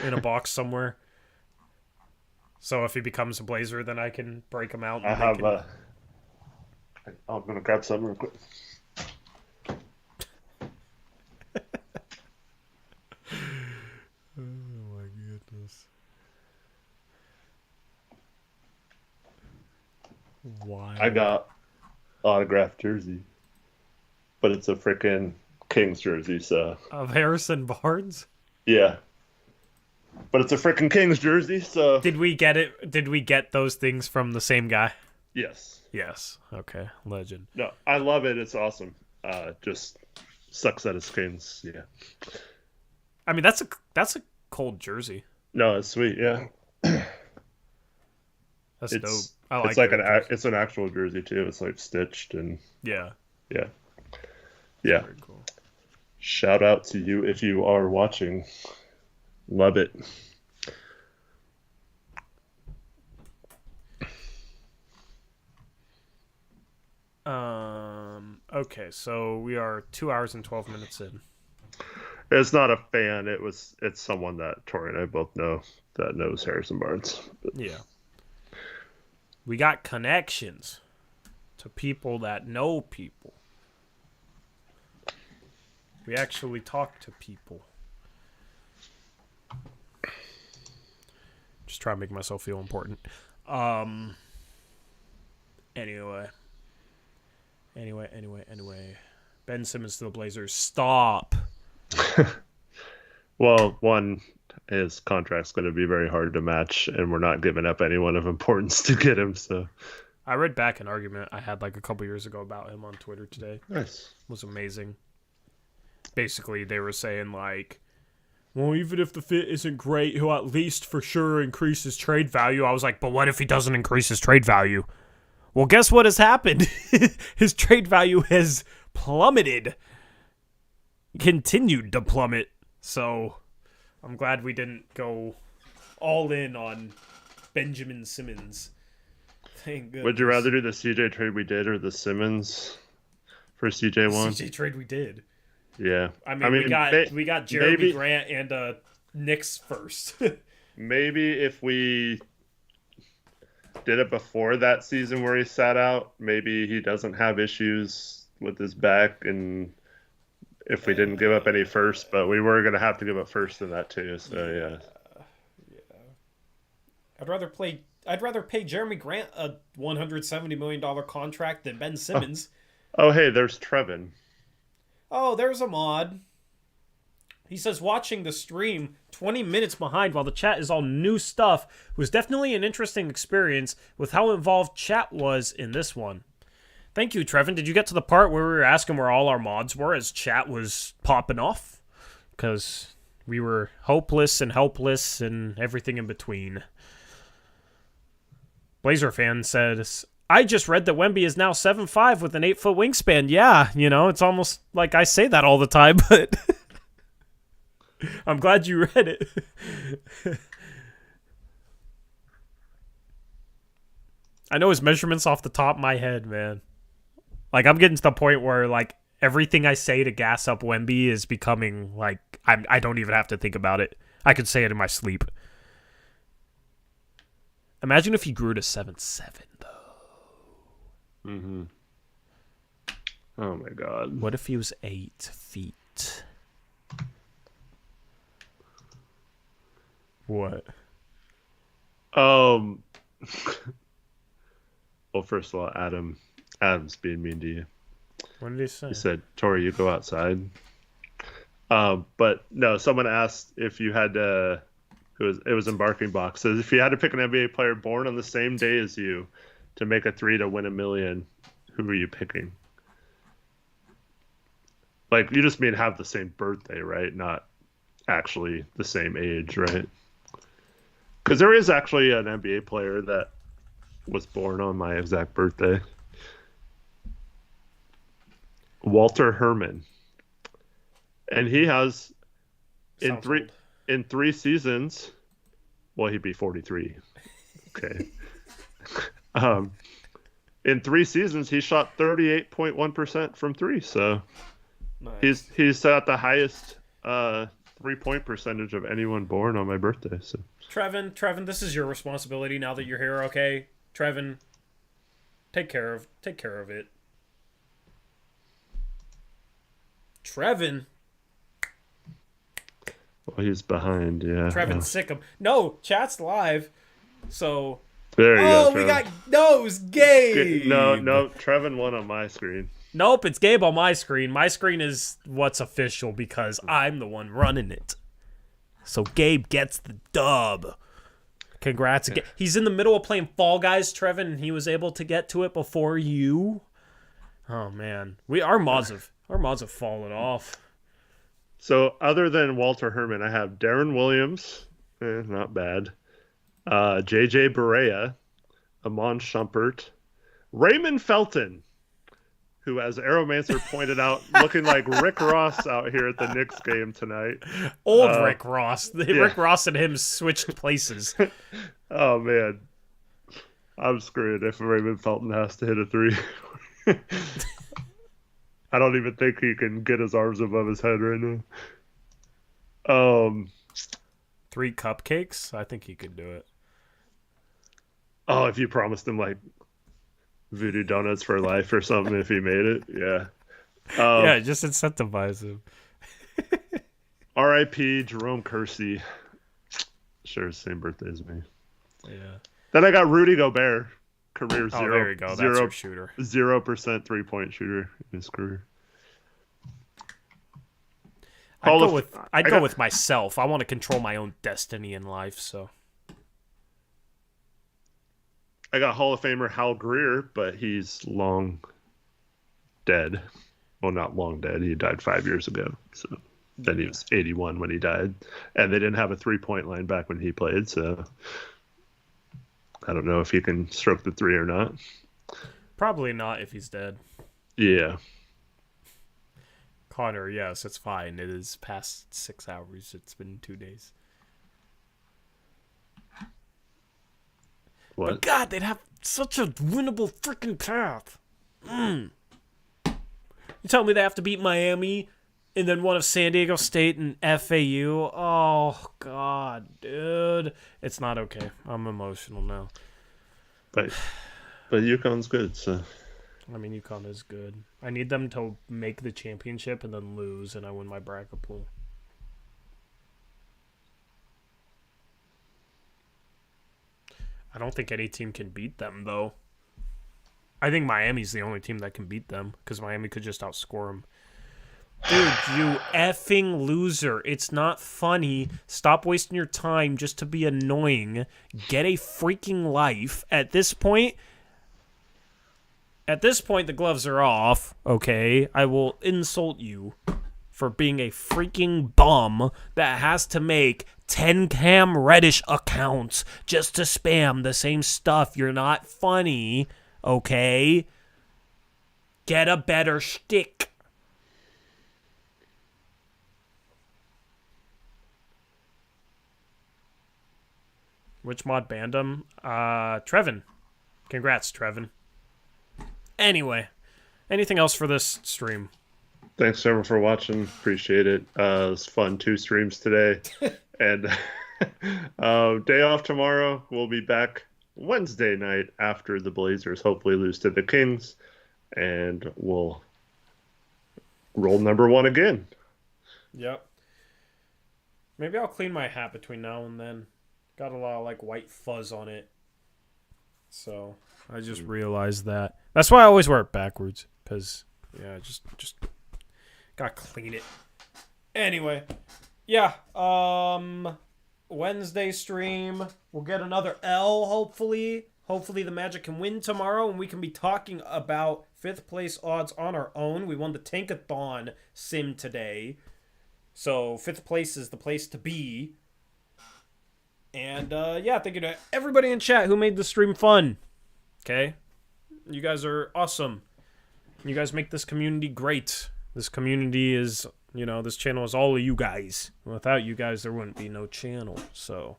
In a box somewhere. So if he becomes a Blazer, then I can break him out. I'm going to grab some real quick. Oh my goodness. Why? I got autographed jersey. But it's a freaking Kings jersey, so. Of Harrison Barnes? Yeah. But it's a freaking Kings jersey, so. Did we get it? Did we get those things from the same guy? Yes. Yes. Okay. Legend. No, I love it. It's awesome. Just sucks that it's Kings. Yeah. I mean, that's a cold jersey. No, it's sweet. Yeah. That's dope. I it's like like it. it's an actual jersey too. It's like stitched and yeah. yeah. Very cool. Shout out to you if you are watching. Love it. Okay, so we are 2 hours and 12 minutes in. It's not a fan. It's someone that Tori and I both know that knows Harrison Barnes. But. Yeah. We got connections to people that know people. We actually talk to people. Just try to make myself feel important. Anyway. Ben Simmons to the Blazers. Stop. Well, one, his contract's going to be very hard to match, and we're not giving up anyone of importance to get him. So, I read back an argument I had like a couple years ago about him on Twitter today. Nice. It was amazing. Basically, they were saying like, well, even if the fit isn't great, he'll at least for sure increase his trade value. I was like, but what if he doesn't increase his trade value? Well, guess what has happened? His trade value has plummeted. Continued to plummet. So, I'm glad we didn't go all in on Benjamin Simmons. Thank goodness. Would you rather do the CJ trade we did or the Simmons for CJ one? CJ trade we did. Yeah. I mean we got Jeremy Grant and Knicks first. Maybe if we did it before that season where he sat out, maybe he doesn't have issues with his back, and if we didn't give up any first, but we were going to have to give up first in that too, so yeah. I'd rather pay Jeremy Grant a $170 million contract than Ben Simmons. Oh, hey, there's Trevin. Oh, there's a mod. He says, watching the stream 20 minutes behind while the chat is all new stuff was definitely an interesting experience with how involved chat was in this one. Thank you, Trevin. Did you get to the part where we were asking where all our mods were as chat was popping off? Because we were hopeless and helpless and everything in between. Blazer fan says, I just read that Wemby is now 7'5" with an 8-foot wingspan. Yeah, it's almost like I say that all the time, but I'm glad you read it. I know his measurements off the top of my head, man. Like, I'm getting to the point where, like, everything I say to gas up Wemby is becoming, like, I don't even have to think about it. I could say it in my sleep. Imagine if he grew to 7'7", though. Mm-hmm. Oh, my God. What if he was 8 feet? What? Well, first of all, Adam's being mean to you. What did he say? He said, Tori, you go outside. But no, someone asked if you had to, it was in Barking Box, says if you had to pick an NBA player born on the same day as you to make a 3 to win $1 million, who are you picking? Like, you just mean have the same birthday, right? Not actually the same age, right? Because there is actually an NBA player that was born on my exact birthday. Walter Herman. And he has in three seasons, well, he'd be 43. Okay. In 3 seasons, he shot 38.1% from 3. So nice. He's at the highest 3-point percentage of anyone born on my birthday. So Trevin, this is your responsibility now that you're here. Okay, Trevin, take care of it. Trevin. Well, he's behind. Yeah. Trevin Sickham. No, chat's live. So. There you go. Oh, we got nose Gabe. No, Trevin won on my screen. Nope, it's Gabe on my screen. My screen is what's official because I'm the one running it. So Gabe gets the dub. Congrats again. He's in the middle of playing Fall Guys, Trevin, and he was able to get to it before you. Oh man, our mods have fallen off. So other than Walter Herman, I have Darren Williams, not bad. JJ Barea, Amon Shumpert, Raymond Felton, who, as Aeromancer pointed out, looking like Rick Ross out here at the Knicks game tonight. Old Rick Ross. yeah. Rick Ross and him switched places. Oh, man. I'm screwed if Raymond Felton has to hit a three. I don't even think he can get his arms above his head right now. 3 cupcakes? I think he could do it. Oh, if you promised him, like, Voodoo Donuts for life or something if he made it. Yeah. Yeah, just incentivize him. R.I.P. Jerome Kersey. Sure, same birthday as me. Yeah. Then I got Rudy Gobert. Career zero. Oh, there you go. That's your shooter. 0% three-point shooter in his career. I'd go with myself. I want to control my own destiny in life, so. I got Hall of Famer Hal Greer, but he's long dead. Well, not long dead. He died 5 years ago. So then he was 81 when he died. And they didn't have a three-point line back when he played, so I don't know if he can stroke the three or not. Probably not if he's dead. Yeah. Connor, yes, it's fine. It is past 6 hours. It's been 2 days. What? But God, they'd have such a winnable freaking path. You tell me they have to beat Miami and then one of San Diego State and FAU? Oh, God, dude. It's not okay. I'm emotional now. But UConn's good, so. I mean, UConn is good. I need them to make the championship and then lose, and I win my bracket pool. I don't think any team can beat them, though. I think Miami's the only team that can beat them, because Miami could just outscore them. Dude, you effing loser. It's not funny. Stop wasting your time just to be annoying. Get a freaking life. At this point, the gloves are off, okay? I will insult you for being a freaking bum that has to make 10 Cam Reddish accounts just to spam the same stuff. You're not funny, okay? Get a better shtick. Which mod banned him? Trevin. Congrats, Trevin. Anyway, anything else for this stream? Thanks, everyone, for watching. Appreciate it. It was fun. 2 streams today. And day off tomorrow. We'll be back Wednesday night after the Blazers hopefully lose to the Kings. And we'll roll number 1 again. Yep. Maybe I'll clean my hat between now and then. Got a lot of, like, white fuzz on it. So, I just realized that. That's why I always wear it backwards. Because, yeah, just gotta clean it. Anyway. Yeah. Wednesday stream. We'll get another L, hopefully. Hopefully the Magic can win tomorrow, and we can be talking about 5th place odds on our own. We won the Tankathon sim today. So, 5th place is the place to be. And, yeah, thank you to everybody in chat who made the stream fun. Okay? You guys are awesome. You guys make this community great. This community is, this channel is all of you guys. Without you guys, there wouldn't be no channel. So,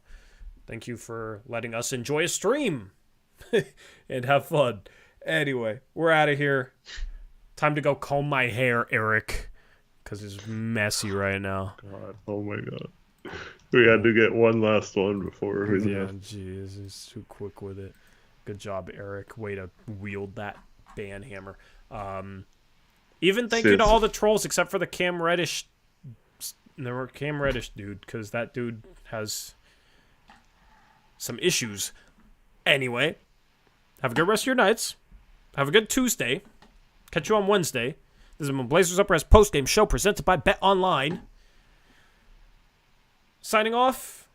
thank you for letting us enjoy a stream. And have fun. Anyway, we're out of here. Time to go comb my hair, Eric. Because it's messy right now. God, oh my God. We had to get one last one before we left. Jeez, he's too quick with it. Good job, Eric. Way to wield that ban hammer. Even thank you to all the trolls except for the Cam Reddish. There were Cam Reddish dude, because that dude has some issues. Anyway, have a good rest of your nights. Have a good Tuesday. Catch you on Wednesday. This is my Blazers Uprise postgame show presented by Bet Online. Signing off,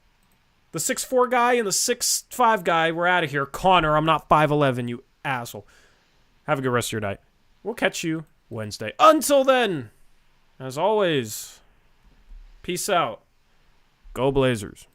the 6'4" guy and the 6'5" guy, we're out of here. Connor, I'm not 5'11", you asshole. Have a good rest of your night. We'll catch you Wednesday. Until then, as always, peace out. Go Blazers.